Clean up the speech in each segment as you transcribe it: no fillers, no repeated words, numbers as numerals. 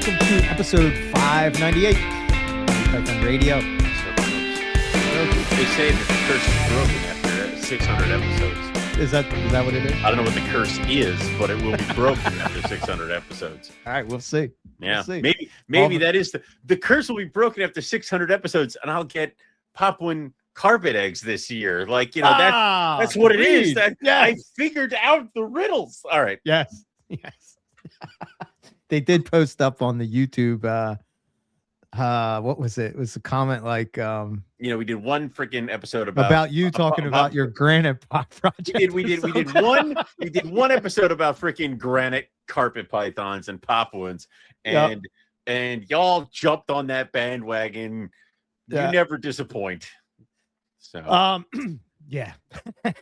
welcome to episode 598 Python Radio. They say that the curse is broken after 600 episodes. Is that what it is? I don't know what the curse is, but it will be broken after 600 episodes. All right, we'll see. Yeah, We'll see. maybe that is the curse will be broken after 600 episodes, and I'll get Papuan carpet eggs this year. Like, that's what it is. That I figured out the riddles. All right. Yes. They did post up on the YouTube. What was it? It was a comment like, we did one freaking episode about you talking about your granite pot project. We did one episode about freaking granite carpet pythons and Papuans, and y'all jumped on that bandwagon. You never disappoint. So yeah. I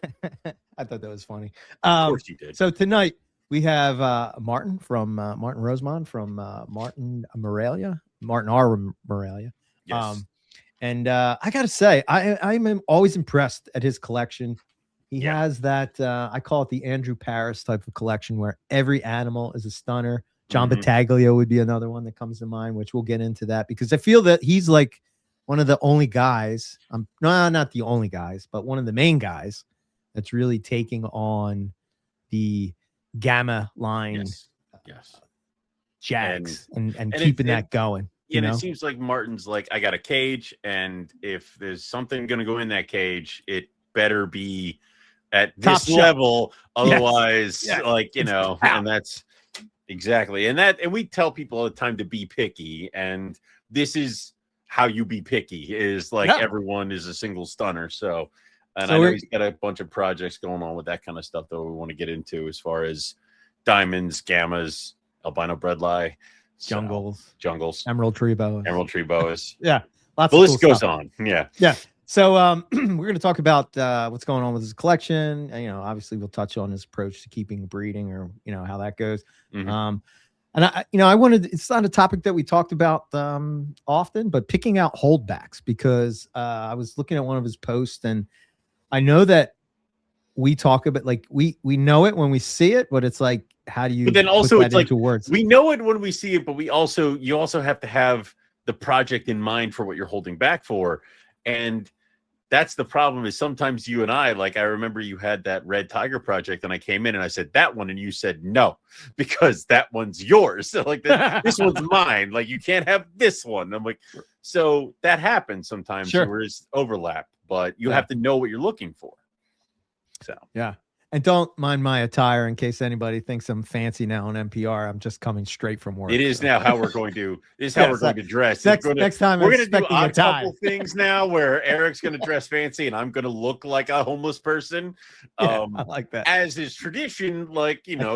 thought that was funny. Of course you did. So tonight we have Martin from Martin Rosemond from MartinR Morelia. Yes. And I gotta say, I'm always impressed at his collection. He has that I call it the Andrew Paris type of collection where every animal is a stunner. John Battaglia would be another one that comes to mind, which we'll get into that because I feel that he's like one of the only guys. No, not the only guys, but one of the main guys that's really taking on the Gamma line Jags and keeping that going. And it seems like Martin's like, I got a cage, and if there's something going to go in that cage, it better be at this level. Otherwise, and that's exactly. And we tell people all the time to be picky. And this is how you be picky is like everyone is a single stunner. So I know he's got a bunch of projects going on with that kind of stuff that we want to get into as far as diamonds, gammas, albino bredli, jungles, emerald tree boas. Lots the of list cool goes stuff. on. So we're going to talk about what's going on with his collection. And, obviously we'll touch on his approach to keeping breeding or how that goes. And I wanted, it's not a topic that we talked about often, but picking out holdbacks, because I was looking at one of his posts and I know that we talk about like we know it when we see it, but it's like, how do you? But then also put it's that like into words? We know it when we see it, but you also have to have the project in mind for what you're holding back for, and that's the problem. Is sometimes you and I remember you had that red tiger project, and I came in and I said that one, and you said no because that one's yours. So like this one's mine. Like you can't have this one. I'm like, so that happens sometimes. Where there's overlap, but you have to know what you're looking for. So and don't mind my attire in case anybody thinks I'm fancy now on MPR. I'm just coming straight from work. It is now how we're going to. This is how we're going to dress. Next time we're going to do a couple things now where Eric's going to dress fancy and I'm going to look like a homeless person. I like that. As is tradition,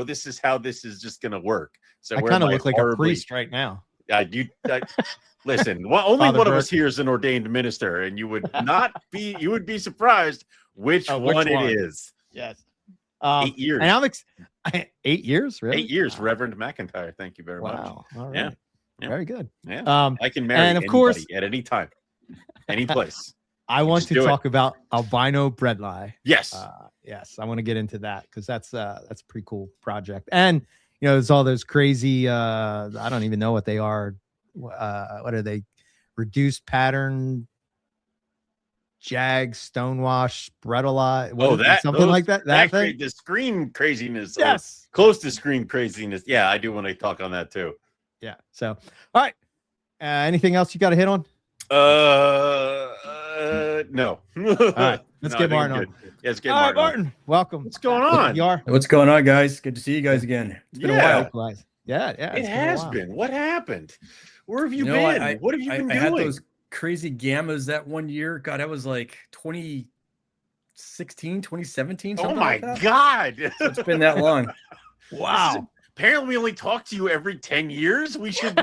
this is how this is just going to work. So I kind of look like a priest right now. Listen, only one of us here is an ordained minister, and you would be surprised which one it is. Yes. 8 years. And I'm 8 years, really? 8 years, Reverend McIntyre. Thank you very much. All right. Yeah. Very good. Yeah. I can marry anybody at any time, any place. I want to talk about albino bredli. Yes. Yes. I want to get into that because that's a pretty cool project. And there's all those crazy I don't even know what they are. What are they? Reduced pattern Jag, stonewash, bredli. Something like that. That thing? The screen craziness. Yes. Close to screen craziness. Yeah, I do want to talk on that too. Yeah. So, all right. Anything else you got to hit on? No. All right. Let's get Martin on. Let's get Martin. Martin. Welcome. What's going on? What's going on, guys? Good to see you guys again. It's been a while. Likewise. Yeah. It has been. What happened? Where have you been? What have you been doing? I had those crazy gammas that one year. God, that was like 2016, 2017. Oh my God. So it's been that long. Wow. Apparently we only talk to you every 10 years. We should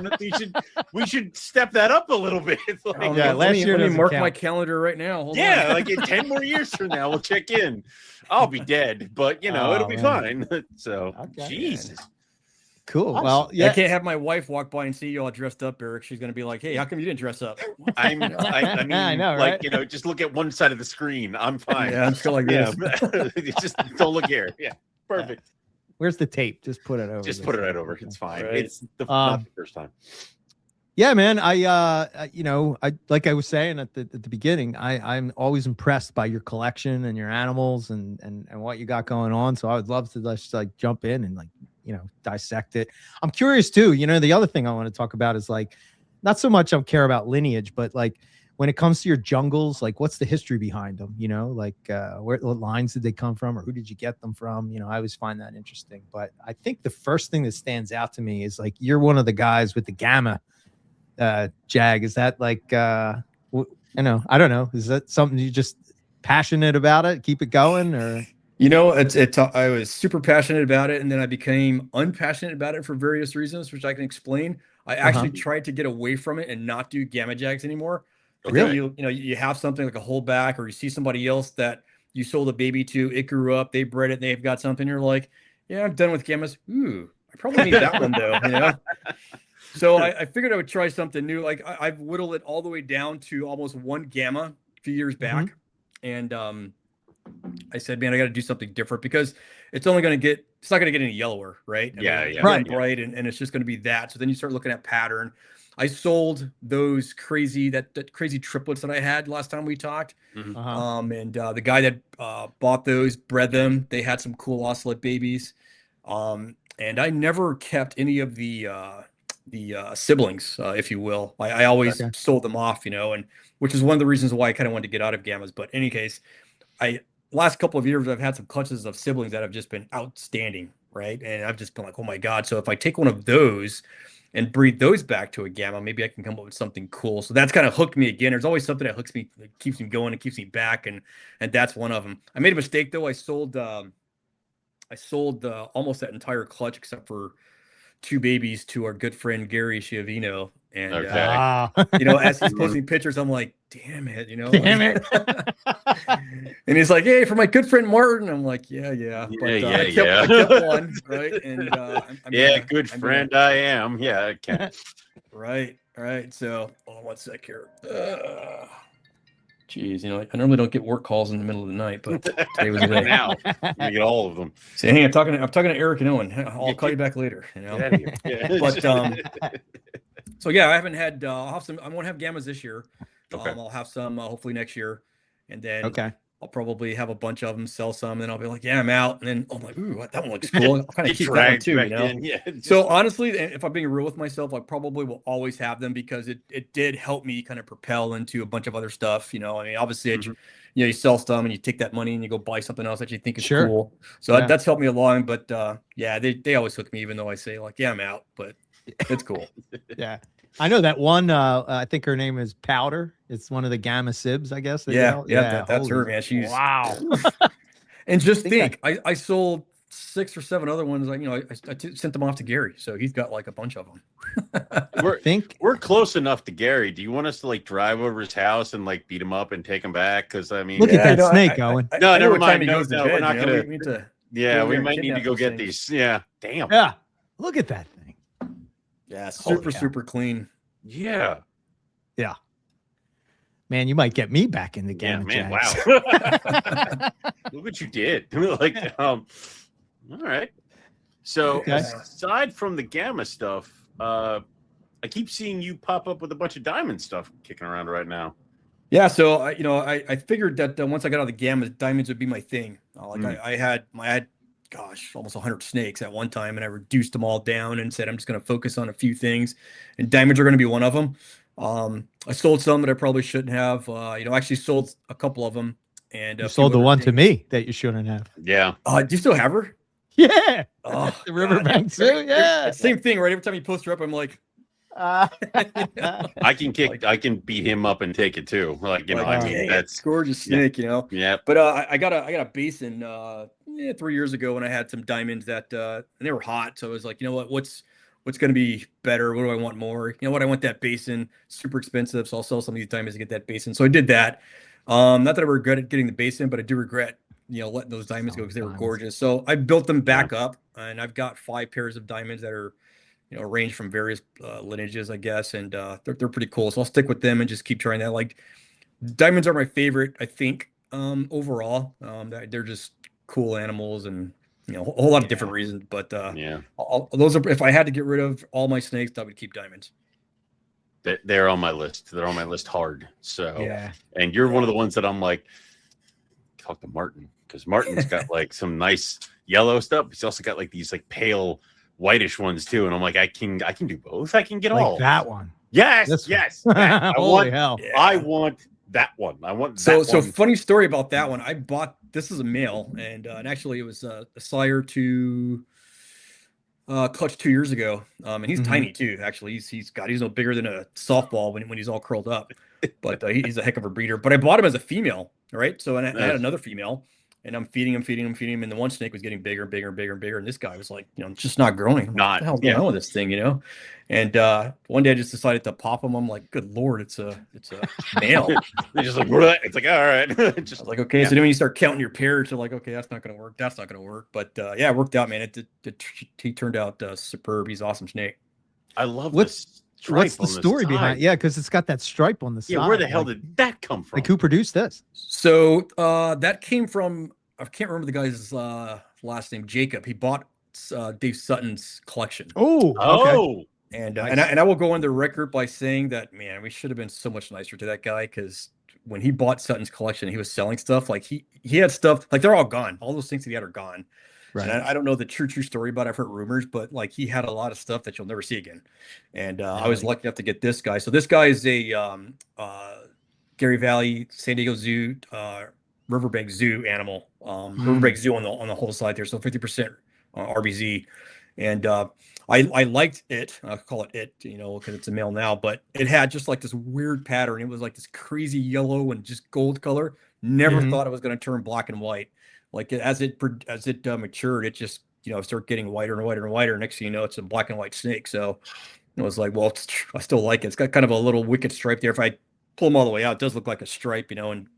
step that up a little bit. Last year. Let me mark my calendar right now. Hold on. Like in 10 more years from now, we'll check in. I'll be dead, but it'll be fine. So Jesus. Cool. Awesome. Well, I can't have my wife walk by and see you all dressed up, Eric. She's gonna be like, "Hey, how come you didn't dress up?" I mean, I know, right? Just look at one side of the screen. I'm fine. Yeah, I'm still like this. Just don't look here. Yeah, perfect. Where's the tape? Just put it over. Just put it right over. It's fine. Right. It's not the first time. Yeah, man. I like I was saying at the beginning, I'm always impressed by your collection and your animals and what you got going on. So I would love to just like jump in and like, dissect it. I'm curious too. The other thing I want to talk about is like, not so much I care about lineage, but like when it comes to your jungles, like what's the history behind them? Like what lines did they come from, or who did you get them from? I always find that interesting. But I think the first thing that stands out to me is like you're one of the guys with the gamma jag. Is that like I don't know, is that something you just passionate about it, keep it going? Or I was super passionate about it, and then I became unpassionate about it for various reasons, which I can explain. I actually tried to get away from it and not do gamma jags anymore. Really? You have something like a holdback, or you see somebody else that you sold a baby to, it grew up, they bred it, they've got something, you're like, yeah, I'm done with gammas. Ooh, I probably need that one though. So I figured I would try something new. Like I've whittled it all the way down to almost one gamma a few years back. And I said, man, I got to do something different because it's not going to get any yellower, right? Right. Bright, and it's just going to be that. So then you start looking at pattern. I sold those crazy triplets that I had last time we talked. And the guy that bought those, bred them. They had some cool ocelot babies. And I never kept any of the siblings, if you will. I always sold them off, and which is one of the reasons why I kind of wanted to get out of gammas. But in any case, last couple of years, I've had some clutches of siblings that have just been outstanding, right? And I've just been like, oh my God. So if I take one of those and breed those back to a gamma, maybe I can come up with something cool. So that's kind of hooked me again. There's always something that hooks me, that keeps me going and keeps me back. And that's one of them. I made a mistake though. I sold almost that entire clutch except for 2 babies to our good friend Gary Schiavino. And as he's posting pictures, I'm like, damn it, Damn it. And he's like, hey, for my good friend Martin. I'm like, yeah. But I kept one, right? And good friend I am. Yeah, I can. Right. So hold on one sec here. Geez, I normally don't get work calls in the middle of the night, but today was the day. Now you get all of them. So hey, I'm talking to Eric and Owen. I'll call you back later. But so yeah, I haven't had. I'll have some. I won't have gammas this year. I'll have some hopefully next year, and then I'll probably have a bunch of them, sell some, and then I'll be like, yeah, I'm out. And then I'm like, ooh, that one looks cool. I'll kind of keep that one too, Yeah. So honestly, if I'm being real with myself, I probably will always have them because it did help me kind of propel into a bunch of other stuff. Obviously, you sell some and you take that money and you go buy something else that you think is cool. So that's helped me along. But they always hook me, even though I say like, yeah, I'm out, but it's cool. Yeah. I know that one. I think her name is Powder. It's one of the gamma sibs, I guess. That's her, man. She's wow. And just think, I sold 6 or 7 other ones. Like I sent them off to Gary, so he's got like a bunch of them. We're close enough to Gary. Do you want us to like drive over his house and like beat him up and take him back? Because I mean, look at that snake, Owen. No, never mind. No, we're not gonna. We might need to go get these. Yeah, damn. Yeah, look at that thing. Yeah, super clean. Yeah. Man, you might get me back in the game. Yeah, man. Wow. Look what you did. All right. So aside from the gamma stuff, I keep seeing you pop up with a bunch of diamond stuff kicking around right now. Yeah. So I figured that once I got out of the gamma, diamonds would be my thing. I had almost 100 snakes at one time, and I reduced them all down and said, I'm just going to focus on a few things, and diamonds are going to be one of them. I sold some that I probably shouldn't have, actually sold a couple of them. And you sold the one to me that you shouldn't have. Yeah. Do you still have her? Yeah. The Riverbank too. Yeah. Same thing, right? Every time you post her up, I'm like, I can beat him up and take it too. That's gorgeous snake, Yeah. But I got a basin 3 years ago when I had some diamonds that and they were hot. So I was like, what's going to be better? What do I want more? I want that basin, super expensive. So I'll sell some of these diamonds to get that basin. So I did that. Not that I regret getting the basin, but I do regret, letting those diamonds go because they were gorgeous. So I built them back up, and I've got 5 pairs of diamonds that are, range from various lineages, I guess. And they're pretty cool. So I'll stick with them and just keep trying that. Like, diamonds are my favorite, I think, overall. They're just cool animals, and you know, a whole lot of different reasons. But those are, if I had to get rid of all my snakes, I would keep diamonds. They're on my list. They're on my list hard. So and you're one of the ones that I'm like, talk to Martin, because Martin's got like some nice yellow stuff. He's also got like these like pale whitish ones too. And I'm like, I can do both. I can get like all that one. Yes, yes. I Holy hell. I want that one. I want that so one. Funny story about that one. I bought, this is a male, and actually it was a sire to clutch 2 years ago. And he's tiny too. Actually, he's no bigger than a softball when he's all curled up. But he's a heck of a breeder. But I bought him as a female, right? So and I had another female, and I'm feeding him, and the one snake was getting bigger and bigger and bigger and bigger, and this guy was like, you know, it's just not growing. What the hell's going on with this thing, you know? And one day I just decided to pop him. I'm like, good Lord, it's a male. They're just like, what? It's like, all right. I was like, okay. So then when you start counting your pairs, you're like, okay, that's not going to work. That's not going to work. But yeah, it worked out, man. He turned out superb. He's an awesome snake. I love what's the story behind? Yeah, because it's got that stripe on the side. Yeah, where the hell did that come from? Like, who produced this? So that came from, I can't remember the guy's last name, Jacob. He bought Dave Sutton's collection. Okay. And I will go on the record by saying that, man, we should have been so much nicer to that guy, because when he bought Sutton's collection, he was selling stuff. Like he had stuff, like they're all gone. All those things that he had are gone. Right. And I don't know the true story about it. I've heard rumors, but like he had a lot of stuff that you'll never see again. And I was lucky enough to get this guy. So this guy is a Gary Valley, San Diego Zoo, Riverbank Zoo animal. Riverbank Zoo on the whole side there. So 50% RBZ. And I liked it. I'll call it, you know, because it's a male now, but it had just like this weird pattern. It was like this crazy yellow and just gold color. Never thought it was going to turn black and white. Like as it matured, it just, you know, started getting whiter and whiter and whiter. Next thing you know, it's a black and white snake. So it was like, well, I still like it. It's got kind of a little wicked stripe there. If I pull them all the way out, it does look like a stripe, you know. And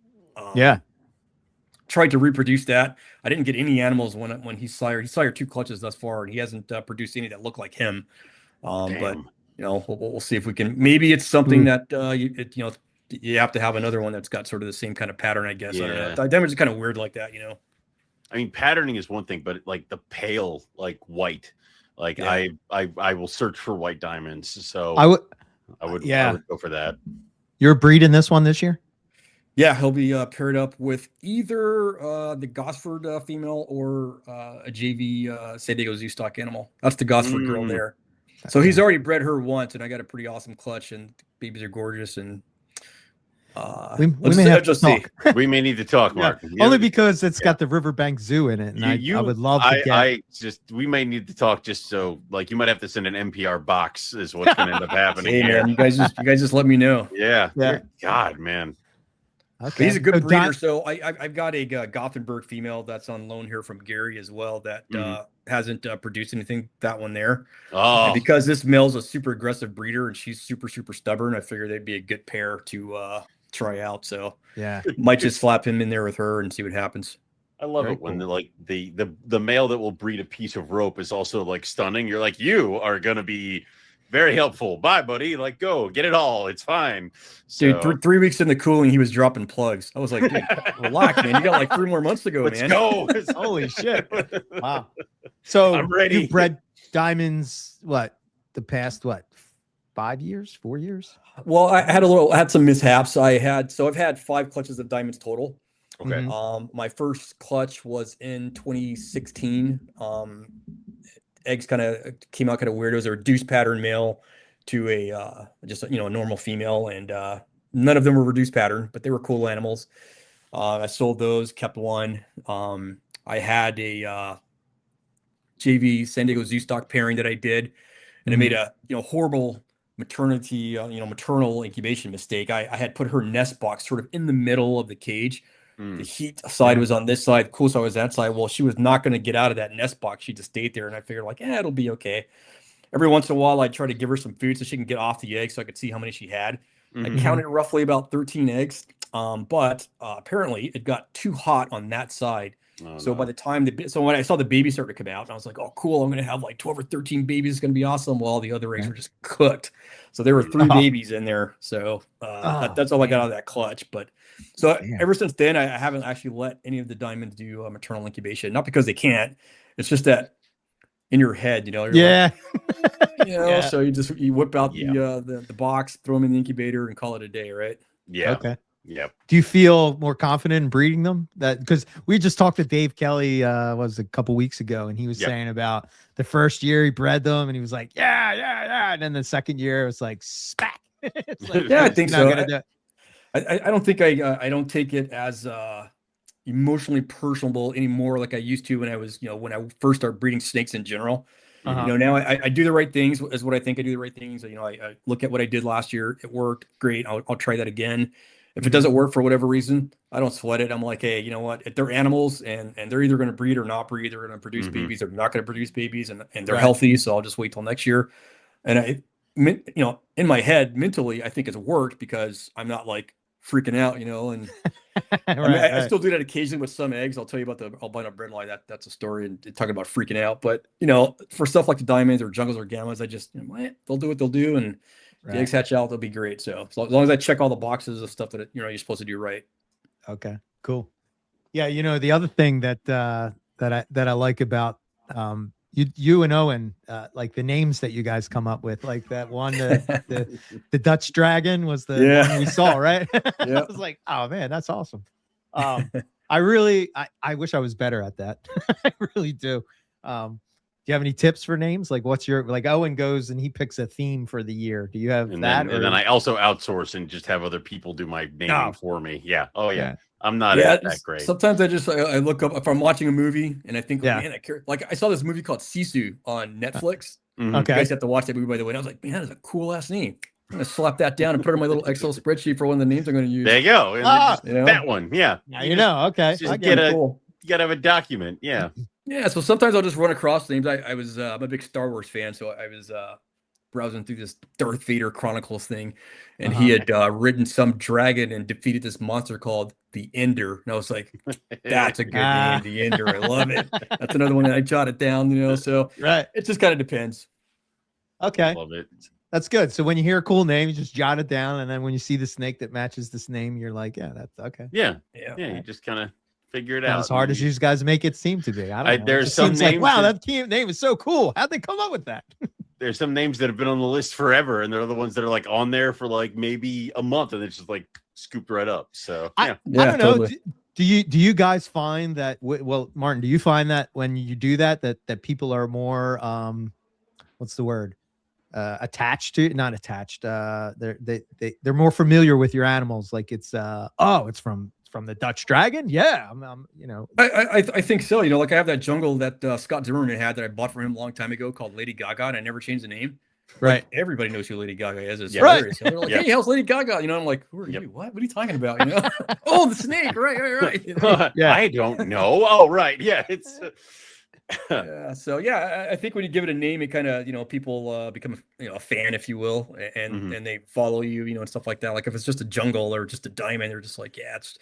tried to reproduce that. I didn't get any animals when he sired 2 clutches thus far, and he hasn't produced any that look like him. But you know, we'll see if we can. Maybe it's something that you know, you have to have another one that's got sort of the same kind of pattern, I guess. I don't know. Diamonds are kind of weird like that, you know. I mean, patterning is one thing, but like the pale, like white, like I will search for white diamonds. So I would go for that. You're breeding this one this year? Yeah, he'll be paired up with either the Gosford female or a JV San Diego Zoo stock animal. That's the Gosford girl there. So he's already bred her once, and I got a pretty awesome clutch, and the babies are gorgeous. And we may have to talk. We may need to talk, Mark. Only because it's got the Riverbank Zoo in it, and I would love to we may need to talk just so, like, you might have to send an MPR box is what's going to end up happening. Hey, man, you guys just let me know. Yeah. God, man. Okay. He's a good breeder. So I've got a Gothenburg female that's on loan here from Gary as well that hasn't produced anything. That one there. And because this male's a super aggressive breeder and she's super stubborn, I figured they'd be a good pair to try out. So might just slap him in there with her and see what happens. I love it when the male that will breed a piece of rope is also like stunning. You're like, you are gonna be very helpful. Bye, buddy. Like, go get it all. It's fine. So, dude, 3 weeks in the cooling, he was dropping plugs. I was like, dude, relax, man. You got like 3 more months to go, Let's man. Go. Holy shit. Wow. So I'm ready. You bred diamonds, the past 5 years, 4 years? Well, I had some mishaps. I've had 5 clutches of diamonds total. Okay. My first clutch was in 2016. Eggs kind of came out kind of weird. It was a reduced pattern male to a normal female, and none of them were reduced pattern, but they were cool animals. I sold those, kept one. I had a JV San Diego Zoo stock pairing that I did, and I made a horrible maternal incubation mistake. I had put her nest box sort of in the middle of the cage. The heat side was on this side, cool side was that side. Well, she was not going to get out of that nest box. She just stayed there, and I figured like, it'll be okay. Every once in a while, I'd try to give her some food so she can get off the egg so I could see how many she had. I counted roughly about 13 eggs, but apparently it got too hot on that side. By the time when I saw the baby start to come out, I was like, oh, cool, I'm going to have like 12 or 13 babies. It's going to be awesome. Well, the other eggs were just cooked. So there were 3 babies in there. So that's all I got out of that clutch. But ever since then, I haven't actually let any of the diamonds do maternal incubation. Not because they can't, It's just that in your head, you're yeah. like, so you whip out the box, throw them in the incubator, and call it a day, right? Yeah. Okay. Yep. Do you feel more confident in breeding them? That because we just talked to Dave Kelly was a couple weeks ago, and he was saying about the first year he bred them, and he was like, yeah, and then the second year it was like smack. It's like, I think so. I don't think I don't take it as emotionally personable anymore like I used to when I was when I first started breeding snakes in general. Now I do the right things is what I think I do the right things. I look at what I did last year. It worked great. I'll try that again. If it doesn't work for whatever reason, I don't sweat it. I'm like, hey, you know what? If they're animals and they're either going to breed or not breed, they're going to produce babies. They're not going to produce babies, and they're healthy. So I'll just wait till next year. And in my head, mentally, I think it's worked because I'm not like freaking out, and I still do that occasionally with some eggs. I'll tell you about the albino bredli. That's a story and talking about freaking out. But for stuff like the diamonds or jungles or gammas, I just they'll do what they'll do, and the eggs hatch out, they'll be great. So as long as I check all the boxes of stuff that you're supposed to do right. Okay, cool. Yeah, the other thing that I like about you and Owen, like the names that you guys come up with, like that one, the Dutch Dragon was the one we saw, right? I was like, oh man, that's awesome. I wish I was better at that. I really do. Do you have any tips for names? Like what's your, like Owen goes and he picks a theme for the year. Do you have that? And then I also outsource and just have other people do my naming for me. Yeah. Oh yeah. I'm not that great. Sometimes I look up if I'm watching a movie and I think, man, I care. Like I saw this movie called Sisu on Netflix. Okay. You guys have to watch that movie, by the way. And I was like, man, that's a cool ass name. I'm gonna slap that down and put it in my little Excel spreadsheet for one of the names I'm going to use. There you go. And that one. Yeah. Okay. Just you gotta have a document. Yeah. Yeah. So sometimes I'll just run across names. I'm a big Star Wars fan, so I was browsing through this Darth Vader Chronicles thing, and he had ridden some dragon and defeated this monster called the Ender. And I was like, that's a good name, the Ender. I love it. That's another one that I jotted down, so it just kind of depends. Okay. Love it. That's good. So when you hear a cool name, you just jot it down, and then when you see the snake that matches this name, you're like, yeah, that's okay. Yeah. You just kind of figure it out. As hard as you guys make it seem to be. I don't know. There's some names like, wow, that team name is so cool. How'd they come up with that? There's some names that have been on the list forever, and they're the ones that are like on there for like maybe a month, and it's just like scooped right up. So I don't know. Totally. Do you guys find that? Well, Martin, do you find that when you do that people are more what's the word? Attached to, not attached. They're more familiar with your animals. Like it's it's from the Dutch Dragon. Yeah, I think so. Like I have that jungle that Scott Zimmerman had that I bought from him a long time ago called Lady Gaga, and I never changed the name. Right. Like, everybody knows who Lady Gaga is. It's hilarious. They're like, hey, how's Lady Gaga? I'm like, who are you? What are you talking about? Oh, the snake. Right. I don't know. Oh, right. Yeah. It's. So I think when you give it a name, it kind of people become a fan, if you will, and they follow you, and stuff like that. Like if it's just a jungle or just a diamond, they're just like, it's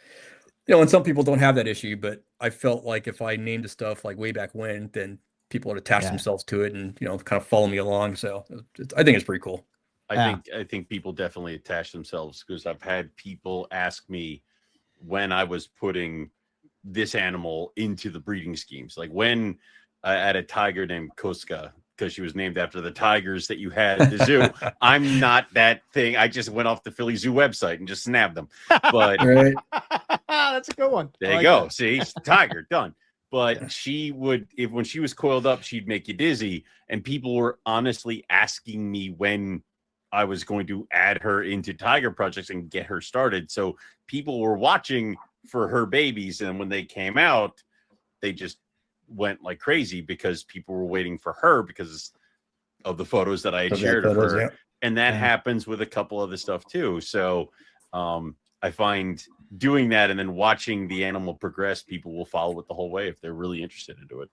and some people don't have that issue, but I felt like if I named the stuff like way back when, then people would attach themselves to it and kind of follow me along. So I think it's pretty cool. I think people definitely attach themselves, because I've had people ask me when I was putting this animal into the breeding schemes, like when I had a tiger named Koska, because she was named after the tigers that you had at the zoo. I'm not that thing. I just went off the Philly Zoo website and just snapped them. But that's a good one. There you go. See, tiger done. But she would, when she was coiled up, she'd make you dizzy. And people were honestly asking me when I was going to add her into tiger projects and get her started. So people were watching for her babies, and when they came out, they just went like crazy because people were waiting for her because of the photos that I had shared of her. Yeah. And that happens with a couple other stuff too. So I find doing that and then watching the animal progress, people will follow it the whole way if they're really interested into it.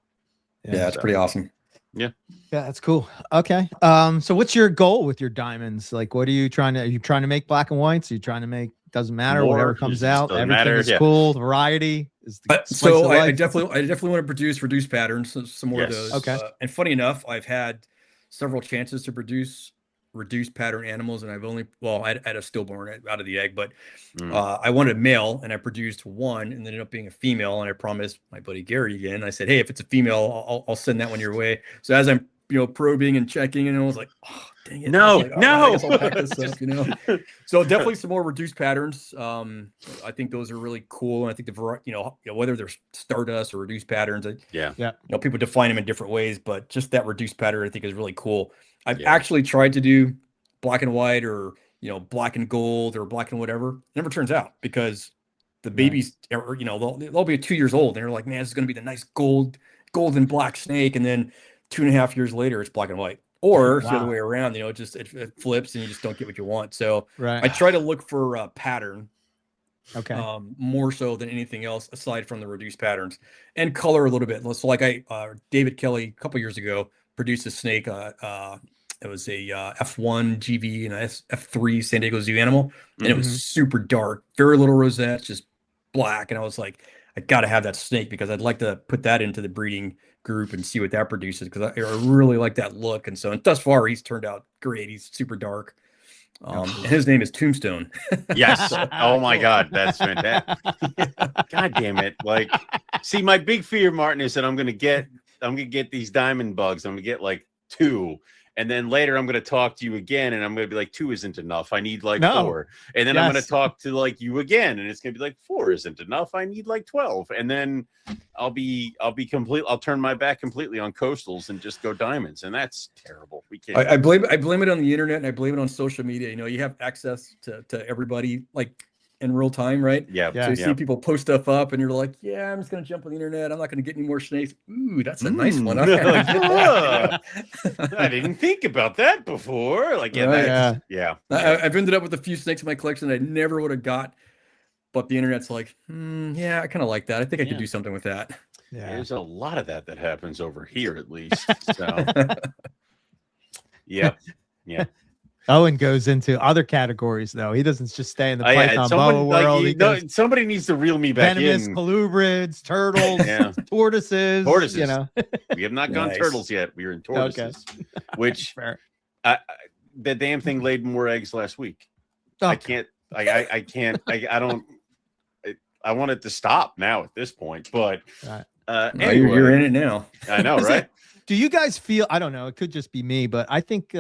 Yeah, it's pretty awesome. Yeah, that's cool. Okay. So what's your goal with your diamonds? Like, what are you trying to make black and whites? Are you trying to make, doesn't matter, whatever comes out, everything is cool, variety is the so I definitely want to produce reduced patterns, some more of those. Okay. And funny enough, I've had several chances to produce reduced pattern animals, and I've only, well, I had a stillborn out of the egg, but I wanted a male, and I produced one, and ended up being a female. And I promised my buddy Gary again, I said, hey, if it's a female, I'll send that one your way. So as I'm probing and checking, and I was like, oh, dang it. No, like, no. I guess I'll pack this up, So definitely some more reduced patterns. I think those are really cool. And I think the variety, whether they're stardust or reduced patterns, people define them in different ways, but just that reduced pattern, I think, is really cool. I've actually tried to do black and white, or, black and gold, or black and whatever. It never turns out, because the babies are, they'll be 2 years old, and they're like, man, this is going to be the nice gold and black snake. And then 2.5 years later, it's black and white. Or it's the other way around, it flips, and you just don't get what you want. So I try to look for a pattern, more so than anything else, aside from the reduced patterns, and color a little bit. So like David Kelly, a couple years ago, produced a snake. It was a F1 GV and a F3 San Diego Zoo animal, and it was super dark, very little rosettes, just black. And I was like, I got to have that snake, because I'd like to put that into the breeding group and see what that produces, because I really like that look. And so, and thus far, he's turned out great. He's super dark. And his name is Tombstone. Yes. Oh my God, that's fantastic. God damn it! Like, see, my big fear, Martin, is that I'm gonna get these diamond bugs. I'm gonna get like 2. And then later I'm going to talk to you again, and I'm going to be like, 2 isn't enough. I need like 4. And then I'm going to talk to like you again, and it's going to be like, 4 isn't enough. I need like 12. And then I'll be complete. I'll turn my back completely on coastals and just go diamonds. And that's terrible. We can't. I blame it on the internet, and I blame it on social media. You have access to everybody, like, in real time, right? Yeah. So you see people post stuff up, and you're like, yeah, I'm just going to jump on the internet. I'm not going to get any more snakes. Ooh, that's a nice one. I didn't think about that before. Like, I've ended up with a few snakes in my collection that I never would have got, but the internet's like, I kind of like that. I think I could do something with that. Yeah. There's a lot of that happens over here, at least. So, yeah. Owen goes into other categories, though. He doesn't just stay in the python boa world. Somebody needs to reel me back venomous in. colubrids, turtles, tortoises. We have not gone turtles yet. We were in tortoises, which the damn thing laid more eggs last week. I can't. I don't. I want it to stop now at this point, but anyway, you're in it now. I know, right? Do you guys feel? I don't know. It could just be me, but I think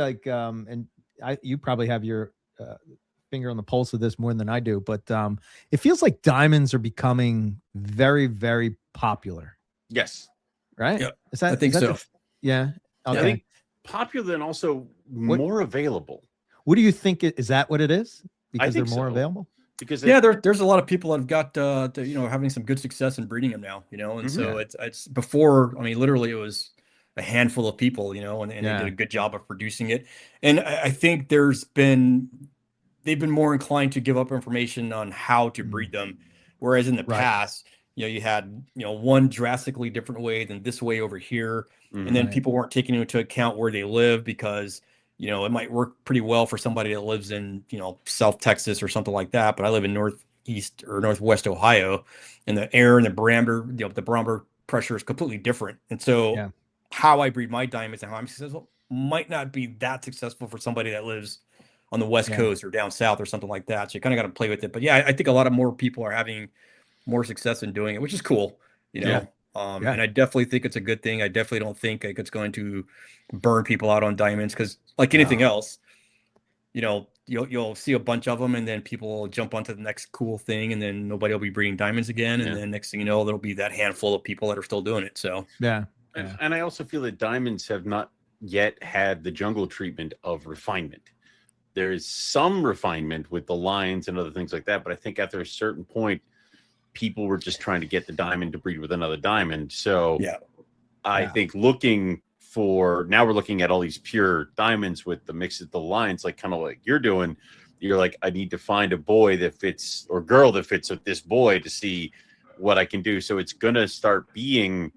you probably have your finger on the pulse of this more than I do, but it feels like diamonds are becoming very, very popular. Yes. Right? Yeah. I think so. Yeah. Okay. I think popular and also more available. What do you think? Is that what it is? Because they're more so. available? Because there's a lot of people that have got having some good success in breeding them now, and so it's before, I mean, literally it was a handful of people, and they did a good job of producing it. And I think they've been more inclined to give up information on how to breed them. Whereas in the past, you had, one drastically different way than this way over here. And then people weren't taking into account where they live, because, it might work pretty well for somebody that lives in, South Texas or something like that. But I live in Northeast or Northwest Ohio, and the air and the barometer pressure is completely different. And so how I breed my diamonds and how I'm successful might not be that successful for somebody that lives on the West Coast or down South or something like that. So you kind of got to play with it. But I think a lot of more people are having more success in doing it, which is cool, And I definitely think it's a good thing. I definitely don't think it's going to burn people out on diamonds, because like anything else, you'll see a bunch of them, and then people will jump onto the next cool thing, and then nobody will be breeding diamonds again. And then next thing you know, there'll be that handful of people that are still doing it. So And I also feel that diamonds have not yet had the jungle treatment of refinement. There is some refinement with the lines and other things like that, but I think after a certain point, people were just trying to get the diamond to breed with another diamond. So I think now we're looking at all these pure diamonds with the mix of the lines, like kind of like you're doing. You're like, I need to find a boy that fits, or girl that fits with this boy, to see what I can do. So it's going to start being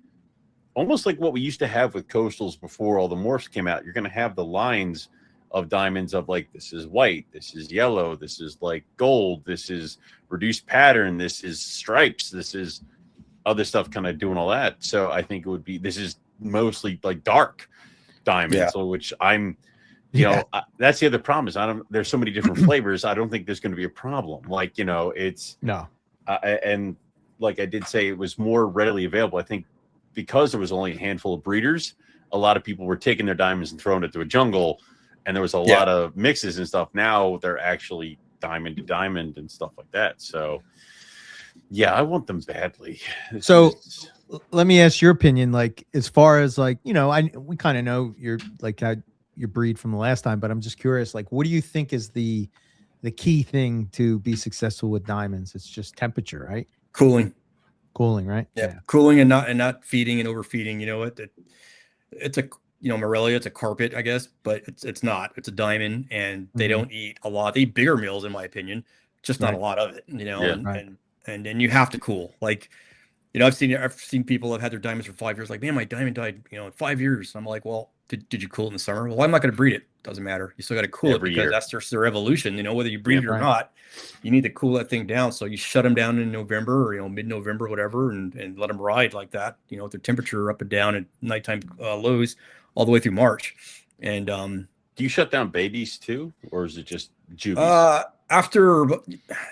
almost like what we used to have with coastals before all the morphs came out. You're going to have the lines of diamonds of like, this is white, this is yellow, this is like gold, this is reduced pattern, this is stripes, this is other stuff kind of doing all that. So I think this is mostly like dark diamonds, which I'm you know, that's the other problem is there's so many different flavors. I don't think there's going to be a problem. Like, you know, it's no. And like I did say, it was more readily available. I think because there was only a handful of breeders, a lot of people were taking their diamonds and throwing it to a jungle, and there was a lot of mixes and stuff. Now they're actually diamond to diamond and stuff like that. So yeah, I want them badly. So let me ask your opinion, like as far as like, you know, we kind of know your breed from the last time, but I'm just curious, like what do you think is the key thing to be successful with diamonds? It's just temperature, right? Cooling, right? Yeah. Cooling and not feeding and overfeeding. You know what? It's a, you know, Morelia, it's a carpet, I guess, but it's not. It's a diamond, and they don't eat a lot. They eat bigger meals, in my opinion, just not a lot of it. You know, and then you have to cool. Like, you know, I've seen people have had their diamonds for 5 years. Like, man, my diamond died, you know, in 5 years. I'm like, well, did you cool it in the summer? Well, I'm not going to breed it. Doesn't matter. You still got to cool it because that's just their evolution. You know, whether you breed it or not, you need to cool that thing down. So you shut them down in November or, you know, mid-November, whatever, and let them ride like that. You know, with their temperature up and down at nighttime lows all the way through March. And do you shut down babies too, or is it just juvies?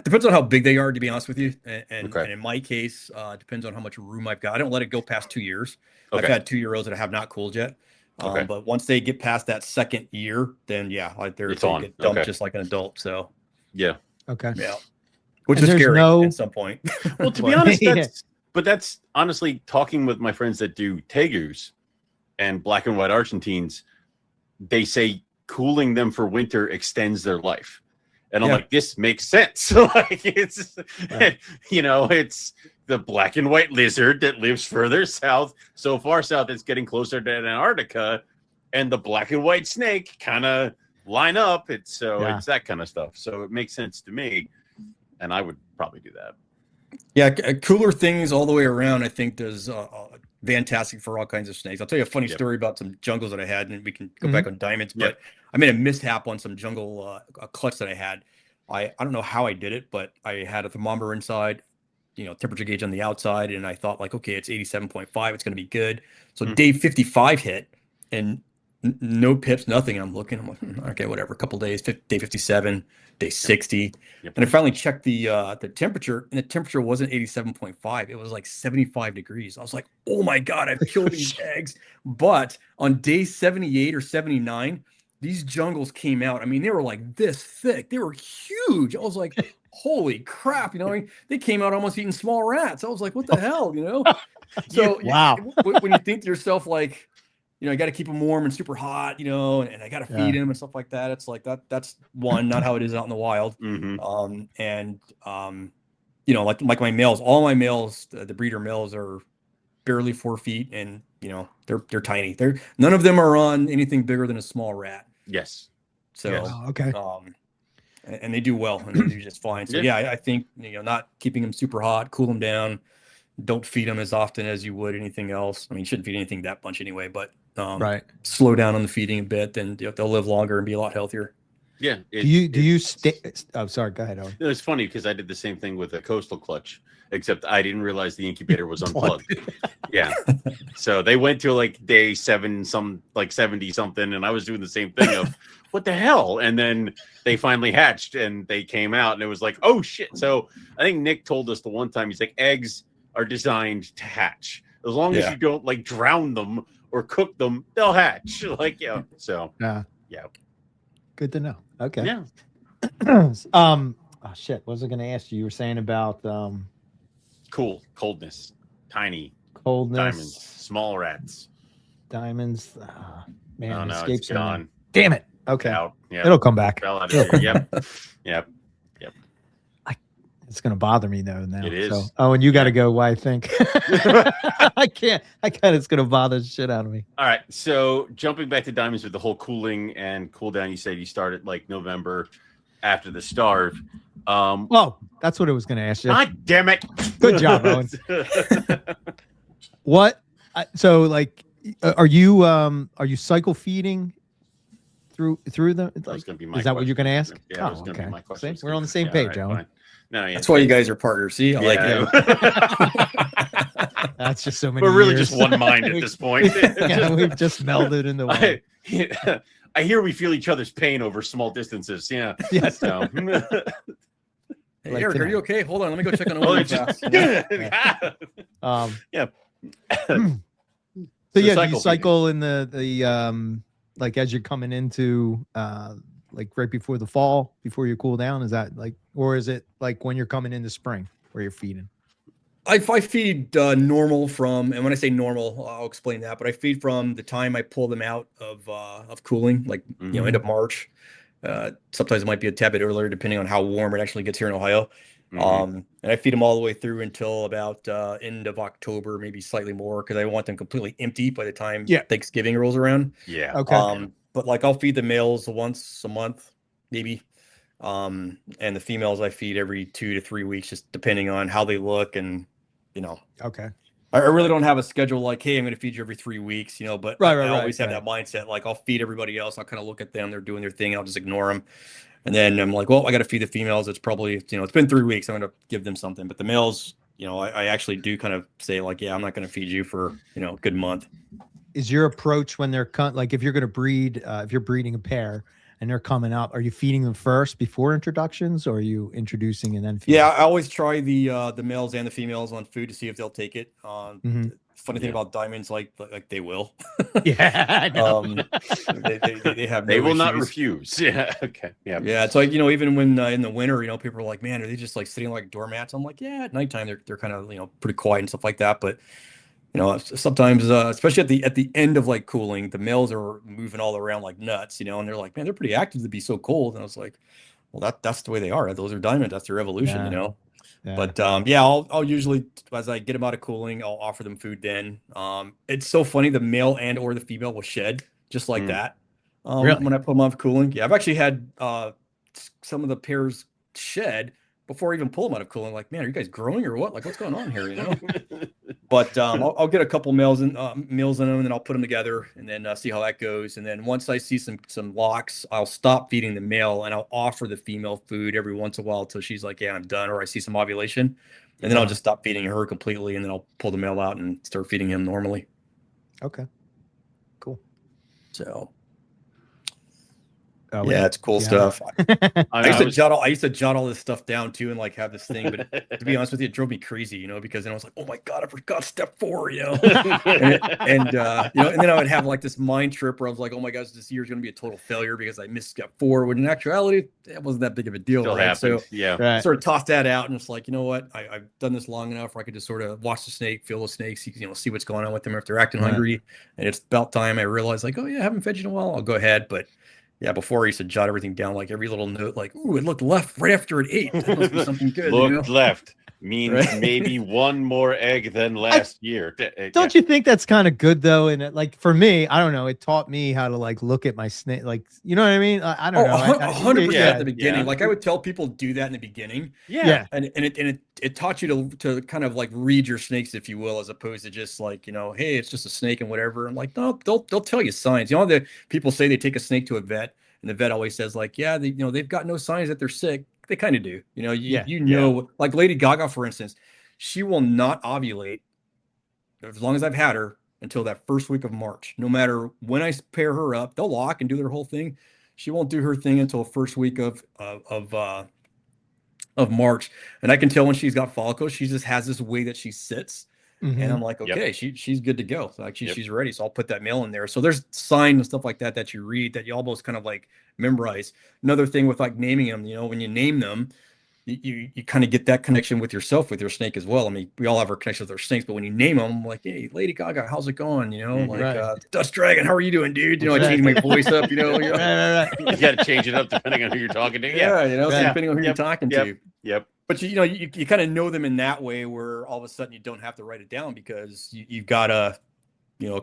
Depends on how big they are, to be honest with you. And in my case, depends on how much room I've got. I don't let it go past 2 years. I've had 2-year-olds that have not cooled yet. But once they get past that second year, then they get dumped just like an adult. So which is scary at some point. Well, to be honest, that's honestly talking with my friends that do tegus and black and white Argentines. They say cooling them for winter extends their life. And I'm like, this makes sense. Like it's, you know, it's the black and white lizard that lives further south, so far south it's getting closer to Antarctica, and the black and white snake kind of line up. It's that kind of stuff. So it makes sense to me, and I would probably do that. Yeah, cooler things all the way around. I think does fantastic for all kinds of snakes. I'll tell you a funny story about some jungles that I had, and we can go back on diamonds. But I made a mishap on some jungle a clutch that I had. I don't know how I did it, but I had a thermometer inside, you know, temperature gauge on the outside, and I thought like, okay, it's 87.5, it's going to be good. So day 55 hit, and no pips, nothing. I'm looking, I'm like, okay, whatever. A couple days, day 57, day 60, and I finally checked the temperature, and the temperature wasn't 87.5. It was like 75 degrees. I was like, oh my God, I've killed these eggs. But on day 78 or 79, these jungles came out. I mean, they were like this thick. They were huge. I was like, holy crap. You know, they came out almost eating small rats. I was like, what the hell, you know? So wow. When you think to yourself, like, you know, I got to keep them warm and super hot, you know, and I got to feed them and stuff like that. It's like that's not how it is out in the wild. You know, like my males, all my males, the breeder males are barely 4 feet, and you know, they're tiny. None of them are on anything bigger than a small rat. Yes. So okay. And they do well, and they do just fine. So I think, you know, not keeping them super hot, cool them down. Don't feed them as often as you would anything else. I mean, you shouldn't feed anything that much anyway, but slow down on the feeding a bit, and they'll live longer and be a lot healthier. Yeah. Do you stay? Oh, sorry. Go ahead, Owen. It's funny because I did the same thing with a coastal clutch, except I didn't realize the incubator was unplugged. So they went to like day 70 something, and I was doing the same thing of what the hell? And then they finally hatched, and they came out, and it was like, oh shit. So I think Nick told us the one time, he's like, eggs are designed to hatch. As long as you don't like drown them or cook them, they'll hatch. Like, so good to know. Okay. Yeah. Oh shit, what was I going to ask you? You were saying about coldness, tiny coldness, diamonds, small rats, diamonds. Man, oh, no, escapes it's gone. Damn it. Okay. Out. Yep. It'll come back. Yep. It's going to bother me though now. It is. So, and you got to go. Why I think I can't. It's going to bother the shit out of me. All right. So jumping back to diamonds with the whole cooling and cool down, you said you started like November after the starve. Well, that's what I was going to ask you. God damn it. Good job, Owen. What? So like, are you cycle feeding through them? Like, is that question. What you're going to ask? Yeah, that was going to be my question. We're on the same page, Owen. No, that's why you guys are partners. See, I like it. That's just so many. We're really years. just one mind at this point. We've just melded into one. I hear we feel each other's pain over small distances. Yeah. Yes. So. Hey, Like Eric, tonight. are you okay? Hold on, let me go check on the Oh, window it's just- fast. Yeah. So yeah, do you feeding. cycle in the like as you're coming into like right before the fall, before you cool down? Is that like, or is it like when you're coming into spring where you're feeding? I feed normal from, and when I say normal, I'll explain that. But I feed from the time I pull them out of cooling, like end of March. Sometimes it might be a tad bit earlier, depending on how warm it actually gets here in Ohio. And I feed them all the way through until about end of October, maybe slightly more, because I want them completely empty by the time Thanksgiving rolls around. Yeah. Okay. But like I'll feed the males once a month, maybe. And the females I feed every 2 to 3 weeks, just depending on how they look. And Okay. I really don't have a schedule like, hey, I'm going to feed you every 3 weeks, but I always have that mindset. Like I'll feed everybody else. I'll kind of look at them. They're doing their thing. I'll just ignore them. And then I'm like, well, I got to feed the females. It's probably, it's been 3 weeks. I'm going to give them something. But the males, I actually do kind of say like, yeah, I'm not going to feed you for, a good month. Is your approach when they're like if you're going to breed, if you're breeding a pair and they're coming out, are you feeding them first before introductions, or are you introducing and then feeding? Yeah, I always try the males and the females on food to see if they'll take it. Funny thing about diamonds, like they will. Yeah, I know. They have they no will not issues. refuse. Yeah. Okay. Yeah. Yeah. It's like, even when in the winter, people are like, man, are they just like sitting like doormats? I'm like, yeah, at nighttime they're kind of, pretty quiet and stuff like that. But sometimes, especially at the end of like cooling, the males are moving all around like nuts, and they're like, man, they're pretty active to be so cold. And I was like, well, that's the way they are. Those are diamonds. That's their evolution, Yeah. But I'll usually, as I get them out of cooling, I'll offer them food then. It's so funny, the male and or the female will shed just like that. Really? When I put them off cooling. Yeah, I've actually had some of the pairs shed before I even pull them out of cooling. Like, man, are you guys growing or what? Like, what's going on here? But I'll get a couple meals in them, and then I'll put them together, and then see how that goes. And then once I see some locks, I'll stop feeding the male, and I'll offer the female food every once in a while until she's like, yeah, I'm done, or I see some ovulation, and then I'll just stop feeding her completely, and then I'll pull the male out and start feeding him normally. Okay. Cool. So. Oh, yeah, it's cool stuff. I used to jot all this stuff down too, and like have this thing. But to be honest with you, it drove me crazy, because then I was like, oh my god, I forgot step 4, and then I would have like this mind trip where I was like, oh my gosh, this year's going to be a total failure because I missed step 4. When in actuality, it wasn't that big of a deal. Still right? happened. So I sort of tossed that out, and it's like, you know what, I've done this long enough where I could just sort of watch the snake, feel the snake, see what's going on with them if they're acting hungry, and it's about time I realized like, oh yeah, I haven't fed you in a while. I'll go ahead, but. Yeah, before I used to jot everything down, like every little note, like, ooh, it looked left right after it ate. That must be something good. Looked left means maybe one more egg than last year. Don't you think that's kind of good though? And like for me, I don't know. It taught me how to like look at my snake, like you know what I mean. I don't know. 100% at the beginning. Like I would tell people do that in the beginning. Yeah. And it taught you to kind of like read your snakes, if you will, as opposed to just like, hey, it's just a snake and whatever. And like, no, they'll tell you signs. The people say they take a snake to a vet, and the vet always says like, yeah, they've got no signs that they're sick. They kind of do. Like Lady Gaga, for instance, she will not ovulate as long as I've had her until that first week of March. No matter when I pair her up, they'll lock and do their whole thing. She won't do her thing until first week of March. And I can tell when she's got follicles, she just has this way that she sits. And I'm like, okay, she's good to go. So like she's ready. So I'll put that male in there. So there's signs and stuff like that you read that you almost kind of like memorize. Another thing with like naming them, when you name them, you kind of get that connection with yourself, with your snake as well. I mean, we all have our connection with our snakes, but when you name them, like, hey, Lady Gaga, how's it going? Dust Dragon, how are you doing, dude? I change my voice up, You got to change it up depending on who you're talking to. Depending on who you're talking to. Yep. But you kind of know them in that way where all of a sudden you don't have to write it down because you've got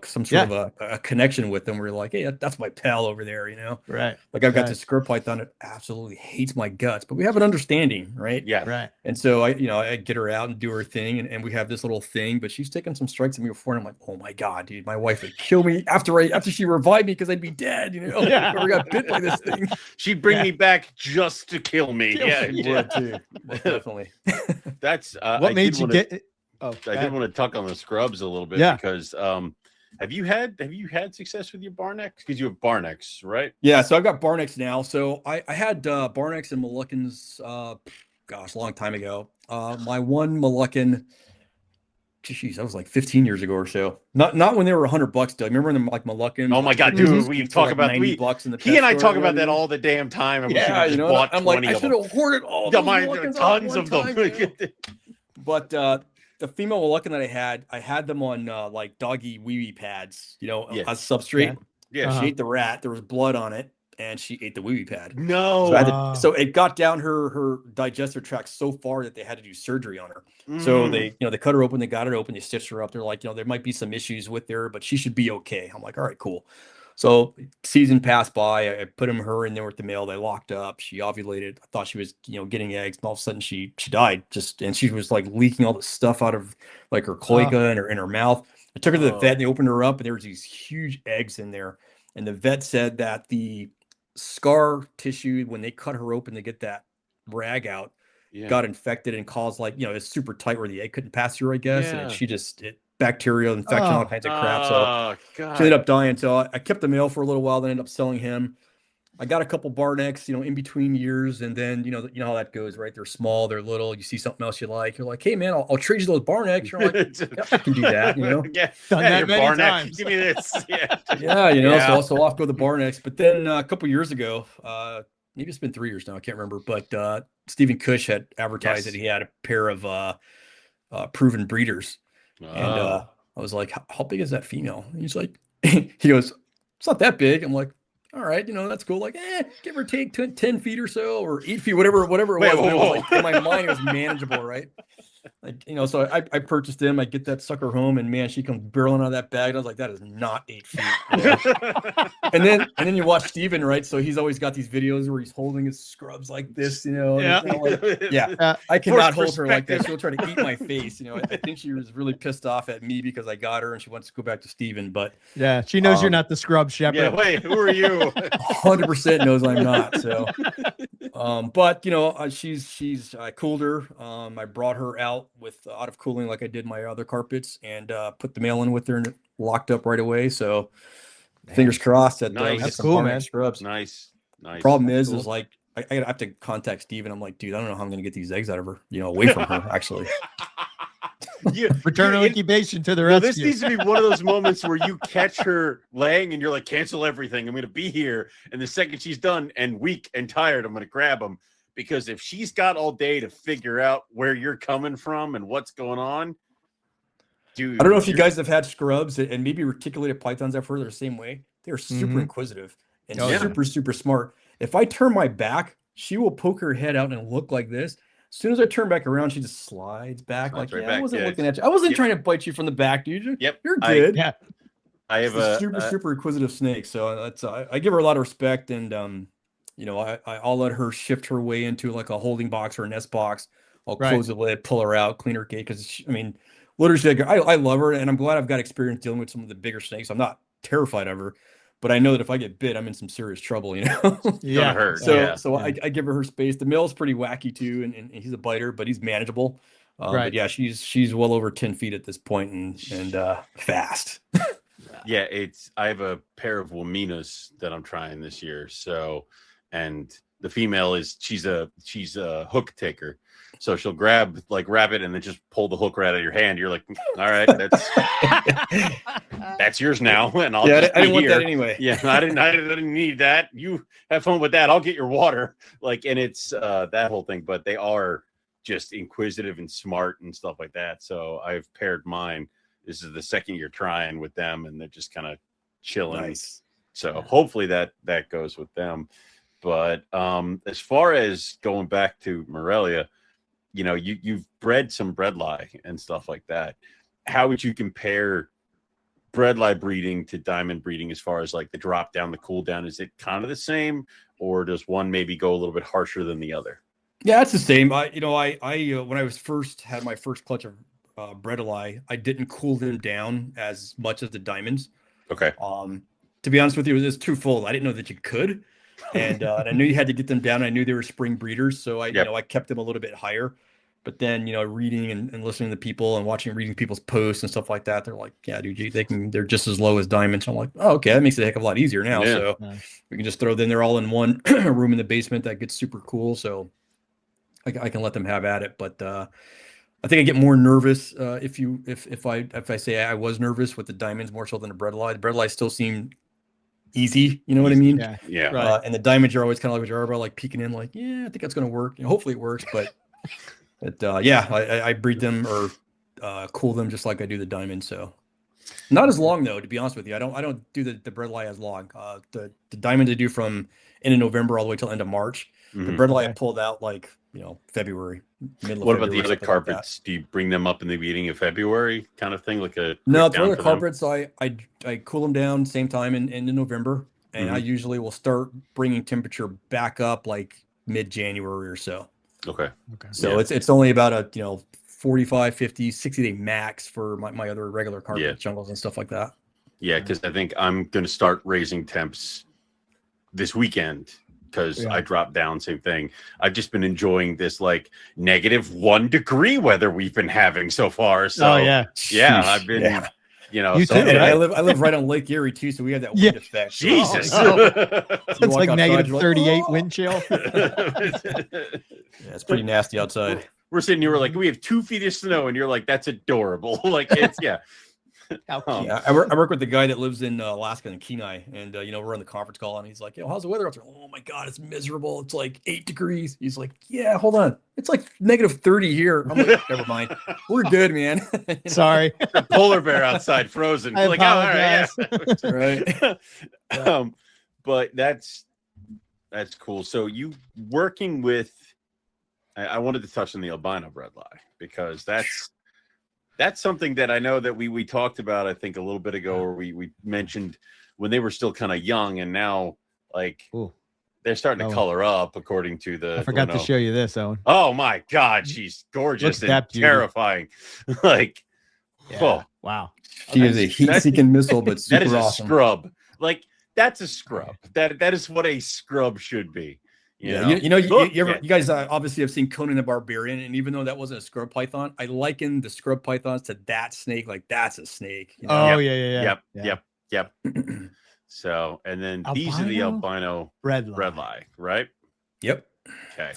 some sort of a connection with them where you're like, hey, that's my pal over there, Right. Like I've got this square python that absolutely hates my guts, but we have an understanding, right? Yeah. Right. And so I get her out and do her thing, and we have this little thing, but she's taken some strikes at me before, and I'm like, oh my god, dude, my wife would kill me after she revived me because I'd be dead, Or got bit by this thing. She'd bring me back just to kill me. Would too. Most definitely. That's what made you get. I did want to talk on the scrubs a little bit because Have you had success with your Barnecks? Because you have Barnecks, right? Yeah, so I've got Barnecks now. So I had Barnecks and Moluccans, gosh, a long time ago. My one Moluccan, geez, that was like 15 years ago or so. Not when they were $100, Doug. Remember them like Moluccans? Oh my God, dude, we talk like about $90 in the he and I pet talk store, about that all the damn time. And yeah, we bought I'm 20 like, I should have hoarded all those Moluccans tons of them. But the female Moluccan that I had them on like doggy wee-wee pads, as substrate. Yeah. She ate the rat. There was blood on it, and she ate the wee-wee pad. No. So it got down her digestive tract so far that they had to do surgery on her. So they cut her open, they got it open, they stitched her up. They're like, there might be some issues with her, but she should be okay. I'm like, all right, cool. So season passed by. I put her in there with the male. They locked up. She ovulated. I thought she was, getting eggs. And all of a sudden she died. And she was like leaking all the stuff out of like her cloaca and in her mouth. I took her to the vet and they opened her up and there was these huge eggs in there. And the vet said that the scar tissue, when they cut her open to get that rag out, got infected and caused it's super tight where the egg couldn't pass through, I guess. Yeah. And she bacterial infection, all kinds of crap. So she ended up dying. So I kept the male for a little while, then ended up selling him. I got a couple Barnecks, in between years. And then, you know how that goes, right? They're small, they're little. You see something else you like. You're like, hey man, I'll trade you those Barnecks. You're like, yeah, I can do that, Yeah. Done that many times. Give me this. Yeah. Yeah, so off go the Barnecks. But then a couple years ago, maybe it's been 3 years now, I can't remember. But Stephen Cush had advertised that he had a pair of proven breeders. And I was like, how big is that female? And he's like, he goes, it's not that big. I'm like, all right, that's cool. Like, give or take 10 feet or so, or 8 feet, whatever it was. Wait, It was like, in my mind, it was manageable, right? Like, so I purchased him. I get that sucker home, and man, she comes barreling out of that bag. And I was like, that is not 8 feet. and then you watch Steven, right? So he's always got these videos where he's holding his scrubs like this, I cannot hold her like that. She'll try to eat my face. I think she was really pissed off at me because I got her and she wants to go back to Steven. But yeah, she knows you're not the scrub shepherd. Yeah, wait, who are you? 100% knows I'm not. So, but she's I cooled her. I brought her out out of cooling like I did my other carpets, and put the male in with her and locked up right away. So fingers crossed that we get some cool, man. Scrubs. Nice. Problem is like I have to contact Steven. I'm like, dude, I don't know how I'm going to get these eggs out of her, away from her actually. Maternal incubation to the rescue. This needs to be one of those moments where you catch her laying and you're like, cancel everything. I'm going to be here. And the second she's done and weak and tired, I'm going to grab them. Because if she's got all day to figure out where you're coming from and what's going on, dude. I don't know if you guys have had scrubs and maybe reticulated pythons. I've heard they're the same way. They're super inquisitive and super smart. If I turn my back, she will poke her head out and look like this. As soon as I turn back around, she just slides back. I wasn't looking at you. I wasn't trying to bite you from the back, dude. You're good. I have a super inquisitive snake. So that's I give her a lot of respect, and I'll let her shift her way into like a holding box or a nest box. I'll close the lid, pull her out, clean her gate. Because literally, I love her, and I'm glad I've got experience dealing with some of the bigger snakes. I'm not terrified of her, but I know that if I get bit, I'm in some serious trouble. Yeah, hurt. So I give her space. The male's pretty wacky too, and he's a biter, but he's manageable. But yeah, she's well over 10 feet at this point, and fast. Yeah, I have a pair of Waminas that I'm trying this year. So, and the female she's a hook taker. So she'll grab like rabbit and then just pull the hook right out of your hand. You're like, all right, that's yours now. And I'll just I didn't want that anyway. Yeah, I didn't need that. You have fun with that. I'll get your water. And it's that whole thing. But they are just inquisitive and smart and stuff like that. So I've paired mine. This is the second year trying with them, and they're just kind of chilling. Nice. So hopefully that goes with them. But as far as going back to Morelia, you've bred some bredli and stuff like that. How would you compare bredli breeding to diamond breeding as far as like the drop down, the cool down? Is it kind of the same, or does one maybe go a little bit harsher than the other? Yeah, it's the same. I when I had my first clutch of bredli, I didn't cool them down as much as the diamonds. Okay. To be honest with you, it was twofold. I didn't know that you could, and I knew you had to get them down. I knew they were spring breeders, so I kept them a little bit higher. But then, reading and listening to people and reading people's posts and stuff like that, they're like, yeah, dude, they're just as low as diamonds. So I'm like, oh, okay, that makes it a heck of a lot easier now. Yeah. So we can just throw them. They're all in one room in the basement that gets super cool. So I can let them have at it. But I think I get more nervous if I say I was nervous with the diamonds more so than the bredli. The bredli still seem easy, you know what I mean? Yeah. Right. And the diamonds are always kind of like what you're about, like peeking in, like, yeah, I think that's going to work. Hopefully it works, but I breed them or cool them just like I do the diamond. So not as long though, to be honest with you. I don't do the bredli as long. The diamond I do from end of November all the way till end of March. The bredli I pulled out like February, middle of What February, about the other carpets? Like do you bring them up in the beginning of February kind of thing? Like no, the other carpets I cool them down same time in November, and I usually will start bringing temperature back up like mid-January or so. Okay. So it's only about a 45, 50, 60-day max for my other regular carpet jungles and stuff like that. Yeah, because I think I'm going to start raising temps this weekend because I dropped down. Same thing. I've just been enjoying this like -1 degree weather we've been having so far. So I've been. You so too, and right? I live right on Lake Erie too, so we have that wind effect. Jesus, it's like -38 wind chill. It's pretty nasty outside. We're sitting here, we're like, we have 2 feet of snow, and you're like, that's adorable. Like it's I work with the guy that lives in Alaska in Kenai, and we're on the conference call, and he's like, how's the weather out there? Oh my god, it's miserable. It's like 8 degrees. He's like, yeah, hold on, it's like -30 here. I'm like, never mind, we're good, man. Sorry, the polar bear outside frozen. Like, all right, right. But that's cool. So you working with, I wanted to touch on the albino bredli because that's something that I know that we talked about, I think a little bit ago, or we mentioned when they were still kind of young, and now like they're starting to color up according to the. I forgot to show you this, Owen. Oh my God, she's gorgeous and terrifying. Like, wow, she is a heat-seeking missile, but super that is awesome. A scrub. Like that's a scrub. That is what a scrub should be. You guys obviously have seen Conan the Barbarian, and even though that wasn't a scrub python, I liken the scrub pythons to that snake. Like that's a snake. Yep. So, and then these are the albino bredli, right? Yep. Okay.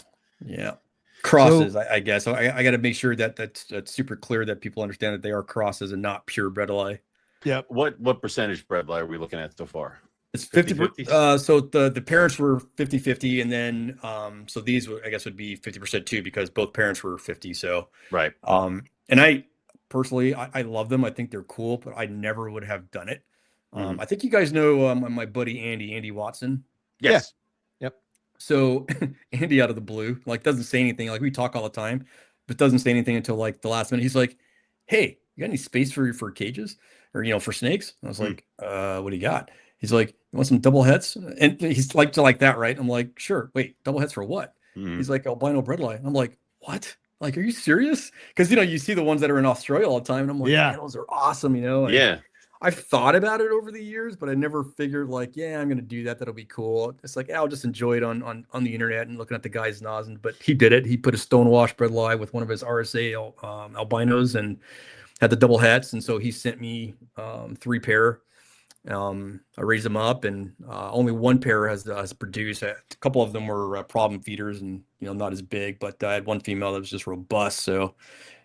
Yeah. Crosses, I guess. So I got to make sure that's super clear that people understand that they are crosses and not pure bredli. Yep. What percentage bredli are we looking at so far? It's 50. So the parents were 50-50, and then so these I guess would be 50% too, because both parents were 50. So right. And I personally I love them. I think they're cool, but I never would have done it. I think you guys know my buddy Andy Watson. Yes. Yep. So Andy out of the blue, like doesn't say anything. Like we talk all the time, but doesn't say anything until like the last minute. He's like, "Hey, you got any space for cages or for snakes?" And I was like, "What do you got?" He's like, "You want some double heads?" And he's like that, right? I'm like, "Sure." Wait, double heads for what? He's like, albino bredli. I'm like, "What? Like, are you serious?" Because you see the ones that are in Australia all the time, and I'm like, "Yeah, those are awesome." And I've thought about it over the years, but I never figured like, I'm gonna do that. That'll be cool. It's like I'll just enjoy it on the internet and looking at the guy's nozzle. But he did it. He put a stonewash bredli with one of his RSA albinos and had the double heads, and so he sent me 3 pair. I raised them up, and only 1 pair has produced. A couple of them were problem feeders, and not as big. But I had 1 female that was just robust, so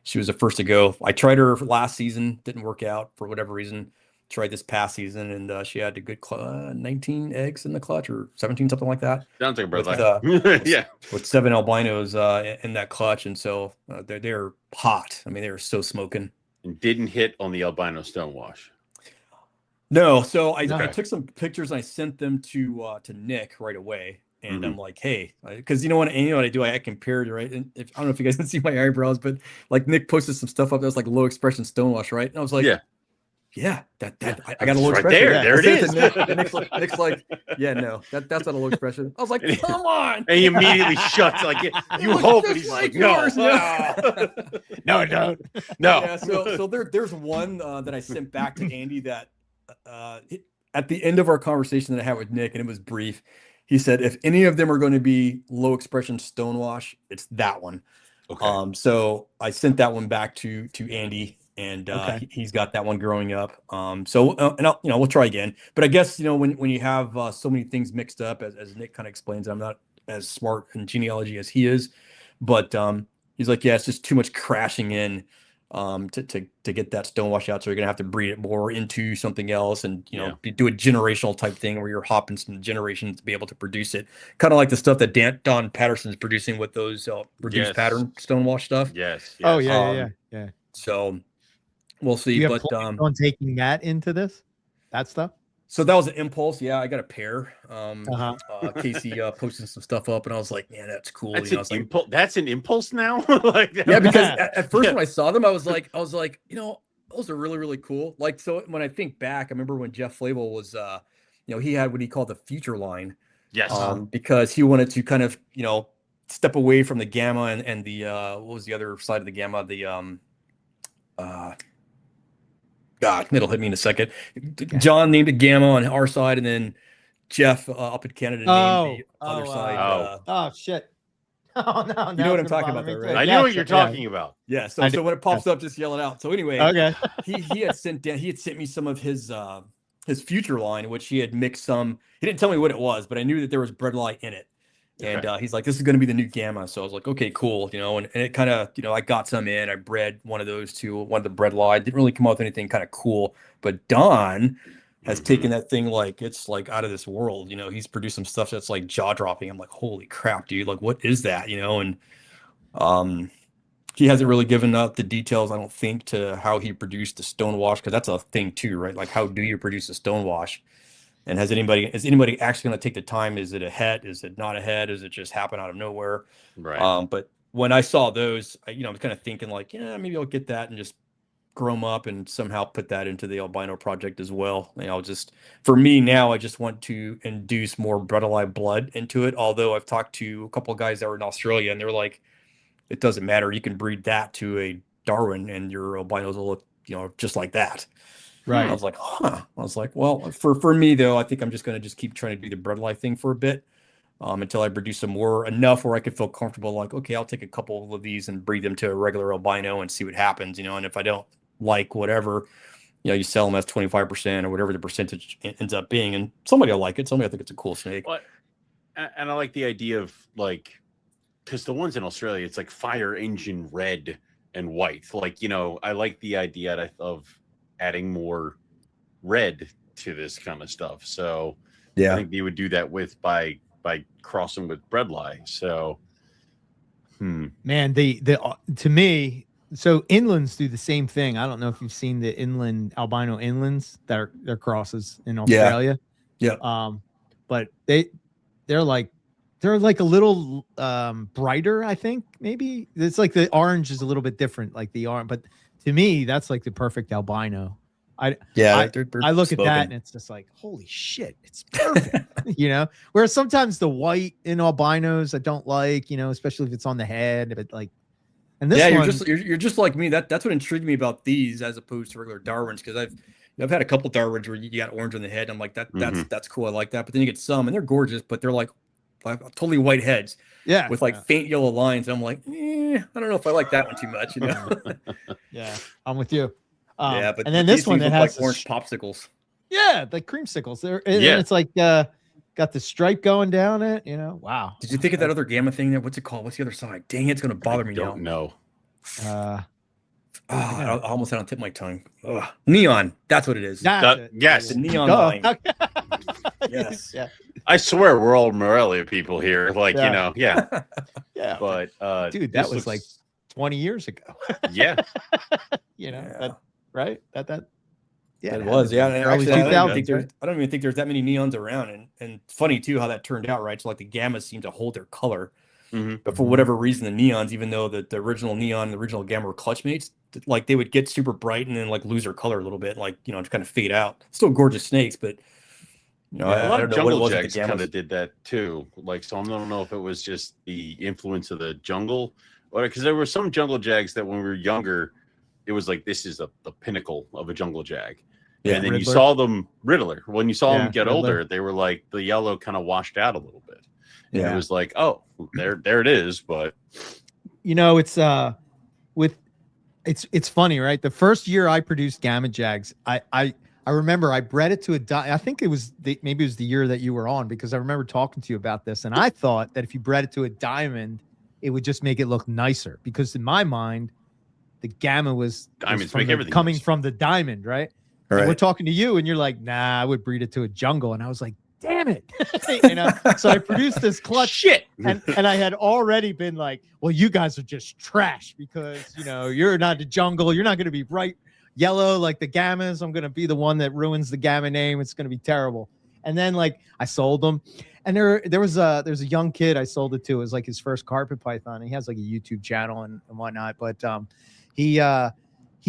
she was the first to go. I tried her last season, didn't work out for whatever reason. Tried this past season, and she had a good 19 eggs in the clutch, or 17, something like that. Sounds like a bredli. With 7 albinos in that clutch, and so they're hot. I mean, they were so smoking. And didn't hit on the albino stonewash. No, so I took some pictures and I sent them to Nick right away, and I'm like, hey, because you know what I do, I compared, right? And I don't know if you guys can see my eyebrows, but like Nick posted some stuff up that was like low expression stonewash, right? And I was like, I got a low expression. There it is. Nick's like, no, that's not a low expression. I was like, come on. And he immediately shuts like, you hope, and he's like, no. No, I don't. No. Yeah, so there's one that I sent back to Andy that at the end of our conversation that I had with Nick, and it was brief, he said, if any of them are going to be low expression stonewash, it's that one. Okay. So I sent that one back to Andy, and he's got that one growing up. And I'll, we'll try again. But I guess when you have so many things mixed up, as Nick kind of explains, I'm not as smart in genealogy as he is, but he's like, yeah, it's just too much crashing in to get that stonewash out. So you're gonna have to breed it more into something else, and do a generational type thing where you're hopping some generations to be able to produce it. Kind of like the stuff that Don Patterson's producing with those reduced pattern stonewash stuff. Yes. Oh yeah. So we'll see. Do you have plans on taking that into that stuff? So that was an impulse. Yeah, I got a pair. Casey posted some stuff up, and I was like, man, that's cool. That's that's an impulse now. Yeah, because at first when I saw them, I was like, those are really, really cool. Like, so when I think back, I remember when Jeff Flavel was, he had what he called the future line. Yes. Because he wanted to kind of, step away from the gamma and the what was the other side of the gamma? The God, it'll hit me in a second. John named it gamma on our side, and then Jeff up in Canada named the other side. Oh shit! Oh no! You know what I'm talking about, though, right? I know what you're talking about. Yeah. So when it pops up, just yell it out. So anyway, he had sent me some of his future line, which he had mixed some. He didn't tell me what it was, but I knew that there was bredli in it. And he's like, this is going to be the new gamma. So I was like, okay, cool. And it kind of, I got some in. I bred one of those two, one of the bredli. Didn't really come out with anything kind of cool. But Don has taken that thing like it's like out of this world. He's produced some stuff that's like jaw dropping. I'm like, holy crap, dude! Like, what is that? And he hasn't really given out the details, I don't think, to how he produced the stonewash, because that's a thing too, right? Like, how do you produce a stonewash? And is anybody actually going to take the time? Is it a het? Is it not a het? Is it just happen out of nowhere? Right. But when I saw those, I was kind of thinking like, yeah, maybe I'll get that and just grow them up and somehow put that into the albino project as well. For me now, I just want to induce more bredli blood into it. Although I've talked to a couple of guys that were in Australia, and they're like, it doesn't matter. You can breed that to a Darwin, and your albinos will look, just like that. Right. I was like, huh. I was like, well, for me though, I think I'm just going to just keep trying to do the bredli thing for a bit, until I produce some more enough where I could feel comfortable. Like, okay, I'll take a couple of these and breed them to a regular albino and see what happens. And if I don't like whatever, you sell them as 25% or whatever the percentage ends up being, and somebody will like it. Somebody will think it's a cool snake. Well, and I like the idea of like, because the ones in Australia, it's like fire engine red and white. Like, I like the idea of adding more red to this kind of stuff. So I think they would do that by crossing with bredli. So man, the to me, so inlands do the same thing. I don't know if you've seen the albino inlands that they're crosses in Australia. But they're like a little brighter, I think. Maybe it's like the orange is a little bit different, like the orange, but to me, that's like the perfect albino. I look at that and it's just like, holy shit, it's perfect. Whereas sometimes the white in albinos I don't like, especially if it's on the head. But like, and this one, you're just like me. That's what intrigued me about these as opposed to regular Darwins, because I've had a couple Darwins where you got orange on the head. I'm like, that's cool. I like that. But then you get some, and they're gorgeous, but they're like totally white heads. Yeah. With like faint yellow lines. I'm like, I don't know if I like that one too much, Yeah, I'm with you. But and then this one that has like orange popsicles. Yeah, like creamsicles. And it's like got the stripe going down it. Wow. Did you think of that other gamma thing there? What's it called? What's the other side? Dang, it's gonna bother me now. I don't know. I almost had on tip of my tongue. Neon. That's what it is. Yes, the neon line. Yes. Yeah. I swear we're all Morelia people here. Like, yeah. But dude, that was like 20 years ago. Yeah. Right? It was. Yeah. And Early actually, 2000s, I don't even think there's that many neons around. And funny too how that turned out, right? So like the gammas seem to hold their color. But for whatever reason, the neons, even though the original neon, the original gamma were clutch mates, like they would get super bright and then like lose their color a little bit, like to kind of fade out. Still gorgeous snakes, but a lot of jungle jags kind of did that too. Like, so I don't know if it was just the influence of the jungle, or because there were some jungle jags that when we were younger, it was like this is the pinnacle of a jungle jag. And then you saw them Riddler. When you saw them get older, they were like the yellow kind of washed out a little bit. And it was like, oh, there it is. But it's funny, right? The first year I produced Gamma Jags, I remember I bred it to I think it was maybe it was the year that you were on, because I remember talking to you about this, and I thought that if you bred it to a diamond, it would just make it look nicer, because in my mind, the Gamma was coming from the diamond, right? Right. And we're talking to you, and you're like, nah, I would breed it to a jungle. And I was like, damn it. So I produced this clutch shit. And I had already been like, well, you guys are just trash, because, you're not the jungle. You're not going to be bright yellow like the Gammas. I'm going to be the one that ruins the Gamma name. It's going to be terrible. And then I sold them. And there's a young kid I sold it to. It was like his first carpet python. He has like a YouTube channel and whatnot. But he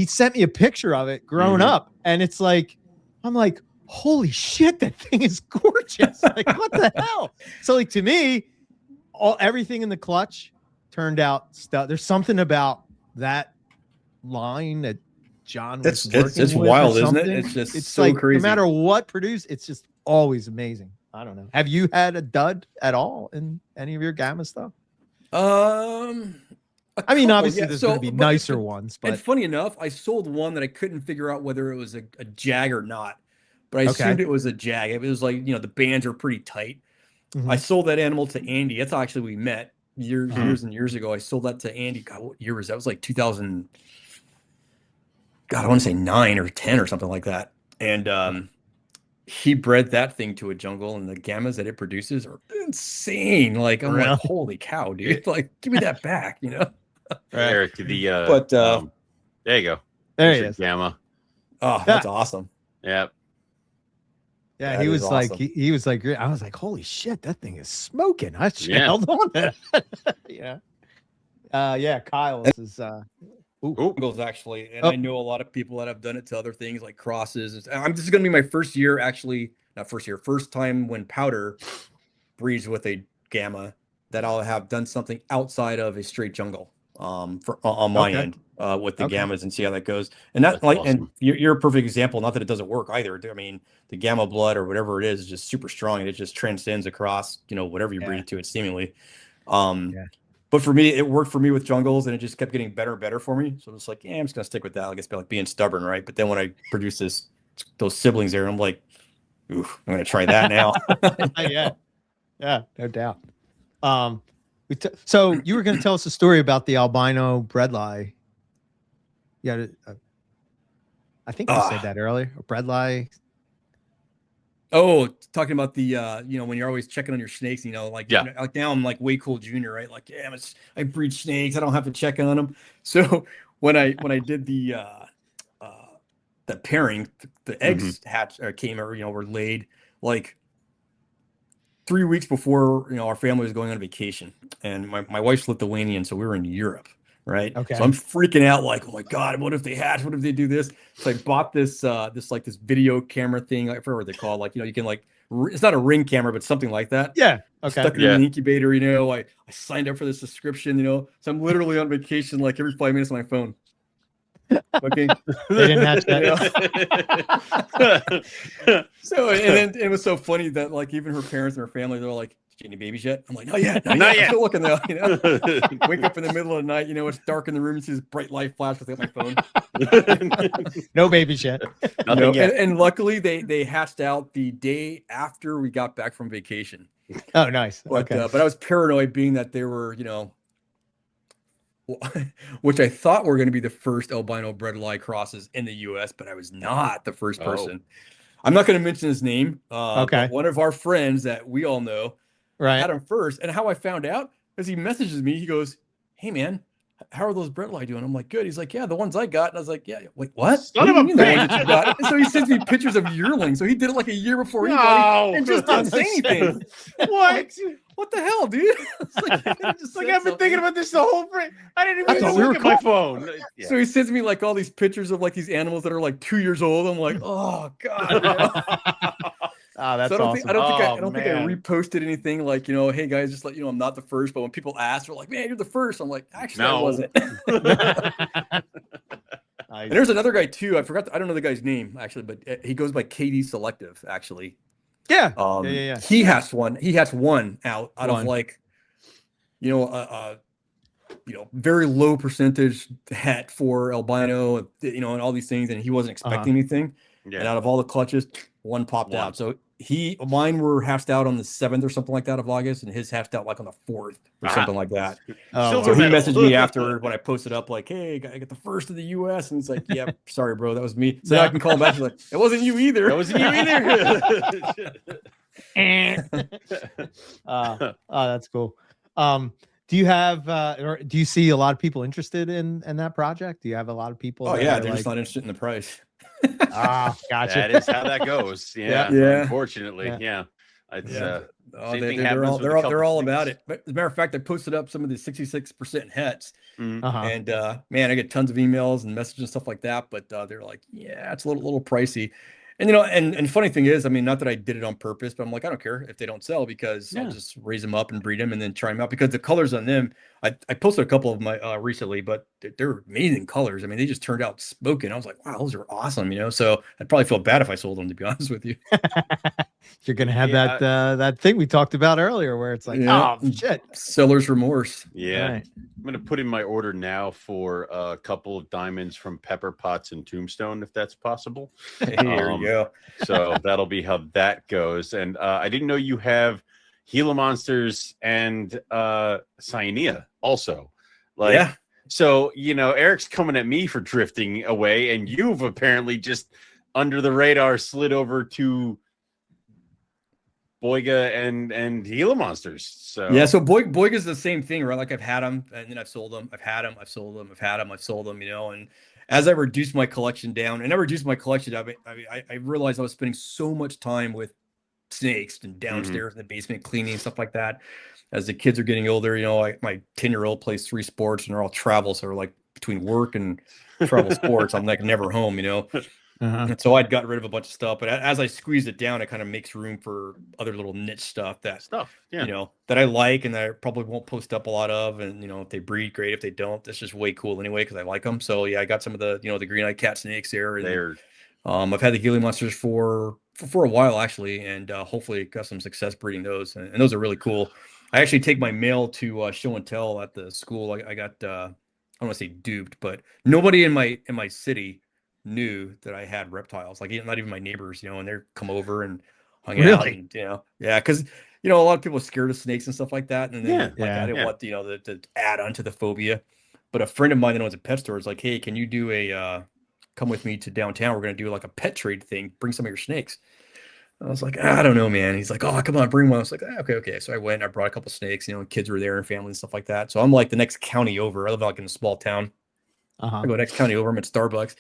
sent me a picture of it growing up. And it's like, I'm like, holy shit, that thing is gorgeous. Like, what the hell? So to me, everything in the clutch turned out stuff. There's something about that line that John was it's wild, isn't it? It's so like, crazy. No matter what produced, it's just always amazing. I don't know. Have you had a dud at all in any of your Gamma stuff? Obviously there's going to be nicer ones, but. And funny enough, I sold one that I couldn't figure out whether it was a jag or not, but I assumed it was a jag. It was like, the bands are pretty tight. Mm-hmm. I sold that animal to Andy. That's how actually we met years and years ago. I sold that to Andy. God, what year was that? It was like 2000. God, I want to say 9 or 10 or something like that. And he bred that thing to a jungle, and the Gammas that it produces are insane. Like, I'm like, holy cow, dude! Like, give me that back, Eric, there you go. There he is. Gamma. Oh, that's awesome. Yep. Yeah, he was awesome. Like, he was like, I was like, holy shit, that thing is smoking. I held on to that. Kyle's is jungles actually, and I know a lot of people that have done it to other things like crosses. This is going to be my first year, first time when powder breeds with a Gamma that I'll have done something outside of a straight jungle on my end with the Gammas, and see how that goes. And that's awesome. And you're a perfect example. Not that it doesn't work either. I mean, the Gamma blood or whatever it is just super strong, and it just transcends across whatever you breed it to, it seemingly. But for me, it worked for me with jungles, and it just kept getting better and better for me. So it's like, I'm just gonna stick with that. I guess like being stubborn, right? But then when I produced those siblings there, I'm like, ooh, I'm gonna try that now. Yeah, no doubt. So you were gonna tell us a story about the albino bredli. Yeah, I think you said that earlier. Bredli. Oh, talking about the when you're always checking on your snakes, like now I'm like Way Cool Junior, right? Like, I breed snakes, I don't have to check on them. So when I did the pairing, the eggs came or were laid like 3 weeks before our family was going on vacation, and my wife's Lithuanian, so we were in Europe. Right. Okay. So I'm freaking out, like, oh my God, what if they hatch? What if they do this? So I bought this video camera thing. I forget what they call it. Like, you can it's not a ring camera, but something like that. Yeah. Okay. Stuck it in an incubator. I signed up for the subscription. So I'm literally on vacation, like every 5 minutes on my phone. Okay. They didn't hatch that. So and then it was so funny that like even her parents and her family, they're like, any babibies yet? I'm like, not yet. I'm still looking there. Wake up in the middle of the night. It's dark in the room. And see this bright light flash without my phone. No babies yet. Nothing yet. And luckily, they hatched out the day after we got back from vacation. Oh, nice. But I was paranoid, being that they were, which I thought were going to be the first albino bredli crosses in the U.S., but I was not the first person. I'm not going to mention his name. But one of our friends that we all know. Right. Had him first. And how I found out is he messages me. He goes, hey, man, how are those bredli doing? I'm like, good. He's like, yeah, the ones I got. And I was like, yeah. Wait, what? Son of a bitch. And so he sends me pictures of yearlings. So he did it like a year before anybody and just didn't say anything. What the hell, dude? I've been thinking about this the whole frame. I didn't even look at my phone. Yeah. So he sends me like all these pictures of like these animals that are like 2 years old. I'm like, oh God. Oh, that's so awesome. I don't think I reposted anything like, hey guys, just let you know I'm not the first. But when people ask, they're like, man, you're the first. I'm like, actually, I wasn't. And there's another guy too. I don't know the guy's name actually, but he goes by KD Selective actually. Yeah. He has one. He has one out of like, very low percentage het for albino, and all these things, and he wasn't expecting anything. Yeah. And out of all the clutches, one popped out. So mine were hatched out on the 7th or something like that of August, and his hatched out like on the 4th or something like that. So he messaged me after when I posted up like, "Hey, I got the first of the U.S." And he's like, "Yeah, sorry, bro, that was me." So now I can call him back. He's like, "It wasn't you either. That wasn't you either." That's cool. Do you have or do you see a lot of people interested in that project? Do you have a lot of people? Oh yeah, they're just not interested in the price. Gotcha. That is how that goes. Yeah. Unfortunately, It's they're all about it. But as a matter of fact, I posted up some of the 66% hets, and man, I get tons of emails and messages and stuff like that. But they're like, yeah, it's a little pricey. And and funny thing is, I mean, not that I did it on purpose, but I'm like, I don't care if they don't sell, because I'll just raise them up and breed them and then try them out, because the colors on them, I posted a couple of my recently, but they're amazing colors. I mean, they just turned out smoking. I was like, wow, those are awesome, so I'd probably feel bad if I sold them, to be honest with you. You're gonna have that thing we talked about earlier, where it's like, oh shit, seller's remorse. Yeah, right. I'm gonna put in my order now for a couple of diamonds from Pepper Potts and Tombstone, if that's possible. Here you go. So that'll be how that goes. And I didn't know you have Gila monsters and Cyanea also. So Eric's coming at me for drifting away, and you've apparently just under the radar slid over to Boiga and Gila monsters. So so Boiga's the same thing, right? Like, I've had them and then I've sold them. I've had them, I've sold them, I've had them, I've sold them. And as I reduced my collection down, I realized I was spending so much time with snakes and downstairs in the basement cleaning and stuff like that. As the kids are getting older, my 10-year-old plays 3 sports and they're all travel, so like between work and travel sports, I'm like never home. And so I'd gotten rid of a bunch of stuff, but as I squeezed it down, it kind of makes room for other little niche stuff that I like and that I probably won't post up a lot of. And if they breed, great. If they don't, that's just way cool anyway, because I like them. So I got some of the the green-eyed cat snakes there. And I've had the Gila monsters for a while actually, and hopefully got some success breeding those. And those are really cool. I actually take my male to show and tell at the school. I got I don't want to say duped, but nobody in my city knew that I had reptiles, like not even my neighbors, and they're come over and hung out. And, because a lot of people are scared of snakes and stuff like that, and then I didn't want to add on to the phobia. But a friend of mine that owns a pet store is like, hey, can you do come with me to downtown? We're gonna do like a pet trade thing. Bring some of your snakes. I was like, I don't know, man. He's like, oh, come on, bring one. I was like, okay. So I went. I brought a couple snakes. Kids were there and family and stuff like that. So I'm like the next county over. I live like in a small town. I go next county over. I'm at Starbucks.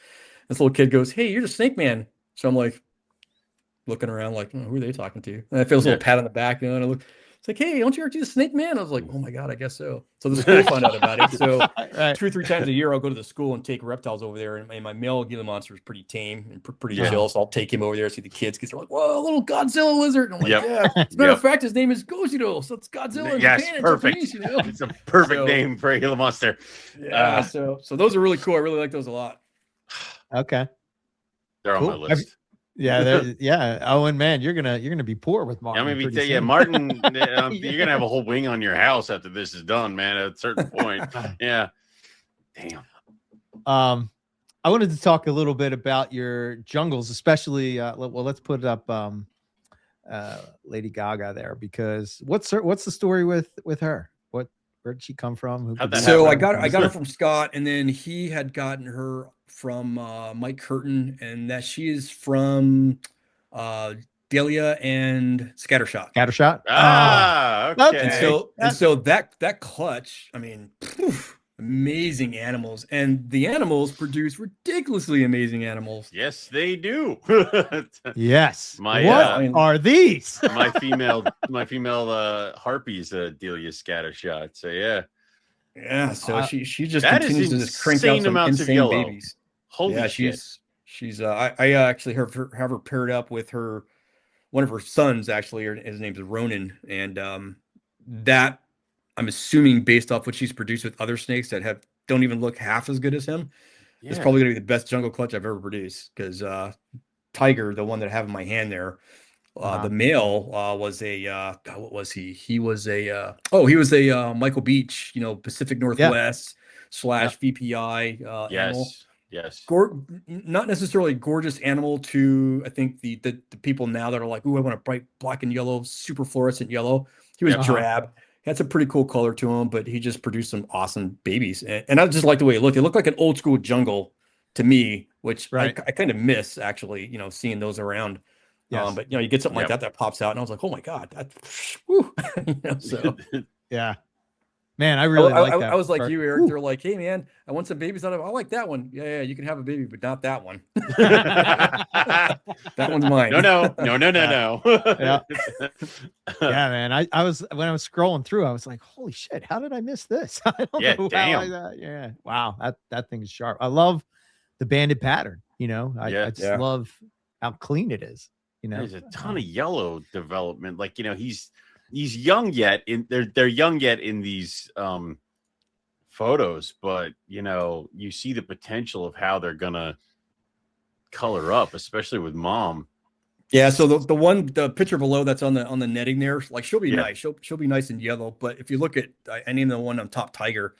This little kid goes, hey, you're the snake man. So I'm like looking around like, who are they talking to? And I feel this little pat on the back, and I look, it's like, hey, don't you the snake man? I was like, oh my God, I guess so. So the school found out about it. So 2 or 3 times a year, I'll go to the school and take reptiles over there. And my male Gila monster is pretty tame and pretty chill. So I'll take him over there, see the kids. Kids are like, whoa, a little Godzilla lizard. And I'm like, yeah. As a matter of fact, his name is Gojiro. So it's Godzilla in Japan. Perfect. Japanese, It's a perfect name for a Gila monster. Yeah. So those are really cool. I really like those a lot. Okay. They're on my list. Owen, man, you're gonna be poor with Martin. I'm gonna be Martin. You're gonna have a whole wing on your house after this is done, man. At a certain point, yeah. Damn. I wanted to talk a little bit about your jungles, especially. Let's put up Lady Gaga there, because what's the story with her? Where did she come from? So I got her from Scott, and then he had gotten her from Mike Curtin, and that she is from Delia and Scattershot. Okay. And so that clutch, I mean, amazing animals, and the animals produce ridiculously amazing animals. Yes, they do. Yes. What are these? my female harpies, Delia Scattershot. So yeah. So she just continues to just crank out some insane babies. Holy shit. She's I actually have her paired up with one of her sons. Actually, his name is Ronan, and that, I'm assuming, based off what she's produced with other snakes that don't even look half as good as him, it's probably gonna be the best jungle clutch I've ever produced. Because Tiger, the one that I have in my hand there, The male was a what was he? He was a Michael Beach, Pacific Northwest / VPI animal. Yes. Not necessarily gorgeous animal to, I think, the people now that are like, ooh, I want a bright black and yellow, super fluorescent yellow. He was drab. He had some pretty cool color to him, but he just produced some awesome babies. And I just like the way it looked. It looked like an old school jungle to me, which I kind of miss, actually, seeing those around. Yes. But you get something like that pops out, and I was like, oh my God, that's whew. So yeah. Man, I really like that. I was like you, Eric. They're like, hey, man, I want some babies out of. I like that one. Yeah, you can have a baby, but not that one. That one's mine. No. Yeah, man. I was when I was scrolling through, I was like, holy shit, how did I miss this? I don't know damn. Wow, that thing is sharp. I love the banded pattern. I just love how clean it is. There's a ton of yellow development. Like he's young yet they're young yet in these photos, but you see the potential of how they're gonna color up, especially with mom. Yeah, so the picture below that's on the netting there, like she'll be nice. She'll be nice and yellow. But if you look at I named the one on top Tiger,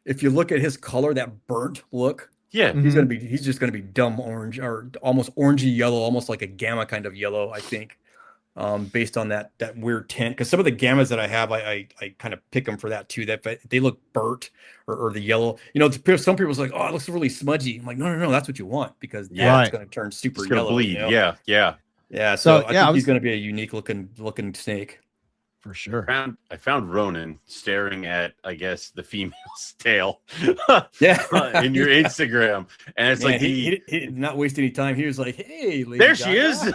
if you look at his color, that burnt look, he's just gonna be dumb orange or almost orangey yellow, almost like a gamma kind of yellow, I think. Based on that weird tint, because some of the gammas that I have, I kind of pick them for that too. That they look burnt or the yellow. Some people's like, oh, it looks really smudgy. I'm like, no, that's what you want, because it's going to turn super yellow. Bleed. Yeah. So I think he's going to be a unique looking snake. For sure. I found Ronan staring at, I guess, the female's tail. In your Instagram, and it's like he did not waste any time. He was like, "Hey, lady there she is!"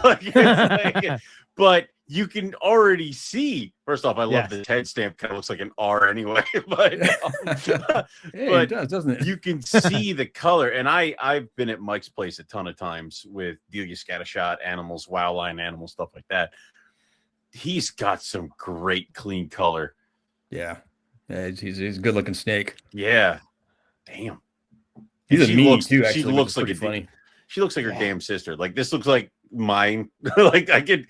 But you can already see. First off, I love the head stamp. Kind of looks like an R anyway, but it does, doesn't it? You can see the color. And I've been at Mike's place a ton of times with Delia Scattershot animals, wow line animals, stuff like that. He's got some great clean color. Yeah, he's a good looking snake. Yeah, damn. He's a mean too. Actually, she looks like funny. She looks like her damn sister. Like this looks like mine. Like I could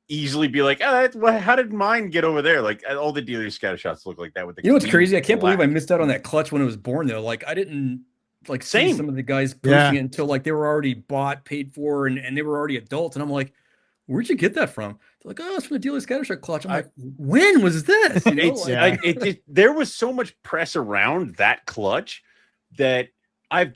easily be like, how did mine get over there? Like all the Delia Scattershots look like that with the. What's crazy? I can't believe I missed out on that clutch when it was born though. Like I didn't see some of the guys posting it until like they were already bought, paid for, and they were already adults. And I'm like, where'd you get that from? They're like, oh, it's from the Delia Scattershot clutch. I'm like, when was this? There was so much press around that clutch that I've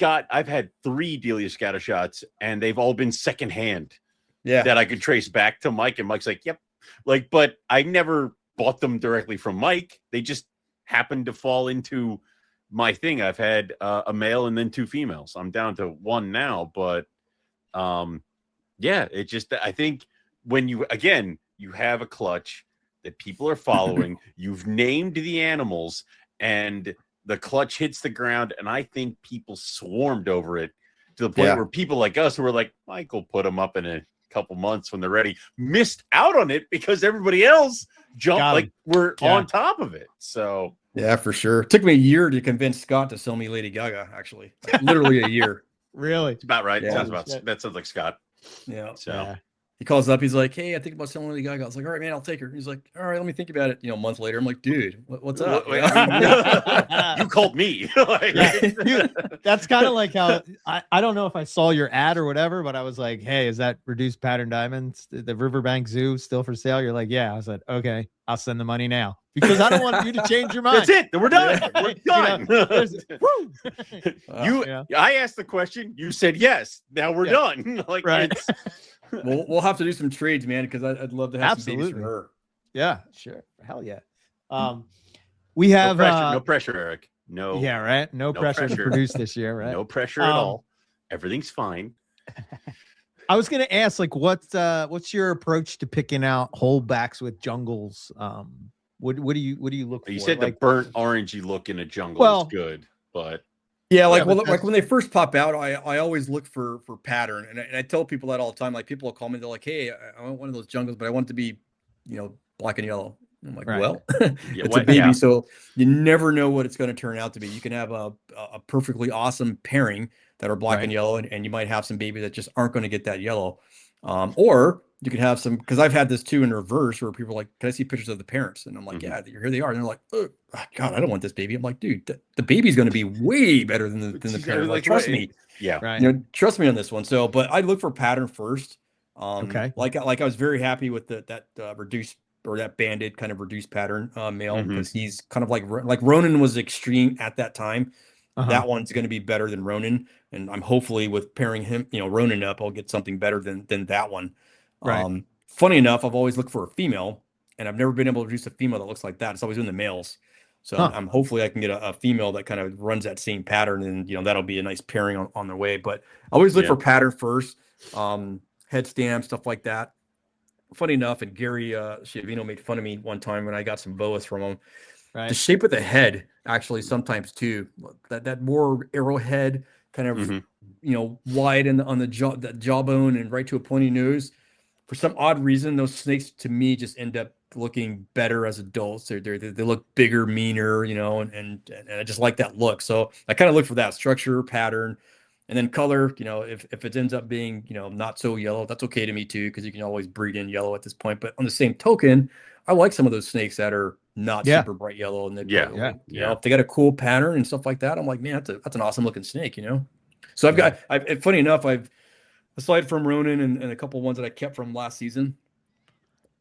had 3 Delia Scattershots, and they've all been secondhand. Yeah, that I could trace back to Mike, and Mike's like, yep. Like, but I never bought them directly from Mike. They just happened to fall into my thing. I've had a male and then 2 females. I'm down to 1 now, but it just, I think when you have a clutch that people are following, you've named the animals, and the clutch hits the ground, and I think people swarmed over it to the point where people like us who were like, Michael put them up in a couple months when they're ready, missed out on it because everybody else jumped we're on top of it. So yeah, for sure. It took me a year to convince Scott to sell me Lady Gaga, actually. Literally a year. Really? It's about right. Yeah. That sounds like Scott. Yeah. So yeah. He calls up. He's like, hey, I think about selling Lady Gaga. I was like, all right, man, I'll take her. He's like, all right, let me think about it. A month later, I'm like, dude, what's up? You called me. That's kind of like how I don't know if I saw your ad or whatever, but I was like, hey, is that reduced pattern diamonds, the Riverbank Zoo, still for sale? You're like, yeah. I said, okay, I'll send the money now, because I don't want you to change your mind. That's it. We're done. We're done. I asked the question. You said yes. Now we're done. Like, right. We'll have to do some trades, man, because I'd love to have some babies from her. Yeah, sure. Hell yeah. We have no pressure, Eric. No. Yeah, right. No pressure to produce this year, right? No pressure at all. Everything's fine. I was gonna ask, like, what's your approach to picking out holdbacks with jungles? What do you look for? You said the burnt orangey look in a jungle is good, but yeah, like when they first pop out, I always look for pattern, and I tell people that all the time. Like people will call me, they're like, "Hey, I want one of those jungles, but I want it to be, black and yellow." I'm like, well, it's a baby, so you never know what it's going to turn out to be. You can have a perfectly awesome pairing that are black and yellow, and you might have some babies that just aren't going to get that yellow, or you can have some, because I've had this too in reverse where people are like, can I see pictures of the parents? And I'm like, yeah, here they are. And they're like, oh God, I don't want this baby. I'm like, dude, the baby's going to be way better than the parent. Like, trust me. Yeah. Right. You know, trust me on this one. So, but I look for pattern first. Okay. Like I was very happy with that reduced, or that banded kind of reduced pattern male, because he's kind of like Ronin was extreme at that time. That one's going to be better than Ronin, and I'm hopefully with pairing him, Ronin up, I'll get something better than that one. Right. Funny enough, I've always looked for a female, and I've never been able to produce a female that looks like that. It's always been the males. So I'm hopefully I can get a female that kind of runs that same pattern, and that'll be a nice pairing on the way. But I always look for pattern first, head stamp, stuff like that. Funny enough, and Gary Schiavino made fun of me one time when I got some boas from him. Right. The shape of the head, actually, sometimes too, that more arrowhead kind of, wide on the jaw, that jawbone, and right to a pointy nose. For some odd reason, those snakes to me just end up looking better as adults. They look bigger, meaner, and I just like that look. So I kind of look for that structure, pattern, and then color. If it ends up being not so yellow, that's okay to me too, because you can always breed in yellow at this point. But on the same token, I like some of those snakes that are not super bright yellow, and if they got a cool pattern and stuff like that, I'm like, man, that's an awesome looking snake. So I've funny enough, aside from Ronin and a couple ones that I kept from last season,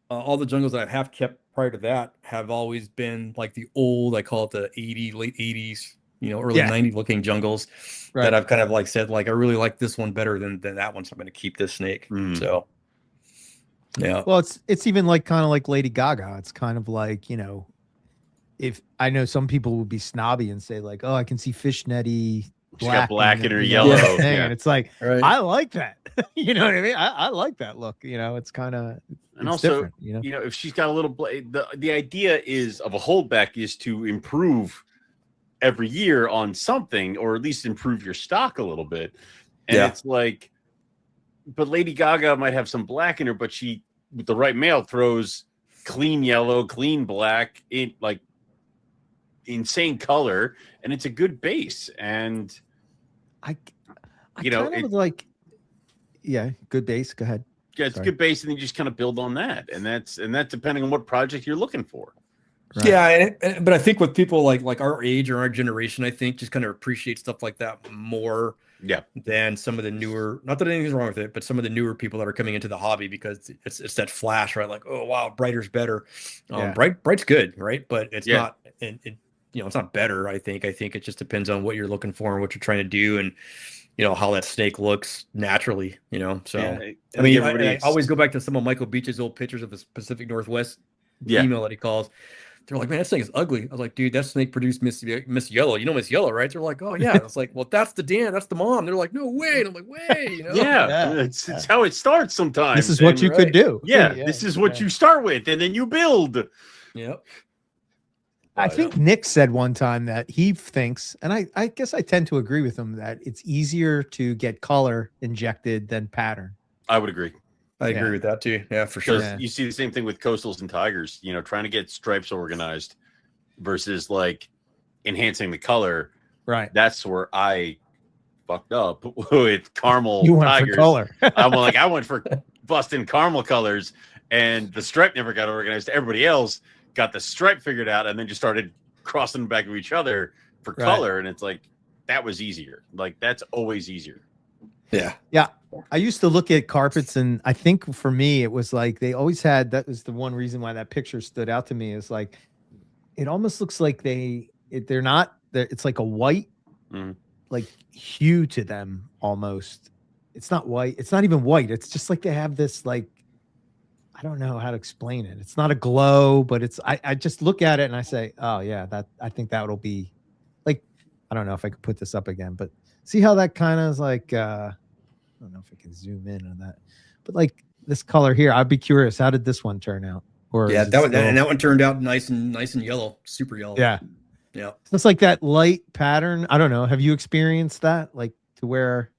all the jungles that I have kept prior to that have always been like the old, I call it the late 80s, early 90s looking jungles that I've kind of like said, like, I really like this one better than that one, so I'm going to keep this snake. So yeah. Well, it's even like kind of like Lady Gaga. It's kind of like, if I know some people would be snobby and say like, oh, I can see fishnetty black in her yellow. And it's like, I like that. You know what I mean? I like that look. It's kind of, and also, if she's got a little the idea is of a holdback is to improve every year on something, or at least improve your stock a little bit. And it's like, but Lady Gaga might have some black in her, but she, with the right male, throws clean yellow, clean black, in like insane color, and it's a good base. And I good base. Go ahead. Yeah, it's a good base, and then you just kind of build on that, and that's depending on what project you're looking for. Right. Yeah, but I think with people like our age or our generation, I think just kind of appreciate stuff like that more. Yeah. Than some of the newer, not that anything's wrong with it, but some of the newer people that are coming into the hobby, because it's that flash, right? Like, oh wow, brighter's better. Bright's good, right? But it's not, it's not better. I think it just depends on what you're looking for and what you're trying to do, and how that snake looks naturally. So I mean, I always go back to some of Michael Beach's old pictures of the Pacific Northwest female that he calls. They're like, man, that snake is ugly. I was like, dude, that snake produced Miss Yellow. You know Miss Yellow, right? They're like, oh yeah. I was like, well, that's the dam, that's the mom. They're like, no way. And I'm like, wait, it's how it starts sometimes. This is what you could do. This is what you start with, and then you build. Yep. I think Nick said one time that he thinks, and I guess I tend to agree with him, that it's easier to get color injected than pattern. I would agree. I agree with that too. Yeah, for sure. You see the same thing with coastals and tigers, trying to get stripes organized versus like enhancing the color. Right. That's where I fucked up with caramel you went tigers. For color. I went for busting caramel colors, and the stripe never got organized. Everybody else got the stripe figured out, and then just started crossing back of each other for color. And it's like, that was easier. Like, that's always easier. Yeah. Yeah. I used to look at carpets, and I think for me, it was like they always had, that was the one reason why that picture stood out to me, is like, it almost looks like it's like a white, like hue to them almost. It's not white. It's not even white. It's just like they have this, like, I don't know how to explain it. It's not a glow, but I just look at it and I say, oh yeah, I think that'll be like, I don't know if I could put this up again, but see how that kind of is like, I don't know if I can zoom in on that, but like this color here, I'd be curious, how did this one turn out? Or that one turned out nice and yellow, super yellow. Yeah. It's like that light pattern. I don't know. Have you experienced that? Like, to where?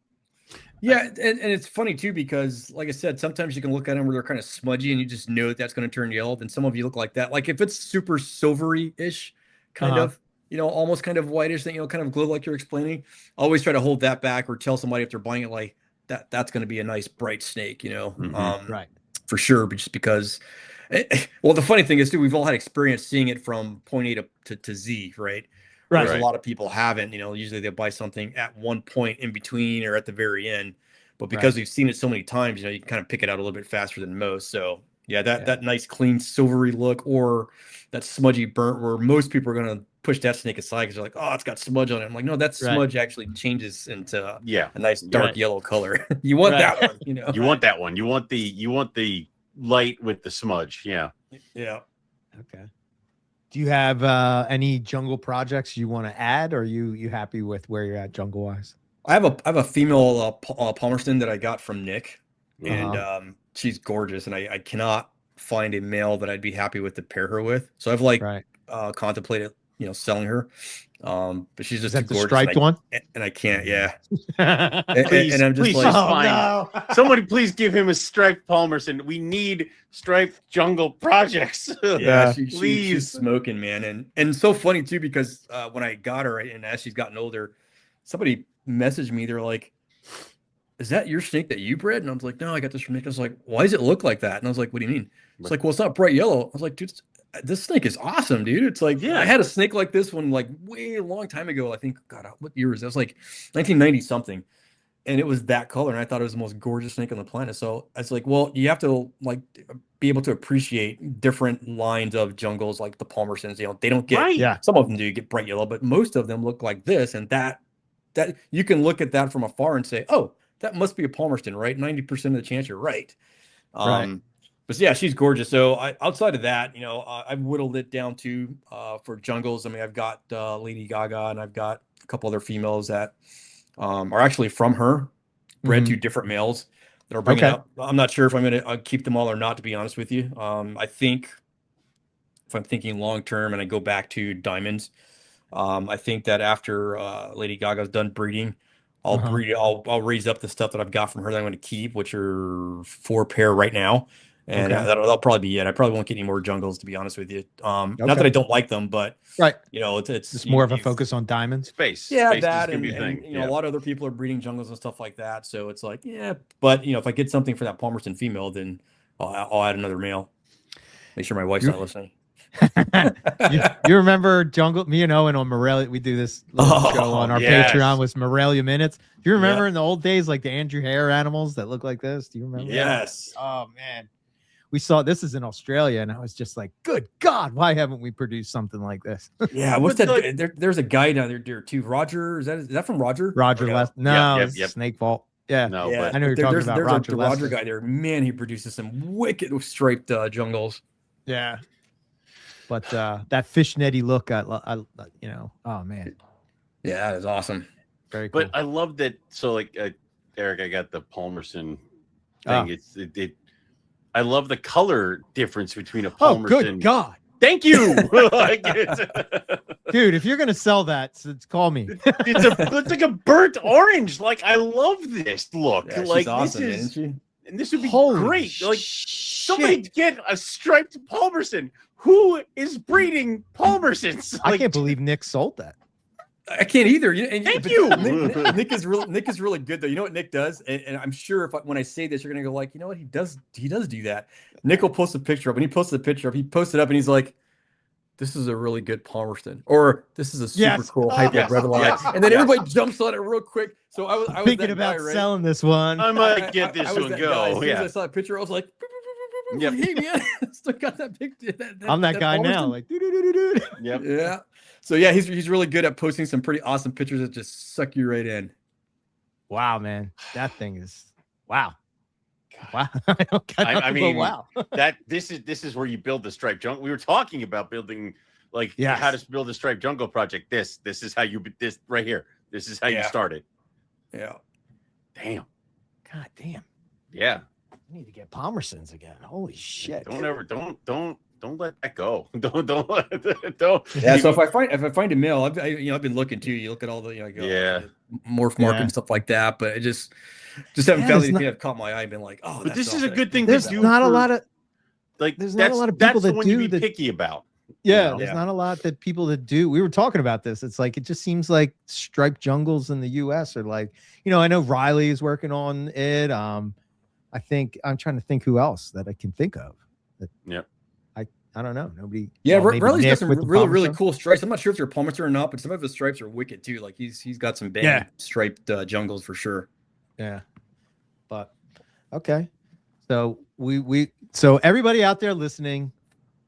Yeah, and it's funny too, because like I said, sometimes you can look at them where they're kind of smudgy, and you just know that's going to turn yellow. Then some of you look like that. Like if it's super silvery-ish, kind of, almost kind of whitish, that kind of glow like you're explaining. I always try to hold that back, or tell somebody if they're buying it like that, that's going to be a nice bright snake. Right. for sure, but just because. Well, the funny thing is, too, we've all had experience seeing it from point A to Z, right? Right. Whereas a lot of people haven't. Usually they'll buy something at one point in between or at the very end. But because we've seen it so many times, you can kind of pick it out a little bit faster than most. So yeah, that nice, clean, silvery look, or that smudgy burnt, where most people are going to push that snake aside because they're like, oh, it's got smudge on it. I'm like, no, that smudge actually changes into a nice dark yellow color. You want that one, You want that one. You want the light with the smudge. Yeah. Yeah. Okay. Do you have any jungle projects you want to add, or are you happy with where you're at jungle wise? I have a female Palmerston that I got from Nick, and she's gorgeous, and I cannot find a male that I'd be happy with to pair her with. So I've contemplated selling her, but she's just too gorgeous. Striped one, and I can't. Yeah, and I'm just like, somebody please give him a striped Palmerston. We need striped jungle projects. Yeah, she's smoking, man, and so funny too, because when I got her, and as she's gotten older, somebody messaged me. They're like, "Is that your snake that you bred?" And I was like, "No, I got this from Nick." I was like, "Why does it look like that?" And I was like, "What do you mean?" It's like, "Well, it's not bright yellow." I was like, "Dude, this snake is awesome, dude." It's like, I had a snake like this one like way a long time ago. I think, God, what year was that? It was like 1990 something, and it was that color, and I thought it was the most gorgeous snake on the planet. So I was like, well, you have to like be able to appreciate different lines of jungles, like the Palmersons. They don't get some of them do get bright yellow, but most of them look like this, and that you can look at that from afar and say, oh, that must be a Palmerston, right? 90% of the chance you're right. But yeah, she's gorgeous. So outside of that, I've whittled it down to for jungles. I mean, I've got Lady Gaga, and I've got a couple other females that are actually from her, bred to different males that are bringing up. I'm not sure if I'm going to keep them all or not, to be honest with you. I think if I'm thinking long term and I go back to diamonds, I think that after Lady Gaga's done breeding, I'll breed. I'll raise up the stuff that I've got from her that I'm going to keep, which are 4 pair right now. And that'll probably be it. I probably won't get any more jungles, to be honest with you. Not that I don't like them, but it's more of a focus on diamonds. Space. Yeah, space that and a lot of other people are breeding jungles and stuff like that. So it's like, but if I get something for that Palmerston female, then I'll add another male. Make sure my wife's not listening. you remember jungle? Me and Owen on Morelia, we do this little show on our Patreon with Morelia Minutes. Do you remember in the old days, like the Andrew Hare animals that look like this? Do you remember? Yes. Oh man. We saw this is in Australia, and I was just like, "Good God, why haven't we produced something like this?" Yeah, what's that? There's a guy down there too. Roger, is that from Roger? Roger West? No, Snake Vault. Yeah, no, but I know you're talking about Roger. The Roger guy there, man, he produces some wicked striped jungles. Yeah, but that fishnetty look, I oh man, yeah, it's awesome. Very cool. But I love that. So, like, Eric, I got the Palmerston thing. I love the color difference between a Palmerston. Oh, good God. Thank you. Dude, if you're going to sell that, call me. It's like a burnt orange. Like, I love this look. Yeah, like, awesome, this is, and this would be Holy great. Like, somebody get a striped Palmerston. Who is breeding Palmersons? I can't believe Nick sold that. I can't either. Thank you. Nick is really good though. You know what Nick does, and I'm sure when I say this, you're gonna go like, you know what, he does do that. Nick will post a picture up, and he posted it up, and he's like, "This is a really good Palmerston," or "This is a super cool hybrid bredli," and then everybody jumps on it real quick. So I was thinking about selling this one. I might get this one go. As soon as I saw that picture, I was like, "Hey man, still got that picture." I'm that guy now. Like, yeah. So yeah, he's really good at posting some pretty awesome pictures that just suck you right in. Wow, man, that thing is wow. Wow. I mean, wow. This is where you build the striped jungle. We were talking about building how to build a striped jungle project. This is how you right here. This is how you start it. Yeah. Damn. God damn. Yeah. I need to get Palmersons again. Holy shit. Don't let that go. Don't. Yeah. So if I find a male, I've been looking too. You look at all the morph mark and stuff like that, but I just haven't found anything that caught my eye and been like, oh. But this is a good thing. There's not a lot of there's not a lot of people that do be picky about. Yeah, there's not a lot that people that do. We were talking about this. It's like it just seems like striped jungles in the U.S. are like, I know Riley is working on it. I think I'm trying to think who else that I can think of. Yep. I don't know. Nobody. Yeah, well, maybe Riley's got Nick some with the really Palmerston. cool stripes. I'm not sure if they're Palmerston or not, but some of his stripes are wicked too. Like he's got some bang striped jungles for sure. Yeah, but okay. So so everybody out there listening,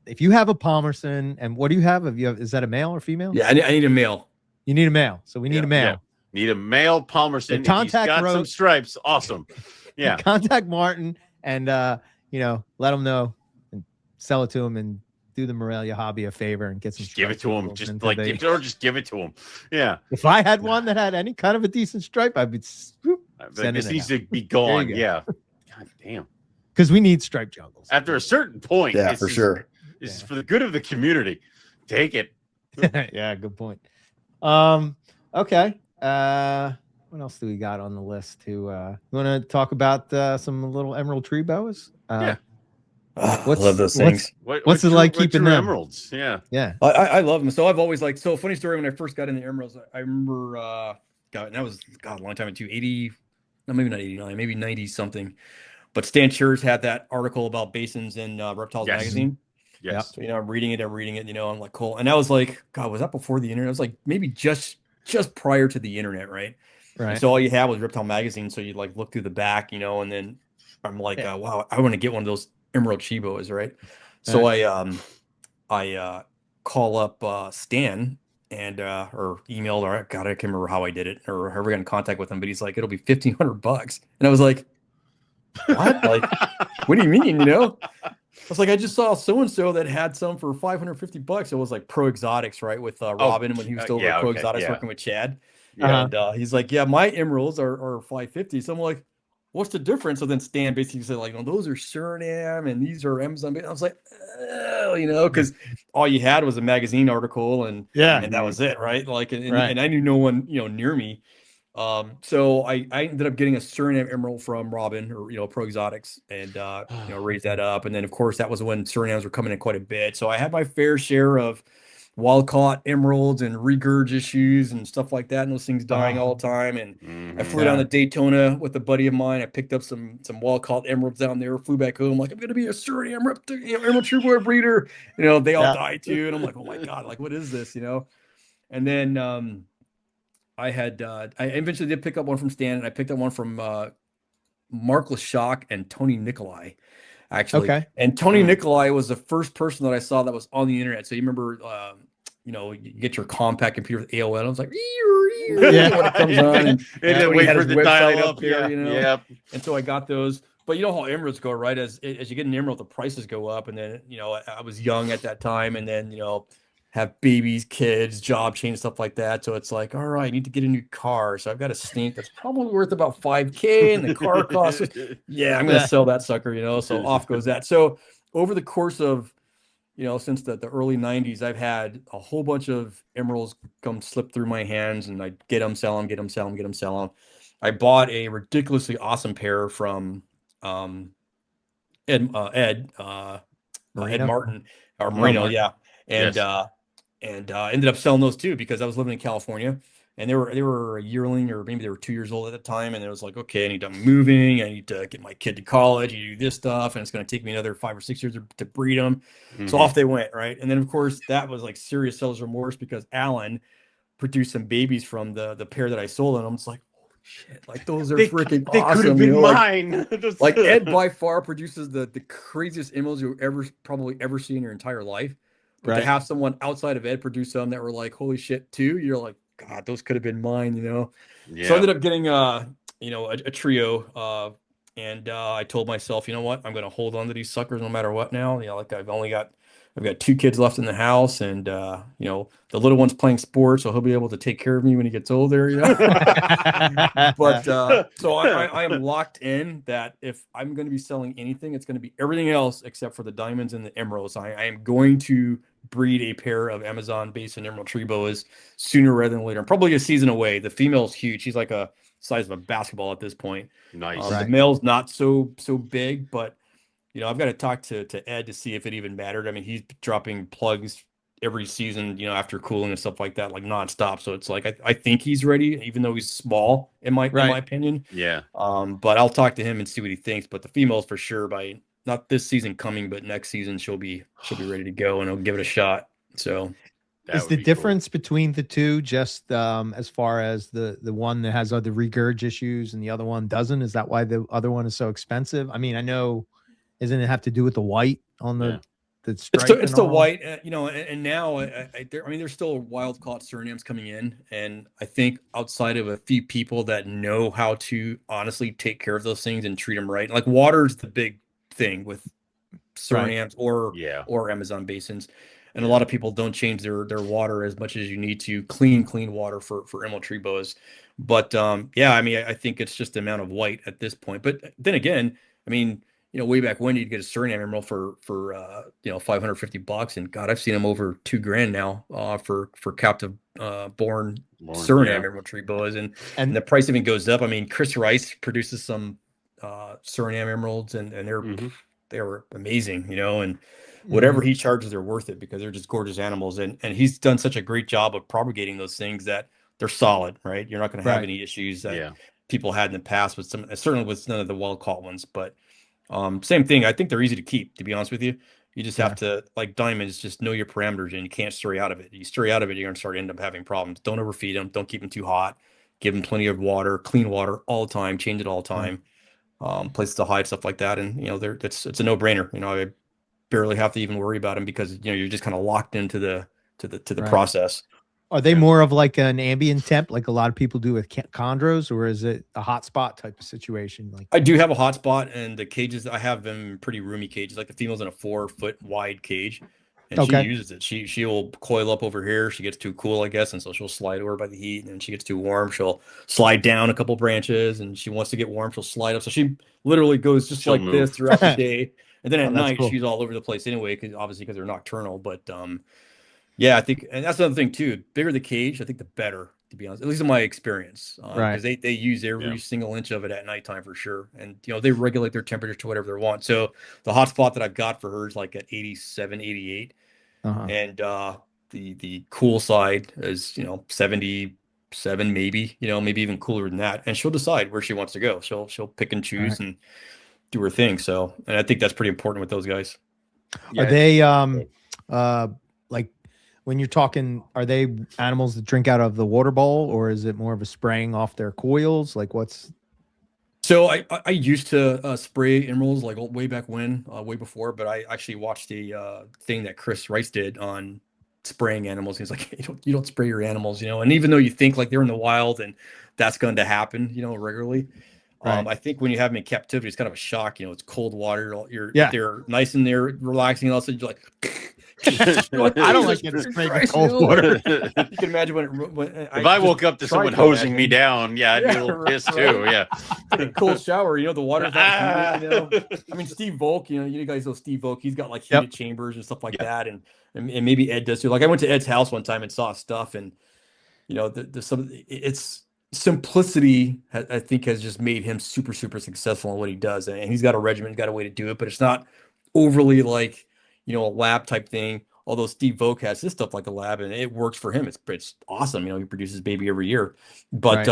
if you have a Palmerston, and what do you have? Is that a male or female? Yeah, I need a male. You need a male. So we need a male. Yeah. Need a male Palmerston. So if he's got some stripes, awesome. Yeah. Contact Martin and let him know and sell it to him and do the Morelia hobby a favor and get some. Just give it to him. Just give it to him. Yeah. If I had one that had any kind of a decent stripe, I'd be. This needs to be gone. Yeah. God damn. Because we need striped jungles. After a certain point. Yeah, for sure. This is for the good of the community. Take it. Yeah, good point. Okay. What else do we got on the list? You want to talk about some little emerald tree boas? Yeah. I love those things. What's it like keeping them? Emeralds? Yeah. Yeah. I love them. So I've always liked. So funny story. When I first got into emeralds, I remember. God, that was a long time ago. 80. No, maybe not 89. Maybe 90 something. But Stan Church had that article about basins in Reptiles magazine. Yes. So I'm reading it. I'm like, cool. And I was like, God, was that before the internet? I was like, maybe just prior to the internet, right? Right. And so all you had was Reptile magazine. So you like look through the back, and then I'm like, wow, I want to get one of those emerald chibos, right? So I call up Stan and or emailed, or God, I can't remember how I did it or how we got in contact with him, but he's like, it'll be $1,500. And I was like, what? Like, what do you mean? I was like, I just saw so-and-so that had some for $550. It was like Pro Exotics, right? With Robin when he was still over Pro Exotics working with Chad. Yeah. And he's like, yeah, my emeralds are $550. So I'm like, what's the difference? So then Stan basically said, like, those are Suriname and these are Amazon. I was like, because all you had was a magazine article and that was it, right? Like, and I knew no one, near me. So I ended up getting a Suriname emerald from Robin or Pro Exotics and raised that up. And then of course that was when Surinams were coming in quite a bit. So I had my fair share of wild caught emeralds and regurg issues and stuff like that, and those things dying all the time. And I flew down to Daytona with a buddy of mine. I picked up some wild caught emeralds down there, flew back home like, I'm gonna be a Suriname emerald true breeder. They all died too, and I'm like, oh my God, like what is this? And then I eventually did pick up one from Stan, and I picked up one from Mark Leshock and Tony Nicolai, actually. Okay. And Tony Nicolai was the first person that I saw that was on the internet. So you remember, you get your compact computer with AOL. I was like, when it comes on, and wait for the dial up here, And so I got those. But you know how emeralds go, right? As you get an emerald, the prices go up. And then, I was young at that time, and then, have babies, kids, job change, stuff like that. So it's like, all right, I need to get a new car. So I've got a snake that's probably worth about $5,000, and the car costs. I'm going to sell that sucker, So off goes that. So over the course of, since the early 90s, I've had a whole bunch of emeralds come slip through my hands, and I get them, sell them, get them, sell them, get them, sell them. I bought a ridiculously awesome pair from Ed Martin or Marino, and ended up selling those too because I was living in California, and they were a yearling, or maybe they were 2 years old at the time, and it was like, okay, I need to moving, I need to get my kid to college, you do this stuff, and it's going to take me another 5 or 6 years to breed them. So off they went, right? And then of course that was like serious seller's remorse because Alan produced some babies from the pair that I sold, and I'm just like, shit, like those are freaking awesome. They could have been mine. Like Ed by far produces the craziest emeralds you'll probably ever see in your entire life. But to have someone outside of Ed produce some that were like, holy shit, too, you're like, God, those could have been mine, Yeah. So I ended up getting a trio. And I told myself, you know what, I'm going to hold on to these suckers no matter what now. Like I've got 2 kids left in the house, and the little one's playing sports, so he'll be able to take care of me when he gets older, But so I am locked in that if I'm going to be selling anything, it's going to be everything else except for the diamonds and the emeralds. I am going to breed a pair of Amazon basin emerald tree boas sooner rather than later. I'm probably a season away. The female's huge. She's like a size of a basketball at this point. Nice. The male's not so big, but I've got to talk to Ed to see if it even mattered. I mean, he's dropping plugs every season, you know, after cooling and stuff like that, like nonstop. So it's like I think he's ready, even though he's small in my opinion. Yeah. But I'll talk to him and see what he thinks. But the females for sure, by not this season coming, but next season she'll be ready to go, and I'll give it a shot. So is the difference between the two just as far as the one that has other regurg issues and the other one doesn't? Is that why the other one is so expensive? I mean, I know, isn't it have to do with the white on the stripe? It's the white, you know, and now there's still wild caught Surinams coming in, and I think outside of a few people that know how to honestly take care of those things and treat them right, like water's the big thing with Surinams or Amazon basins. And a lot of people don't change their water as much as you need to. Clean water for emerald tree boas. But I mean, I think it's just the amount of white at this point. But then again, I mean, you know, way back when you'd get a Suriname emerald for $550, and God, I've seen them over $2,000 now for captive born Suriname emerald tree boas, and the price even goes up. I mean, Chris Rice produces some Suriname emeralds, and they were amazing, you know, and whatever he charges, they're worth it because they're just gorgeous animals. And he's done such a great job of propagating those things that they're solid, right? You're not going to have any issues that people had in the past with certainly with none of the wild caught ones. But same thing. I think they're easy to keep, to be honest with you. You just have to, like diamonds, just know your parameters, and you can't stray out of it. You stray out of it, you're going to end up having problems. Don't overfeed them. Don't keep them too hot. Give them plenty of water, clean water all the time. Change it all the time. Places to hide, stuff like that. And, you know, it's a no brainer. You know, I barely have to even worry about them because, you know, you're just kind of locked into the process. Are they more of like an ambient temp, like a lot of people do with chondros, or is it a hotspot type of situation? Like, I do have a hotspot, and the cages, I have them pretty roomy cages. Like the female's in a 4-foot wide cage, and she uses it. She will coil up over here. She gets too cool, I guess, and so she'll slide over by the heat. And then she gets too warm, she'll slide down a couple branches, and she wants to get warm, she'll slide up. So she literally goes just like this throughout the day. And then at night, she's all over the place anyway, because they're nocturnal. But I think, and that's another thing too. Bigger the cage, I think the better, to be honest. At least in my experience, because they use every single inch of it at nighttime for sure. And you know, they regulate their temperature to whatever they want. So the hot spot that I've got for her is like at 87, 88, and the cool side is, you know, 77 maybe, you know, maybe even cooler than that. And she'll decide where she wants to go. She'll pick and choose and do her thing. So, and I think that's pretty important with those guys. Are they like, when you're talking, are they animals that drink out of the water bowl, or is it more of a spraying off their coils? Like what's? So I used to spray emeralds like way back when, way before, but I actually watched the thing that Chris Rice did on spraying animals. He's like, you don't spray your animals, you know, and even though you think like they're in the wild and that's going to happen, you know, regularly. I think when you have them in captivity, it's kind of a shock. You know, it's cold water. They're nice in there, relaxing, and all of a sudden you're like, I don't like getting sprayed with cold water. You can imagine when if I woke up to someone hosing me down, I'd be a little pissed too. Yeah, cold shower. You know, the water's not heated, you know? I mean, Steve Volk. You know, you guys know Steve Volk. He's got like heated chambers and stuff like that, and maybe Ed does too. Like I went to Ed's house one time and saw stuff, and you know, it's simplicity. I think has just made him super successful in what he does, and he's got a regimen, got a way to do it, but it's not overly like, you know, a lab type thing. Although Steve Volk has his stuff like a lab, and it works for him. It's awesome. You know, he produces baby every year. But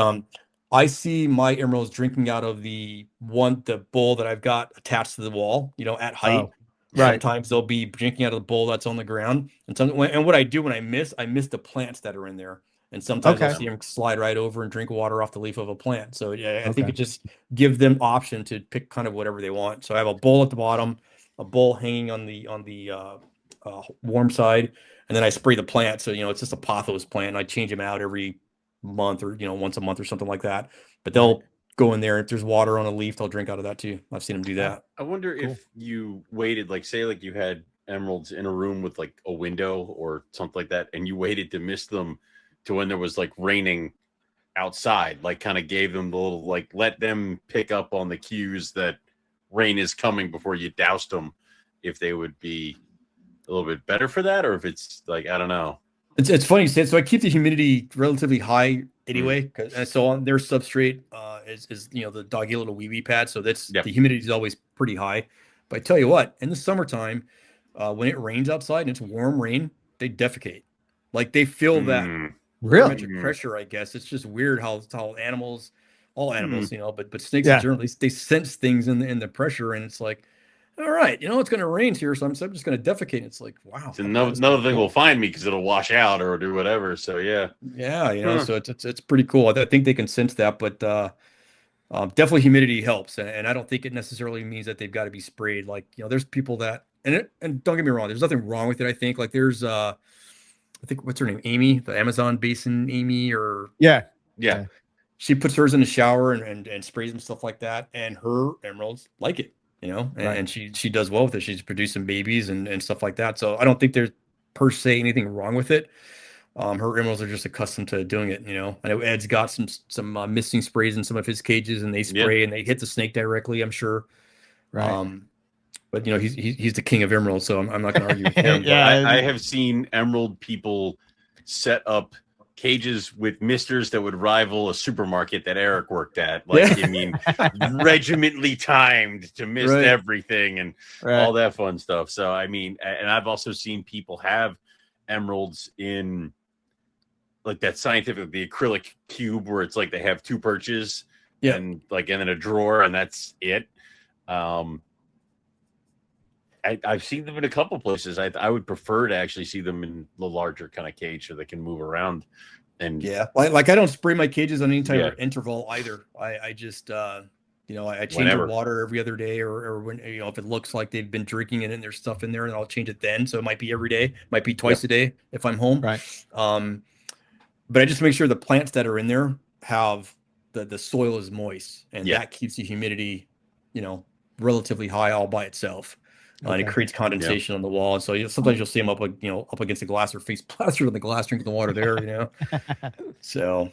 I see my emeralds drinking out of the bowl that I've got attached to the wall, you know, at height. Sometimes they'll be drinking out of the bowl that's on the ground. And what I do when I miss the plants that are in there. And sometimes I'll see them slide right over and drink water off the leaf of a plant. So I think it just gives them option to pick kind of whatever they want. So I have a bowl at the bottom, a bowl hanging on the warm side, and then I spray the plant. So, you know, it's just a pothos plant. And I change them out every month, or, you know, once a month or something like that. But they'll go in there. If there's water on a leaf, they'll drink out of that too. I've seen them do that. I wonder if you waited, like, say, like you had emeralds in a room with like a window or something like that, and you waited to miss them to when there was like raining outside, like kind of gave them the little, like, let them pick up on the cues that rain is coming before you doused them, if they would be a little bit better for that, or if it's like, I don't know. It's funny you say it. So I keep the humidity relatively high anyway, and so on their substrate is you know, the doggy little wee pad, so that's the humidity is always pretty high. But I tell you what, in the summertime, when it rains outside and it's warm rain, defecate. Like they feel that barometric pressure, I guess. It's just weird how animals, all animals, but snakes in general, they sense things in the pressure, and it's like, all right, it's going to rain here, so I'm just going to defecate. It's like, wow. So another thing will find me because it'll wash out or do whatever. So yeah. So it's pretty cool. I think they can sense that, but definitely humidity helps, and I don't think it necessarily means that they've got to be sprayed. Like there's people that, and don't get me wrong, there's nothing wrong with it. I think like there's I think what's her name, Amy, the Amazon basin Amy, or yeah. She puts hers in the shower and sprays and stuff like that, and her emeralds like it. And she does well with it. She's producing babies and stuff like that. So I don't think there's per se anything wrong with it. Her emeralds are just accustomed to doing it. I know Ed's got some misting sprays in some of his cages, and they spray and they hit the snake directly, I'm sure. Right. But he's the king of emeralds, so I'm not going to argue with him. I have seen emerald people set up cages with misters that would rival a supermarket that Eric worked at. Regimentally timed to mist everything and all that fun stuff. So, and I've also seen people have emeralds in like that scientific, the acrylic cube where it's like they have two perches and then a drawer, and that's it. I've seen them in a couple places. I would prefer to actually see them in the larger kind of cage so they can move around. And like I don't spray my cages on any type of interval either. I just I change the water every other day, or when if it looks like they've been drinking it and there's stuff in there, and I'll change it then. So it might be every day, might be twice a day if I'm home. Right. But I just make sure the plants that are in there have the soil is moist, and that keeps the humidity, relatively high all by itself. And it creates condensation on the wall. And so sometimes you'll see them up against the glass or face plastered on the glass, drinking the water there, So,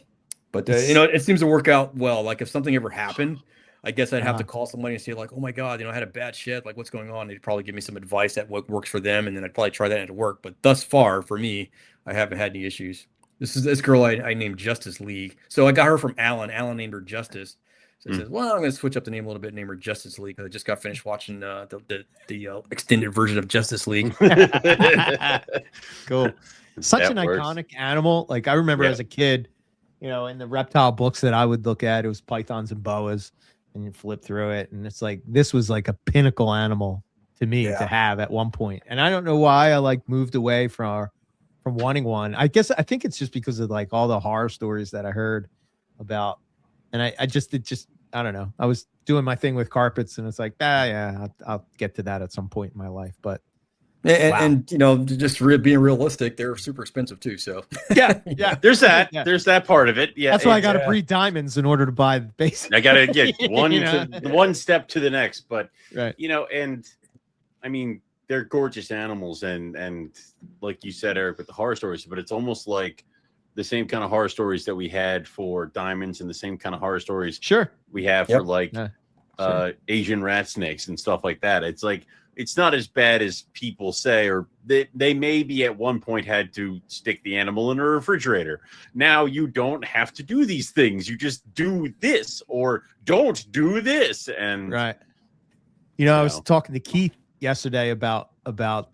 but, it seems to work out well. Like if something ever happened, I guess I'd have to call somebody and say like, oh my God, I had a bad shed. Like what's going on? They'd probably give me some advice that what works for them. And then I'd probably try that and it'd work. But thus far for me, I haven't had any issues. This girl I named Justice League. So I got her from Alan. Alan named her Justice. So it says, well, I'm going to switch up the name a little bit, name her Justice League, because I just got finished watching the extended version of Justice League. Cool. Such an iconic animal. Like I remember as a kid, in the reptile books that I would look at, it was pythons and boas, and you flip through it, and it's like this was like a pinnacle animal to me to have at one point. And I don't know why I moved away from wanting one. I think it's just because of all the horror stories that I heard about. And I don't know. I was doing my thing with carpets, and it's like, I'll get to that at some point in my life. But and just being realistic, they're super expensive too. So there's that. There's that part of it. Yeah, that's why I got to breed diamonds in order to buy the basic. I got to get one step to the next. But and they're gorgeous animals, and like you said, Eric, with the horror stories. But it's almost like the same kind of horror stories that we had for diamonds, and the same kind of horror stories we have for Asian rat snakes and stuff like that. It's like it's not as bad as people say, or they maybe at one point had to stick the animal in a refrigerator. Now you don't have to do these things. You just do this or don't do this. And I was talking to Keith yesterday about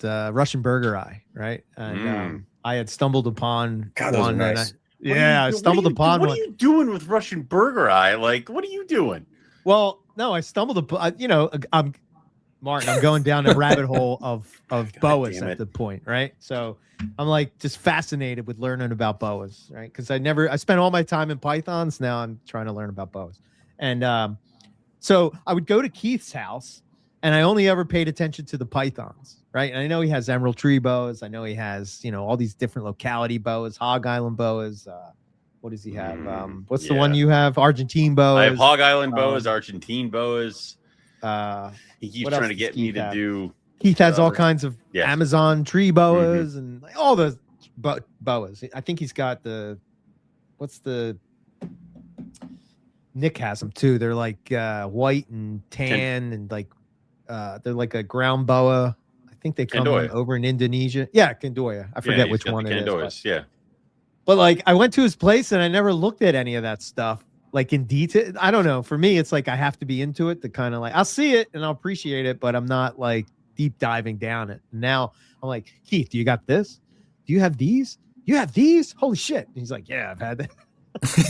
Russian burger eye, right? And I had stumbled upon one. Nice. I stumbled upon one. What are you doing with Russian burger eye? Like, what are you doing? Well, no, I stumbled upon. I'm Martin. I'm going down a rabbit hole of boas at the point, right? So I'm just fascinated with learning about boas, right? Because I spent all my time in pythons. Now I'm trying to learn about boas, and so I would go to Keith's house, and I only ever paid attention to the pythons. Right. And I know he has emerald tree boas. I know he has, all these different locality boas, Hog Island boas. What does he have? What's the one you have? Argentine boas. I have Hog Island boas, Argentine boas. He keeps trying to get me to do. Keith has all kinds of Amazon tree boas and all the boas. I think he's got Nick has them too. They're white and tan and they're like a ground boa. I think they come over in Indonesia. Yeah, Kandoya. I forget which one it is. But I went to his place and I never looked at any of that stuff in detail. I don't know. For me, it's I have to be into it to kind of I'll see it and I'll appreciate it, but I'm not deep diving down it. Now I'm like, Keith, do you got this? do you have these? You have these? Holy shit. And he's like, yeah, I've had that.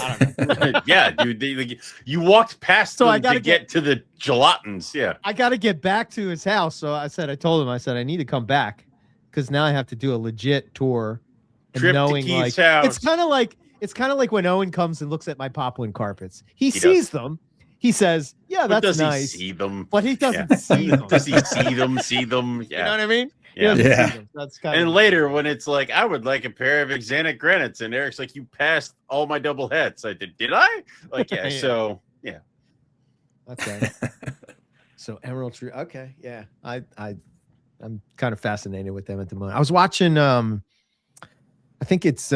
I don't know. Yeah, dude. You walked past so them I gotta to get to the gelatins. Yeah. I got to get back to his house. So I told him, I need to come back because now I have to do a legit tour. And Trip knowing to Keith's like, house. It's kind of like when Owen comes and looks at my poplin carpets. He sees them. He says, yeah, that's does nice. He see them? But he doesn't see them. Does he see them? See them? Yeah. You know what I mean? Yeah. That's kind and later when it's like, I would like a pair of Xanac granites, and Eric's like, you passed all my double hets. I did I? Like, yeah. So yeah. Okay. So Emerald Tree. Okay. Yeah. I'm kind of fascinated with them at the moment. I was watching I think it's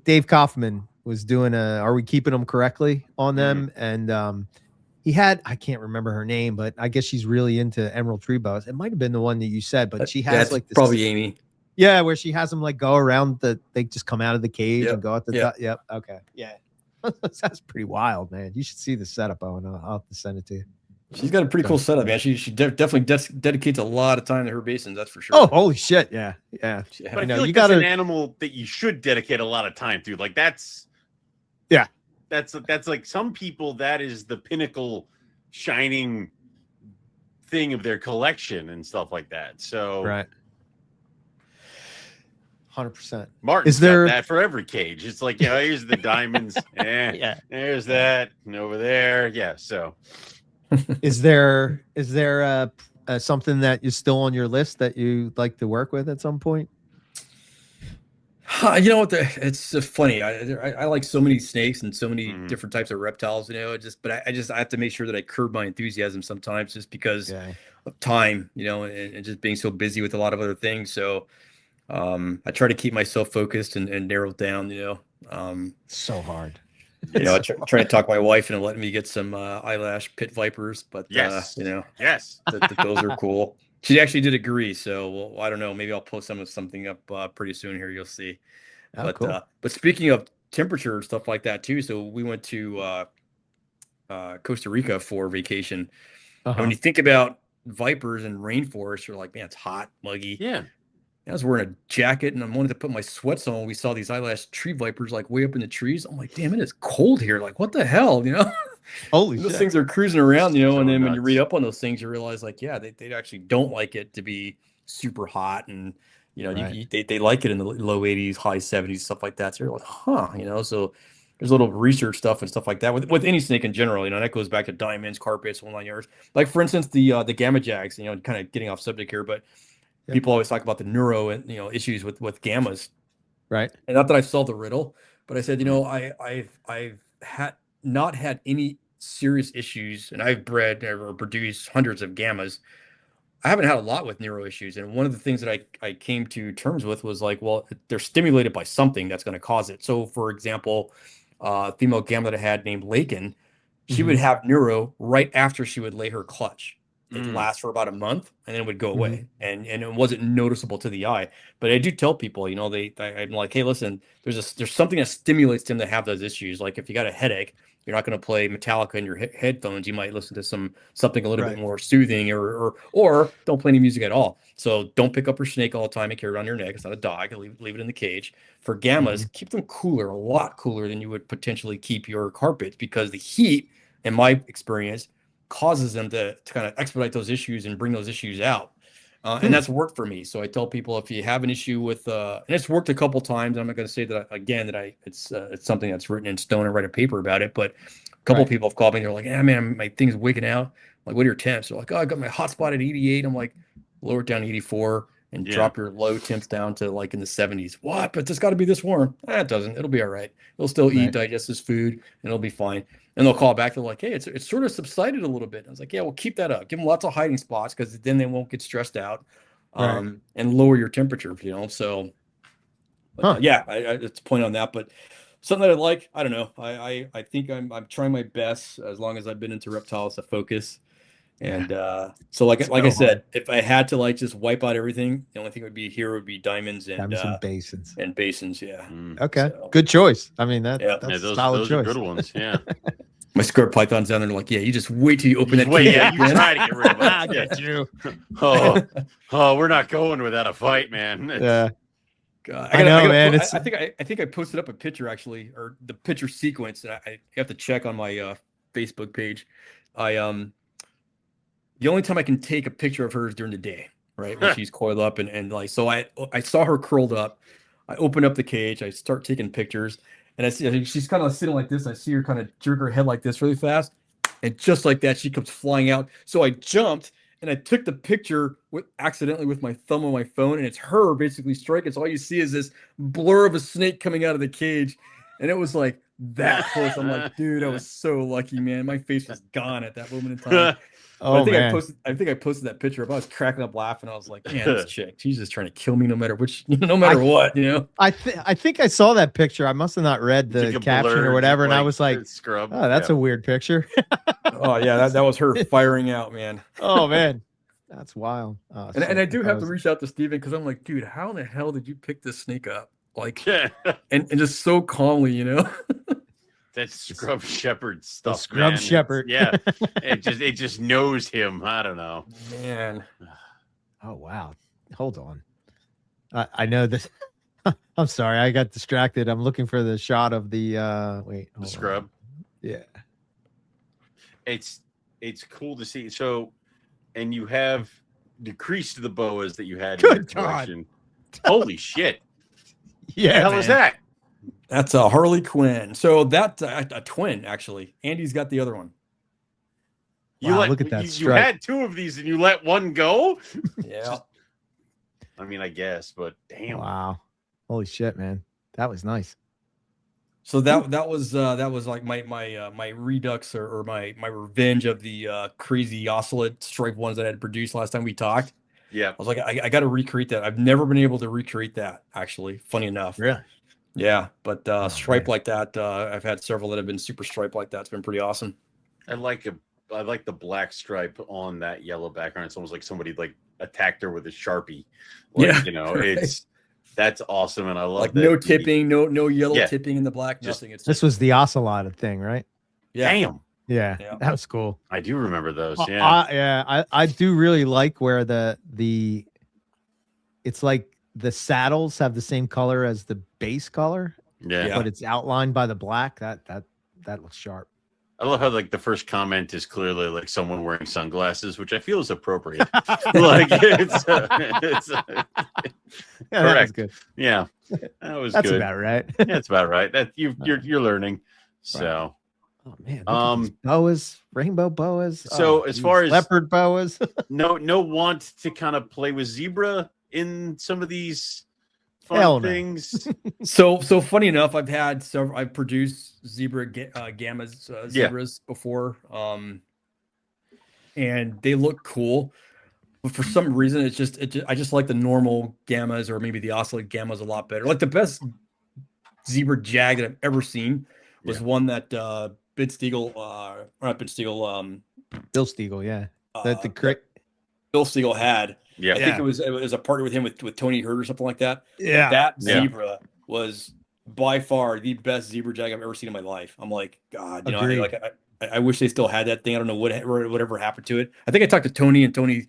Dave Kaufman was doing Are We Keeping Them Correctly on them? And he had, I can't remember her name, but I guess she's really into Emerald Tree Boas. It might have been the one that you said, but she has like this, probably Amy. Yeah, where she has them like go around they just come out of the cage and go at the top. Yep. Okay. Yeah. That's pretty wild, man. You should see the setup, Owen. I'll have to send it to you. She's got a pretty cool setup, man. She definitely dedicates a lot of time to her basins. That's for sure. Oh, holy shit. Yeah. Yeah. But I feel like you got an animal that you should dedicate a lot of time to. Like that's like some people, that is the pinnacle shining thing of their collection and stuff like that. So right. 100%. Martin's got that for every cage. It's like, here's the diamonds. There's that. And over there. Yeah. So is there something that is still on your list that you'd like to work with at some point? You know what? It's funny. I like so many snakes and so many different types of reptiles. But I have to make sure that I curb my enthusiasm sometimes, just because of time. And just being so busy with a lot of other things. So I try to keep myself focused and narrowed down. So hard. I try to talk my wife into letting me get some eyelash pit vipers, but yes, those are cool. She actually did agree, so I don't know. Maybe I'll post something up pretty soon here. You'll see. Oh, cool. But speaking of temperature and stuff like that too, so we went to Costa Rica for vacation. And when you think about vipers and rainforest, you're like, man, it's hot, muggy. Yeah. I was wearing a jacket and I wanted to put my sweats on. We saw these eyelash tree vipers like way up in the trees. I'm like, damn, it is cold here. Like, what the hell, Holy those shit. Things are cruising around, and then when you read up on those things, you realize like, yeah, they actually don't like it to be super hot, and they like it in the low 80s, high 70s, stuff like that. So you're like, so there's a little research stuff and stuff like that with any snake in general. That goes back to diamonds, carpets, whole 9 yards. Like for instance, the gamma jags. Kind of getting off subject here, but people always talk about the neuro and issues with gammas, right? And not that I've solved the riddle, but I said, I've not had any serious issues, and I've bred or produced hundreds of gammas. I haven't had a lot with neuro issues, and one of the things that I came to terms with was like, well, they're stimulated by something that's going to cause it. So, for example, female gamma that I had named Lakin, she would have neuro right after she would lay her clutch. It'd last for about a month, and then it would go away, and it wasn't noticeable to the eye. But I do tell people, I'm like, hey, listen, there's something that stimulates them to have those issues. Like if you got a headache, you're not going to play Metallica in your headphones. You might listen to something a little bit more soothing, or don't play any music at all. So don't pick up your snake all the time and carry it around your neck. It's not a dog. Leave it in the cage. For gammas, keep them cooler, a lot cooler than you would potentially keep your carpets, because the heat, in my experience, causes them to kind of expedite those issues and bring those issues out. And that's worked for me. So I tell people, if you have an issue with, and it's worked a couple times, I'm not going to say that it's something that's written in stone and write a paper about it, but a couple people have called me and they're like, yeah, man, my thing's wigging out. I'm like, what are your temps? They're like, oh, I got my hotspot at 88. I'm like, lower it down to 84 and drop your low temps down to like in the 70s. What? But it's got to be this warm. It doesn't. It'll be all right. It'll still eat, digest this food, and it'll be fine. And they'll call back. They're like, hey, it's sort of subsided a little bit. I was like, yeah, well, keep that up. Give them lots of hiding spots, because then they won't get stressed out, and lower your temperature, So, it's a point on that. But something that I like, I don't know. I think I'm trying my best, as long as I've been into reptiles, to focus. And so like I said, if I had to just wipe out everything, the only thing would be diamonds and basins. Okay. So, good choice. I mean, that's a solid those choice. are good ones. Yeah. My scrub python's down there like, yeah, you just wait till you open that Wait, cage. yeah, you try to get rid of it. I get you. Oh, we're not going without a fight, man. Yeah. God, I know, man. I think I posted up a picture actually, or the picture sequence. And I have to check on my Facebook page. The only time I can take a picture of her is during the day, right? When she's coiled up and like, so I saw her curled up. I open up the cage. I start taking pictures, and I see she's kind of sitting like this. I see her kind of jerk her head like this really fast, and just like that, she comes flying out. So I jumped and I took the picture accidentally with my thumb on my phone, and it's her basically striking. So all you see is this blur of a snake coming out of the cage, and it was like that close. I'm like, dude, I was so lucky, man. My face was gone at that moment in time. Oh, I think I posted that picture up. I was cracking up laughing. I was like, man, this chick, she's just trying to kill me no matter what, you know. I think I saw that picture. I must have not read the caption or whatever, and I was like, scrub. Oh, that's a weird picture. Oh yeah, that was her firing out, man. Oh man, that's wild. Oh, and I do have to reach out to Steven because I'm like, dude, how in the hell did you pick this snake up? Like, and just so calmly, you know. That's scrub shepherd stuff. Scrub shepherd. Yeah. It just knows him. I don't know. Man. Oh wow. Hold on. I know this. I'm sorry. I got distracted. I'm looking for the shot of the the scrub. Yeah. It's cool to see. So, and you have decreased the boas that you had in your collection. Holy shit. Yeah. What the hell is that? That's a Harley Quinn. So that's a twin, actually. Andy's got the other one. Wow, look at that. You had two of these and you let one go? Yeah. I mean, I guess, but damn. Wow. Holy shit, man. That was nice. So that was like my redux or my revenge of the crazy ocelot stripe ones that I had produced last time we talked. Yeah. I was like, I got to recreate that. I've never been able to recreate that, actually. Funny enough. Really? Yeah, but stripe like that, I've had several that have been super stripe like that. It's been pretty awesome. I like the black stripe on that yellow background. It's almost like somebody like attacked her with a Sharpie. Like, yeah, you know, right. That's awesome, and I love like that. no tipping, no yellow tipping in the black, nothing. It's this was the ocelot thing, right? Yeah. Damn. Yeah, that was cool. I do remember those. Yeah, I do really like where the it's like the saddles have the same color as the base color. Yeah. But it's outlined by the black. That looks sharp. I love how like the first comment is clearly like someone wearing sunglasses, which I feel is appropriate. Like it's yeah, that was good. Yeah, that was That's good. about right. Yeah, that's about right. That you're learning. So, oh man, look at these boas, rainbow boas. So as far as leopard boas, no want to kind of play with zebra in some of these fun things. So funny enough, I've produced zebra gammas zebras before, and they look cool. But for some reason, I just like the normal gammas or maybe the ocelot gammas a lot better. Like the best zebra jag that I've ever seen was one that Bill Stiegel, yeah, Bill Stiegel had. Yeah, I think it was a partner with him with Tony Hurd or something like that. Yeah, that zebra was by far the best zebra jag I've ever seen in my life. I'm like, God, you know, I wish they still had that thing. I don't know whatever happened to it. I think I talked to Tony, and Tony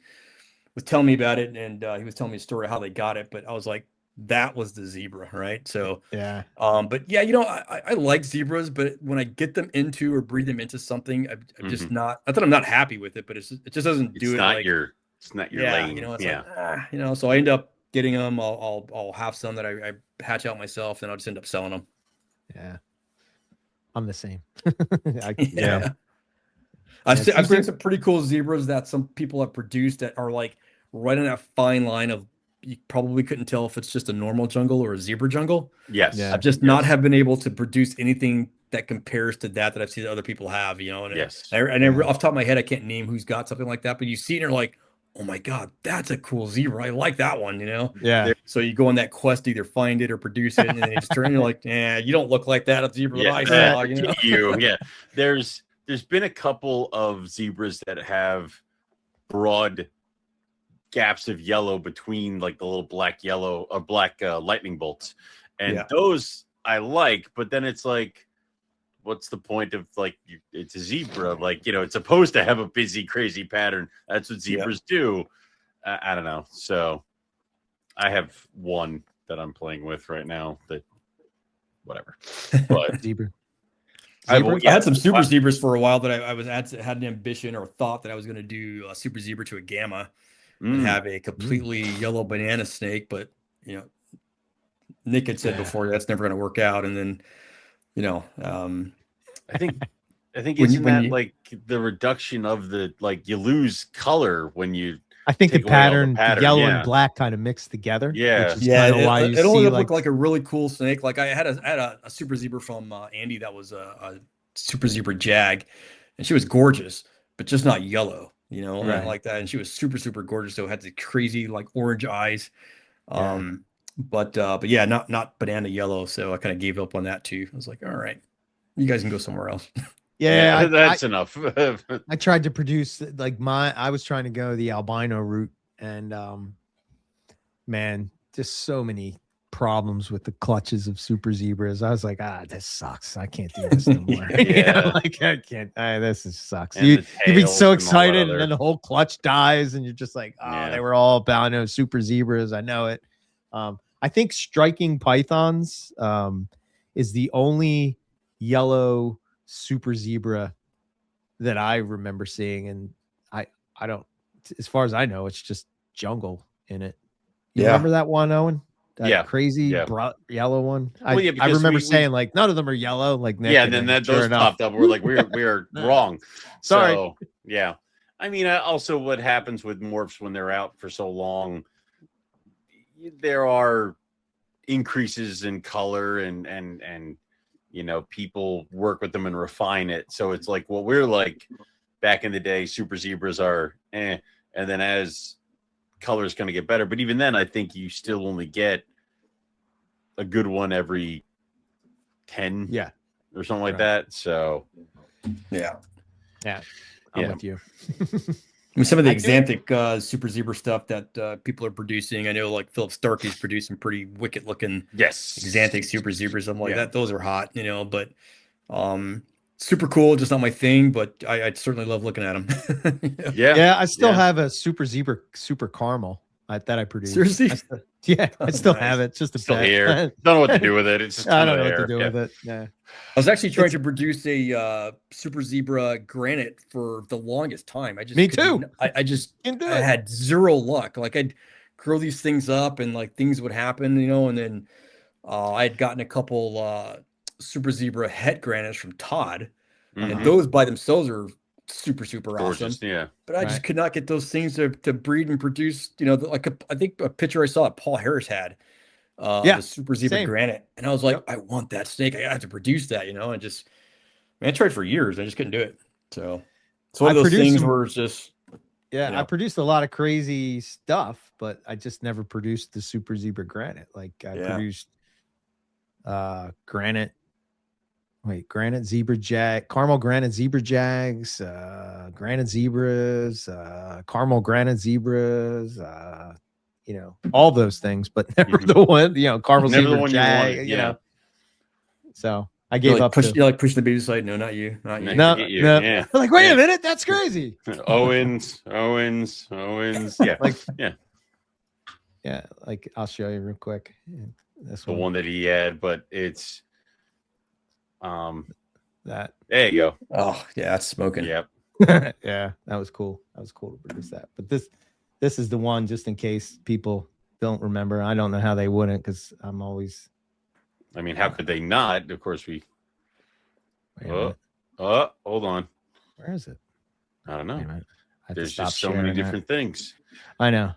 was telling me about it, and he was telling me a story of how they got it. But I was like, that was the zebra, right? So yeah. But yeah, you know, I like zebras, but when I get them into or breed them into something, I'm just not. I thought I'm not happy with it, but it just doesn't do it. It's not your lane. You know, it's like, you know, so I end up getting them. I'll have some that I hatch out myself, and I'll just end up selling them. Yeah, I'm the same. I've seen some pretty cool zebras that some people have produced that are like right on that fine line of you probably couldn't tell if it's just a normal jungle or a zebra jungle. Yes, I've just not have been able to produce anything that compares to that I've seen that other people have. You know, and off the top of my head, I can't name who's got something like that, but you see it and you're like, oh my God, that's a cool zebra. I like that one, you know? Yeah. So you go on that quest to either find it or produce it, and then you just turn and you're like, you don't look like that zebra that I saw, you know? There's been a couple of zebras that have broad gaps of yellow between like the little black lightning bolts. And those I like, but then it's like, what's the point of like it's a zebra? Like, it's supposed to have a busy, crazy pattern. That's what zebras do. I don't know. So I have one that I'm playing with right now that whatever. But zebra. I had some super zebras for a while that I had an ambition or thought that I was going to do a super zebra to a gamma and have a completely yellow banana snake. But, Nick had said before that's never going to work out. And then, I think isn't that like the reduction of the, like, you lose color when you, I think the pattern, yellow and black kind of mixed together. Yeah. Why it only looked like a really cool snake. Like I had a super zebra from Andy that was a super zebra jag, and she was gorgeous, but just not yellow, not like that. And she was super, super gorgeous. So it had the crazy like orange eyes. But yeah, not banana yellow. So I kind of gave up on that too. I was like, all right, you guys can go somewhere else. Yeah, that's enough. I tried to produce I was trying to go the albino route, and man, just so many problems with the clutches of super zebras. I was like, this sucks. I can't do this no more. I can't. This sucks. You'd be so excited, and then the whole clutch dies, and you're just like, they were all albino super zebras. I know it. I think striking pythons is the only yellow super zebra that I remember seeing, and I don't, as far as I know, it's just jungle in it. You remember that one, Owen? That crazy yellow one. I remember saying like none of them are yellow. Like Nick, and then those popped up. We're like, we're wrong. Sorry. So, yeah. I mean, also what happens with morphs when they're out for so long, there are increases in color and people work with them and refine it. So it's like what we're like back in the day, super zebras are and then as color is going to get better. But even then, I think you still only get a good one every 10 or something like that. So yeah, I'm with you. I mean, some of the Xanthic super zebra stuff that people are producing, I know like Philip Starkey's producing pretty wicked looking Xanthic super zebras, something like that. Those are hot, but super cool, just not my thing, but I certainly love looking at them. I still have a super zebra super caramel that I produced. Seriously? I still have it. It's just still here. Don't know what to do with it. It's just I don't know what to do with it. Yeah. I was actually trying to produce a super zebra granite for the longest time. Me too. I had zero luck. Like I'd grow these things up and like things would happen, and then I had gotten a couple super zebra het granites from Todd, and those by themselves are super, super gorgeous, awesome. Yeah. But I just could not get those things to breed and produce, I think a picture I saw that Paul Harris had. The super zebra granite, and I was like, I want that snake. I have to produce that, and just, I tried for years. I just couldn't do it. So it's one of those things where it's just, I produced a lot of crazy stuff, but I just never produced the super zebra granite. Like I produced granite zebra jag, caramel granite zebra jags, granite zebras, caramel granite zebras, all those things, but never the one, caramel zebra jag, So I gave up. You're like pushing the baby side. No, not you. Not you. No. Yeah. Like, wait a minute, that's crazy. Owens. Yeah. Like I'll show you real quick. This the one that he had, but it's that. There you go. Oh yeah, that's smoking. Yep. Yeah, that was cool. That was cool to produce that. But this is the one, just in case people don't remember. I don't know how they wouldn't, because I'm always. I mean, how could they not? Of course, we. Hold on. Where is it? I don't know. There's just so many different things. I know.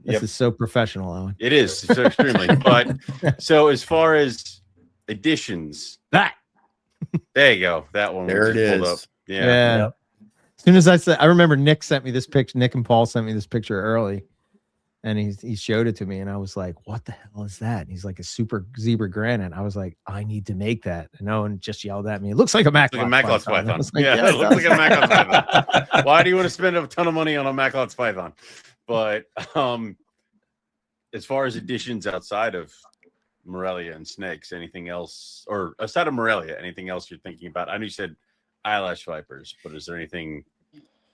This is so professional, Owen. It is. It's extremely. But so as far as editions, there you go. That one. There it is. Up. Yeah. Yep. As soon as I said, I remember Nick sent me this picture. Nick and Paul sent me this picture early, and he showed it to me, and I was like, "What the hell is that?" And he's like, "A super zebra granite." I was like, "I need to make that." And Owen just yelled at me, "It looks like a Macklot's python." Like, yeah, it looks like a Macklot's python. Why do you want to spend a ton of money on a Macklot's python? But as far as editions outside of Morelia and snakes, anything else, or aside of Morelia, anything else you're thinking about? I know you said eyelash vipers, but is there anything?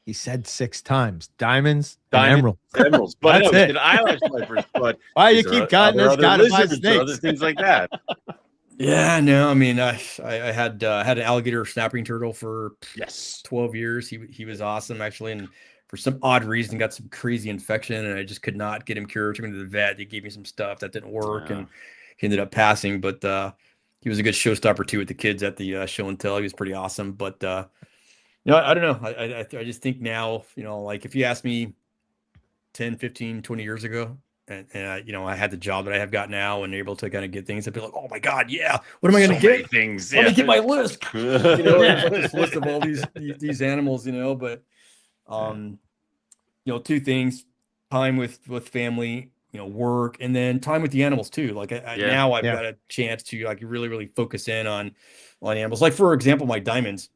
He said 6 times: diamonds and emeralds. But I know That's you said eyelash vipers. But why you keep cutting this? Gotta buy lizards or other snakes. things like that. Yeah, no, I mean, I had an alligator snapping turtle for 12 years. He was awesome actually, and for some odd reason got some crazy infection, and I just could not get him cured. Took him to the vet. They gave me some stuff that didn't work, and he ended up passing. But he was a good showstopper too with the kids at the show and tell. He was pretty awesome. But you know, I don't know. I just think now, you know, like if you asked me 10, 15, 20 years ago, and you know, I had the job that I have got now and able to kind of get things, I'd be like, oh my God, yeah, what am I going to get? Things. Let me get my list. You know, like this list of all these animals, you know, but you know, 2 things: time with family, you know, work, and then time with the animals too. Like now I've got a chance to like really focus in on animals. Like for example, my diamonds,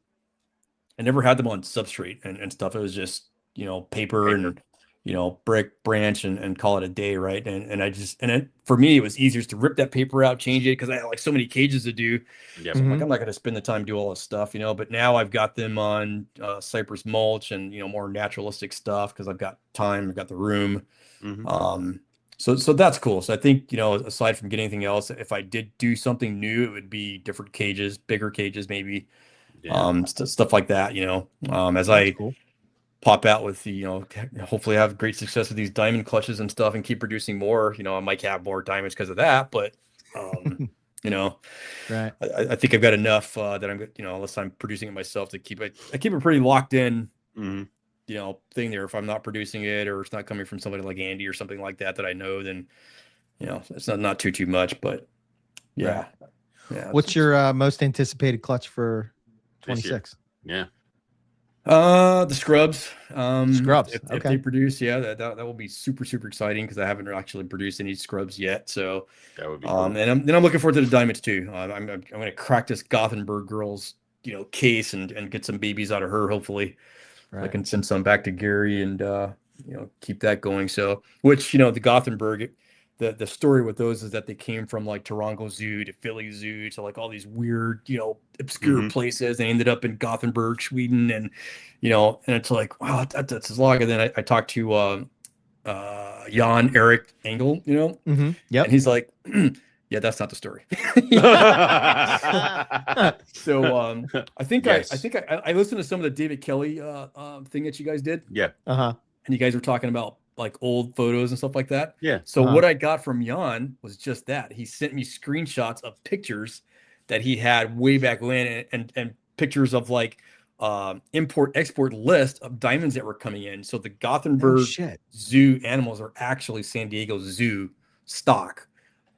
I never had them on substrate and stuff. It was just, you know, paper. And you know, brick, branch, and call it a day, right? And for me, it was easier to rip that paper out, change it, because I had like so many cages to do. Yeah, so I'm like, I'm not going to spend the time to do all this stuff, you know. But now I've got them on cypress mulch and, you know, more naturalistic stuff because I've got time, I've got the room. So that's cool. So I think, you know, aside from getting anything else, if I did do something new, it would be different cages, bigger cages, maybe, stuff like that, you know. As that's cool. Pop out with the, you know, hopefully have great success with these diamond clutches and stuff and keep producing more, you know, I might have more diamonds because of that, but you know, right. I think I've got enough that I'm, you know, unless I'm producing it myself, to keep it, I keep it pretty locked in, you know, thing there. If I'm not producing it or it's not coming from somebody like Andy or something like that I know, then, you know, it's not too much, but yeah. What's your most anticipated clutch for 26? Yeah. The scrubs. If they produce, that will be super exciting because I haven't actually produced any scrubs yet. So that would be cool. And I'm looking forward to the diamonds too. I'm going to crack this Gothenburg girl's, you know, case and get some babies out of her. Hopefully, I can send some back to Gary and you know, keep that going. So, which, you know, the Gothenburg. The story with those is that they came from like Tarongo Zoo to Philly Zoo to like all these weird, you know, obscure places. They ended up in Gothenburg, Sweden, and, you know, and it's like, wow, that's a lot. And then I talked to Jan Erik Engel, you know, and he's like, yeah, that's not the story. So I think I listened to some of the David Kelly thing that you guys did. Yeah. And you guys were talking about like old photos and stuff like that. Yeah. So what I got from Jan was just that. He sent me screenshots of pictures that he had way back when and pictures of like import-export list of diamonds that were coming in. So the Gothenburg Zoo animals are actually San Diego Zoo stock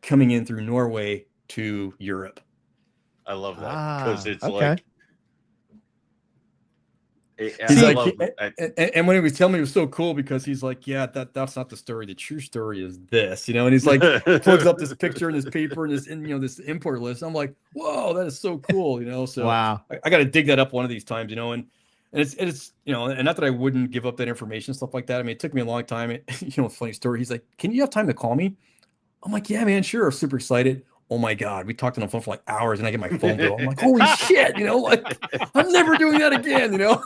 coming in through Norway to Europe. I love that because it's like and when he was telling me, it was so cool because he's like, yeah, that's not the story. The true story is this, you know. And he's like, plugs up this picture and this paper and this, you know, this import list. I'm like, whoa, that is so cool, you know. So wow, I got to dig that up one of these times, you know. And it's you know, and not that I wouldn't give up that information, stuff like that. I mean, it took me a long time. You know, funny story. He's like, can you have time to call me? I'm like, yeah, man, sure. I'm super excited. Oh my God, we talked on the phone for like hours and I get my phone bill. I'm like, holy shit, you know, like I'm never doing that again, you know.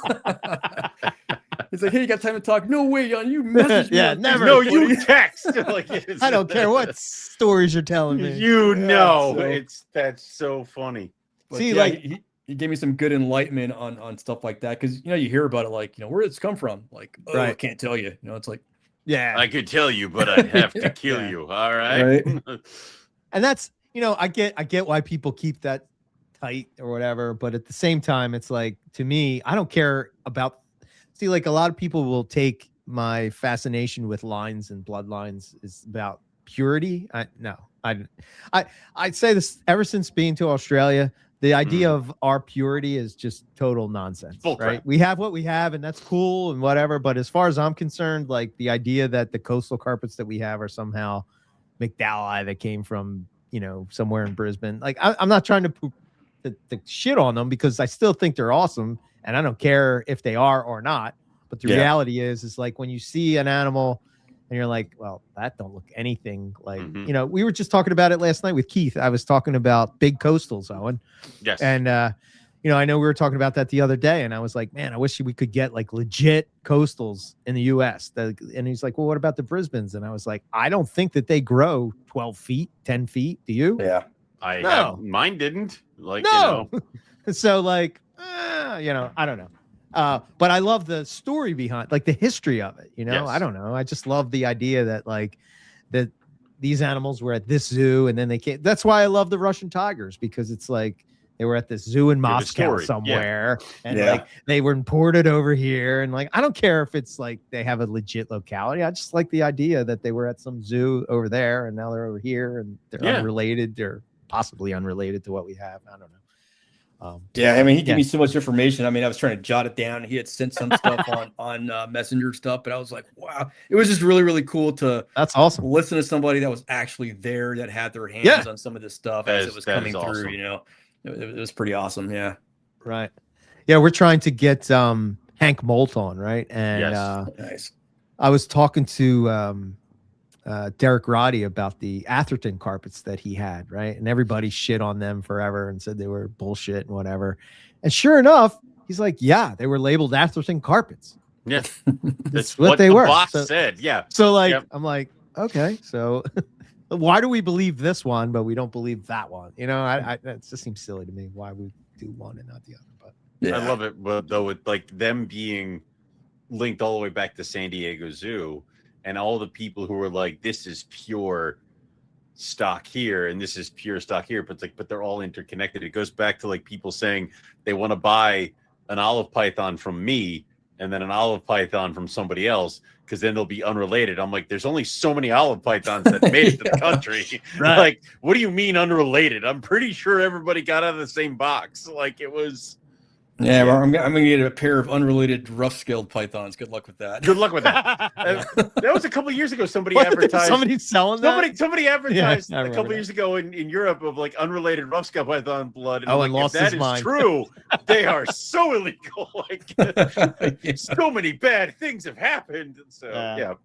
He's like, hey, you got time to talk? No way, Jan, you messaged me. Yeah, never. No, you text. Like, I don't care what stories you're telling me. You know, that's so funny. But see, yeah, like he gave me some good enlightenment on stuff like that. Cause you know, you hear about it, like, you know, where did this come from? Like, oh, I can't tell you. You know, it's like, yeah, I could tell you, but I'd have to kill you. All right. And that's, you know, I get why people keep that tight or whatever, but at the same time, it's like, to me, I don't care about, see, like a lot of people will take my fascination with lines and bloodlines is about purity. I'd say this ever since being to Australia, the idea of our purity is just total nonsense, right? We have what we have and that's cool and whatever. But as far as I'm concerned, like the idea that the coastal carpets that we have are somehow McDowell that came from, you know, somewhere in Brisbane. Like I'm not trying to shit on them because I still think they're awesome and I don't care if they are or not. But the reality is like when you see an animal And you're like, well, that don't look anything like, we were just talking about it last night with Keith. I was talking about big coastals, Owen. Yes. And, I know we were talking about that the other day, and I was like, man, I wish we could get like legit coastals in the US. And he's like, well, what about the Brisbanes? And I was like, I don't think that they grow 12 feet, 10 feet. Do you? Yeah. Mine didn't. Like, no. So like, I don't know. But I love the story behind, like the history of it. Yes. I don't know. I just love the idea that like that these animals were at this zoo and then they came. That's why I love the Russian tigers, because it's like they were at this zoo in Moscow somewhere, and like they were imported over here. And like, I don't care if it's like they have a legit locality. I just like the idea that they were at some zoo over there and now they're over here and they're unrelated. They're possibly unrelated to what we have. I don't know. I mean, he gave me so much information. I mean, I was trying to jot it down. He had sent some stuff on Messenger stuff, but I was like, wow, it was just really, really cool to listen to somebody that was actually there, that had their hands on some of this stuff as it was coming through. It was pretty awesome. Yeah. Right. Yeah. We're trying to get Hank Molt on, right? And nice. I was talking to Derek Roddy about the Atherton carpets that he had, right? And everybody shit on them forever and said they were bullshit and whatever. And sure enough, he's like, yeah, they were labeled Atherton carpets. Yeah. That's what they were. Boss said. Yeah. So like, I'm like, okay, so why do we believe this one, but we don't believe that one? That just seems silly to me. Why we do one and not the other? But I love it. But though, with like them being linked all the way back to San Diego Zoo, and all the people who were like, this is pure stock here and this is pure stock here, but they're all interconnected. It goes back to like people saying they want to buy an olive python from me and then an olive python from somebody else, because then they'll be unrelated. I'm like, there's only so many olive pythons that made it to the country. Right. Like, what do you mean unrelated? I'm pretty sure everybody got out of the same box. Like, it was. Yeah, well, I'm going to get a pair of unrelated rough-scaled pythons. Good luck with that. Good luck with that. That was a couple of years ago. Somebody advertised. Somebody's selling that? Somebody advertised a couple of years ago in Europe of like unrelated rough-scaled python blood. And and lost his mind. If that is true, they are so illegal. Like, so many bad things have happened. So,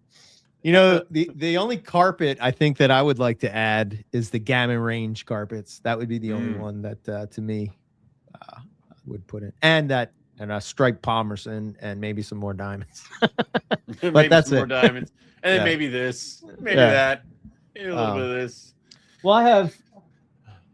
the only carpet I think that I would like to add is the Gammon Range carpets. That would be the only one that to me would put in, and a striped palmerston and maybe some more diamonds. But that's more diamonds, and then maybe this, maybe that, maybe a little bit of this. Well, I have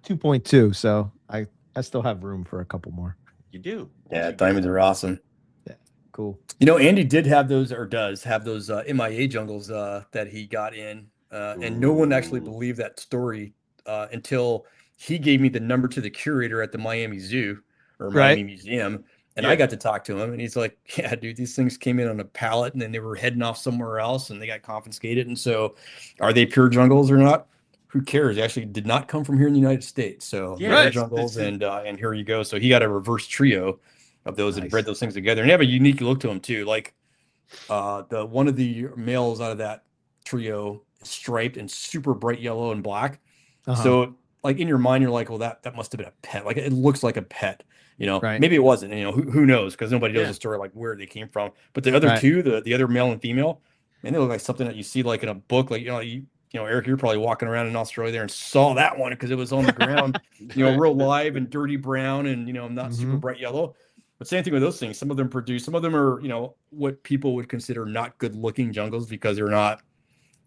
2.2, so I still have room for a couple more. You do. Yeah, diamonds are awesome. Yeah, cool. Andy did have those, or does have those MIA jungles that he got in, and no one actually believed that story until he gave me the number to the curator at the Miami Zoo. Or Miami Museum, and I got to talk to him, and he's like, yeah, dude, these things came in on a pallet and then they were heading off somewhere else and they got confiscated. And so are they pure jungles or not? Who cares? They actually did not come from here in the United States. So jungles, and here you go. So he got a reverse trio of those and bred those things together, and they have a unique look to them too. Like the one of the males out of that trio is striped and super bright yellow and black. So like in your mind, you're like, well, that must have been a pet. Like it looks like a pet. Maybe it wasn't, who knows? Because nobody knows the story, like where they came from. But the other two, the other male and female, man, they look like something that you see like in a book. Like, Eric, you're probably walking around in Australia there and saw that one because it was on the ground, real live and dirty brown and, not super bright yellow. But same thing with those things. Some of them are, what people would consider not good looking jungles because they're not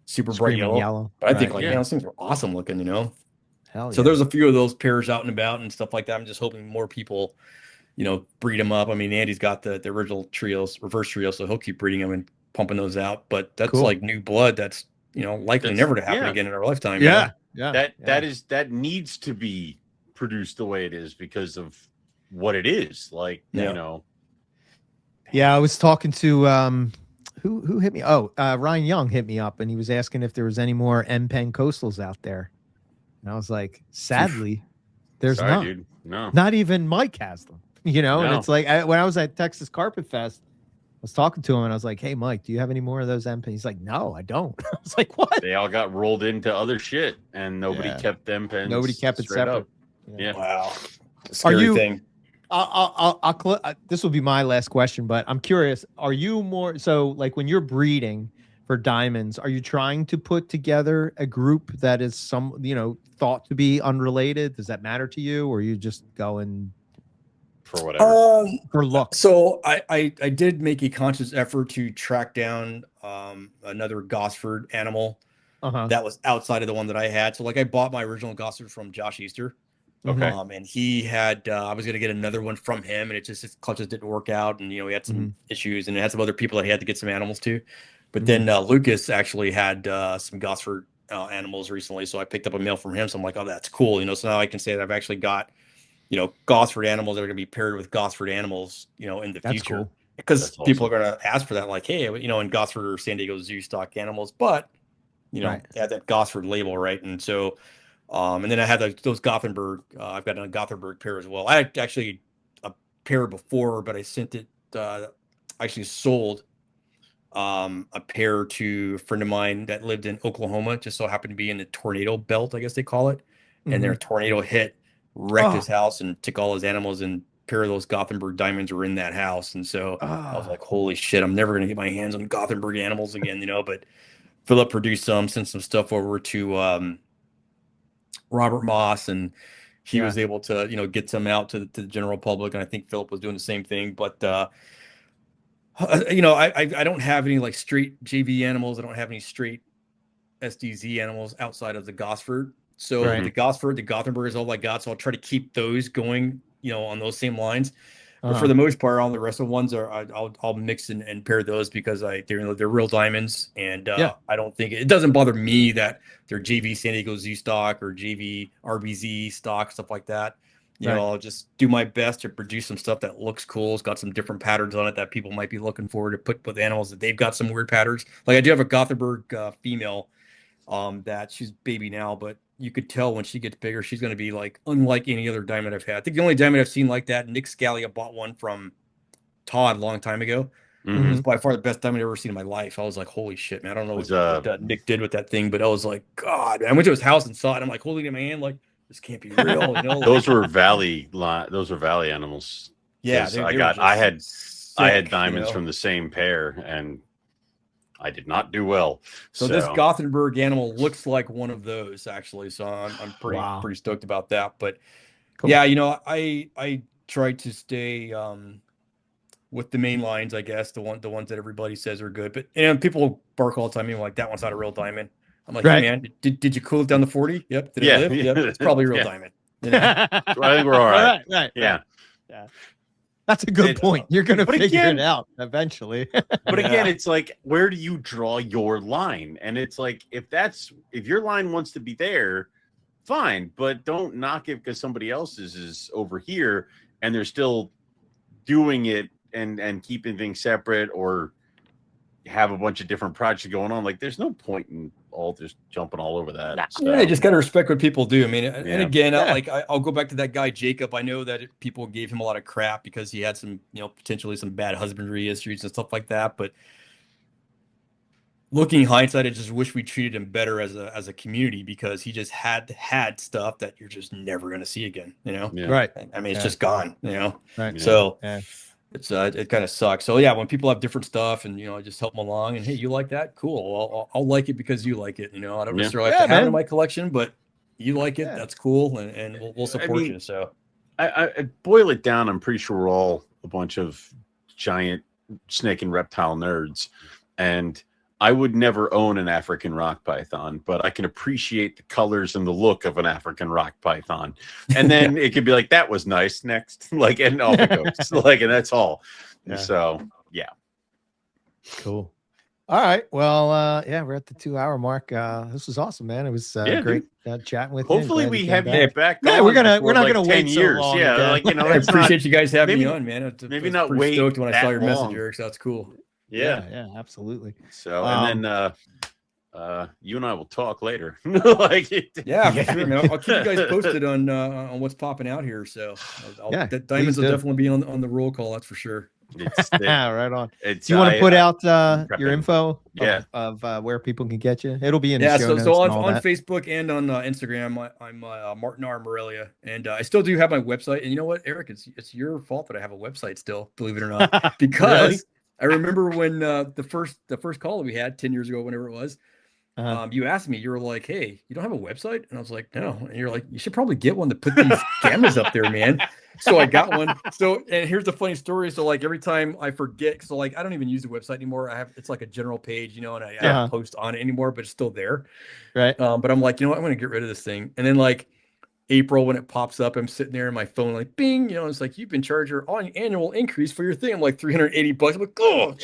super bright yellow. But I think those things are awesome looking, So there's a few of those pairs out and about and stuff like that. I'm just hoping more people, breed them up. I mean, Andy's got the original trios, reverse trios, so he'll keep breeding them and pumping those out. But that's like new blood that's, likely never to happen again in our lifetime. Yeah. That needs to be produced the way it is because of what it is. Like, Yeah, I was talking to who hit me? Ryan Young hit me up and he was asking if there was any more M-Pen coastals out there. And I was like, sadly, there's not. Dude. No. Not even Mike has them, And it's like when I was at Texas Carpet Fest, I was talking to him and I was like, hey, Mike, do you have any more of those M-Pens? He's like, no, I don't. I was like, what? They all got rolled into other shit and nobody kept M-Pens. Nobody kept it separate. Up. Yeah. Wow. Scary thing. This will be my last question, but I'm curious. Are you more so like when you're breeding for diamonds. Are you trying to put together a group that is thought to be unrelated? Does that matter to you, or are you just going for whatever? For luck. So I did make a conscious effort to track down another Gosford animal that was outside of the one that I had. So like I bought my original Gosford from Josh Easter. Okay. And he had I was gonna get another one from him, and his clutches didn't work out, and we had some issues, and it had some other people that he had to get some animals to. But then Lucas actually had some Gosford animals recently, so I picked up a male from him. So I'm like, oh, that's cool, So now I can say that I've actually got Gosford animals that are going to be paired with Gosford animals, in the future. Cool. Because people are going to ask for that, like, hey, in Gosford or San Diego Zoo stock animals, but they have that Gosford label, right? And so, and then I had those Gothenburg. I've got a Gothenburg pair as well. I had actually a pair before, but I sent it. Actually sold a pair to a friend of mine that lived in Oklahoma. Just so happened to be in the tornado belt, I guess they call it, and their tornado hit. Wrecked his house and took all his animals, and a pair of those Gothenburg diamonds were in that house. And so I was like, holy shit, I'm never going to get my hands on Gothenburg animals again, but Philip produced some, sent some stuff over to Robert Moss, and he was able to, get some out to the general public. And I think Philip was doing the same thing. But, I don't have any like straight JV animals. I don't have any straight SDZ animals outside of the Gosford. So the Gosford, the Gothenburg is all I got. So I'll try to keep those going, on those same lines. But for the most part, all the rest of the ones I'll mix and pair those because they're real diamonds, and I don't think it doesn't bother me that they're JV San Diego Zoo stock or JV RBZ stock, stuff like that. I'll just do my best to produce some stuff that looks cool. It's got some different patterns on it that people might be looking forward to put with animals that they've got some weird patterns. Like I do have a Gothenburg female that she's baby now, but you could tell when she gets bigger, she's going to be like unlike any other diamond I've had. I think the only diamond I've seen like that, Nick Scalia bought one from Todd a long time ago. It's by far the best diamond I've ever seen in my life. I was like, holy shit, man. I don't know what Nick did with that thing, but I was like, God, man. I went to his house and saw it. I'm like holding it in my hand, like, this can't be real. Those were valley animals. Yeah. I had diamonds from the same pair, and I did not do well. So this Gothenburg animal looks like one of those actually. So I'm pretty stoked about that. But cool. Yeah, I tried to stay with the main lines, I guess, the ones that everybody says are good. But people bark all the time, like that one's not a real diamond. I'm like, hey man, did you cool it down to 40? Yep. Did it live? Yep. It's probably a real diamond. I think we're all right. Right. Yeah. That's a good point. You're going to figure it out eventually. But again, it's like, where do you draw your line? And it's like, if your line wants to be there, fine, but don't knock it because somebody else's is over here and they're still doing it and keeping things separate, or have a bunch of different projects going on. Like, there's no point in all just jumping all over that. So. Yeah, you just got to respect what people do. I mean, and again, I'll go back to that guy Jacob. I know that people gave him a lot of crap because he had some, potentially some bad husbandry issues and stuff like that. But looking hindsight, I just wish we treated him better as a community, because he just had stuff that you're just never going to see again. Right? I mean, it's just gone. Right. So. Yeah. It's it kind of sucks. So yeah, when people have different stuff and I just help them along, and hey, you like that? Cool. I'll like it because you like it. I don't necessarily have to have it in my collection, but you like it. That's cool, and we'll support you. So I boil it down. I'm pretty sure we're all a bunch of giant snake and reptile nerds, and I would never own an African rock python, but I can appreciate the colors and the look of an African rock python. And then it could be like, that was nice. Next, like, and off it goes. Like, and that's all. Yeah. So, yeah. Cool. All right. Well, we're at the 2-hour mark. This was awesome, man. It was great chatting with you. Hopefully we have you back. Yeah, we're not gonna wait 10 years. So long. Yeah, I appreciate you guys having me on, man. Maybe not wait. Stoked when I saw your message, Eric. So that's cool. Yeah, absolutely. So, and then you and I will talk later. Like, for sure, man. I'll keep you guys posted on what's popping out here. So, the diamonds will definitely be on the roll call. That's for sure. Right on. Do you want to put out your info of where people can get you? It'll be in the show notes. So on Facebook and on Instagram, I'm MartinR Morelia, and I still do have my website. And you know what, Eric, it's your fault that I have a website still, believe it or not, because I remember when the first call we had 10 years ago, whenever it was, you asked me, you were like, "Hey, you don't have a website?" And I was like, "No." And you're like, "You should probably get one to put these cameras up there, man." So I got one. So, and here's the funny story. So like every time I forget, so like I don't even use the website anymore. It's like a general page, and I don't post on it anymore, but it's still there. Right. But I'm like, you know what? I'm going to get rid of this thing. And then like April, when it pops up, I'm sitting there in my phone, like, bing, it's like, you've been charged your annual increase for your thing. I'm like, $380. I'm like, oh,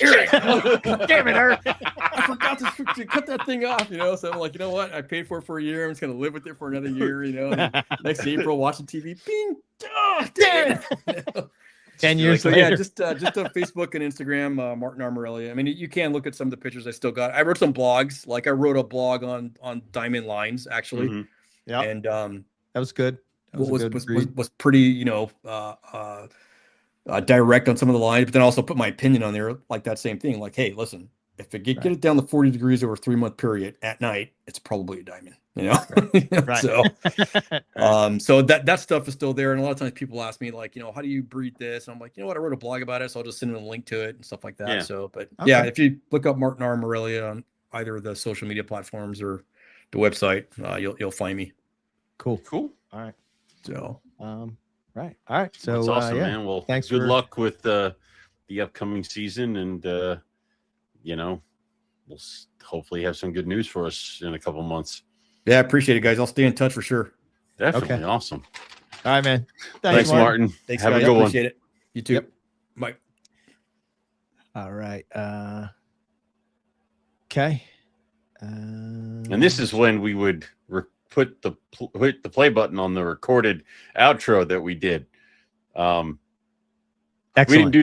damn it, I forgot to cut that thing off, So I'm like, you know what? I paid for it for a year. I'm just going to live with it for another year, And next April, watching TV, bing, oh, damn it. 10 years later. Yeah, just on Facebook and Instagram, MartinR Morelia. I mean, you can look at some of the pictures I still got. I wrote some blogs. Like I wrote a blog on diamond lines, actually. Mm-hmm. Yeah. And that was good. That was pretty, direct on some of the lines, but then also put my opinion on there, like that same thing. Like, hey, listen, if it get it down to 40 degrees over a 3-month period at night, it's probably a diamond, Right. So that stuff is still there. And a lot of times people ask me like, how do you breed this? And I'm like, you know what? I wrote a blog about it, so I'll just send them a link to it and stuff like that. Yeah. So, but yeah, if you look up MartinR Morelia on either of the social media platforms or the website, you'll find me. Cool. All right. So, right. All right. So that's awesome, man. Well, thanks. Good luck with the upcoming season, and we'll hopefully have some good news for us in a couple months. Yeah, I appreciate it, guys. I'll stay in touch for sure. Definitely. Okay. Awesome. All right, man. Thanks, Martin. Thanks, have guys. a good one. Appreciate it. You too. Yep. Bye. All right. Okay. And this is when we would hit the play button on the recorded outro that we did. Excellent. We didn't do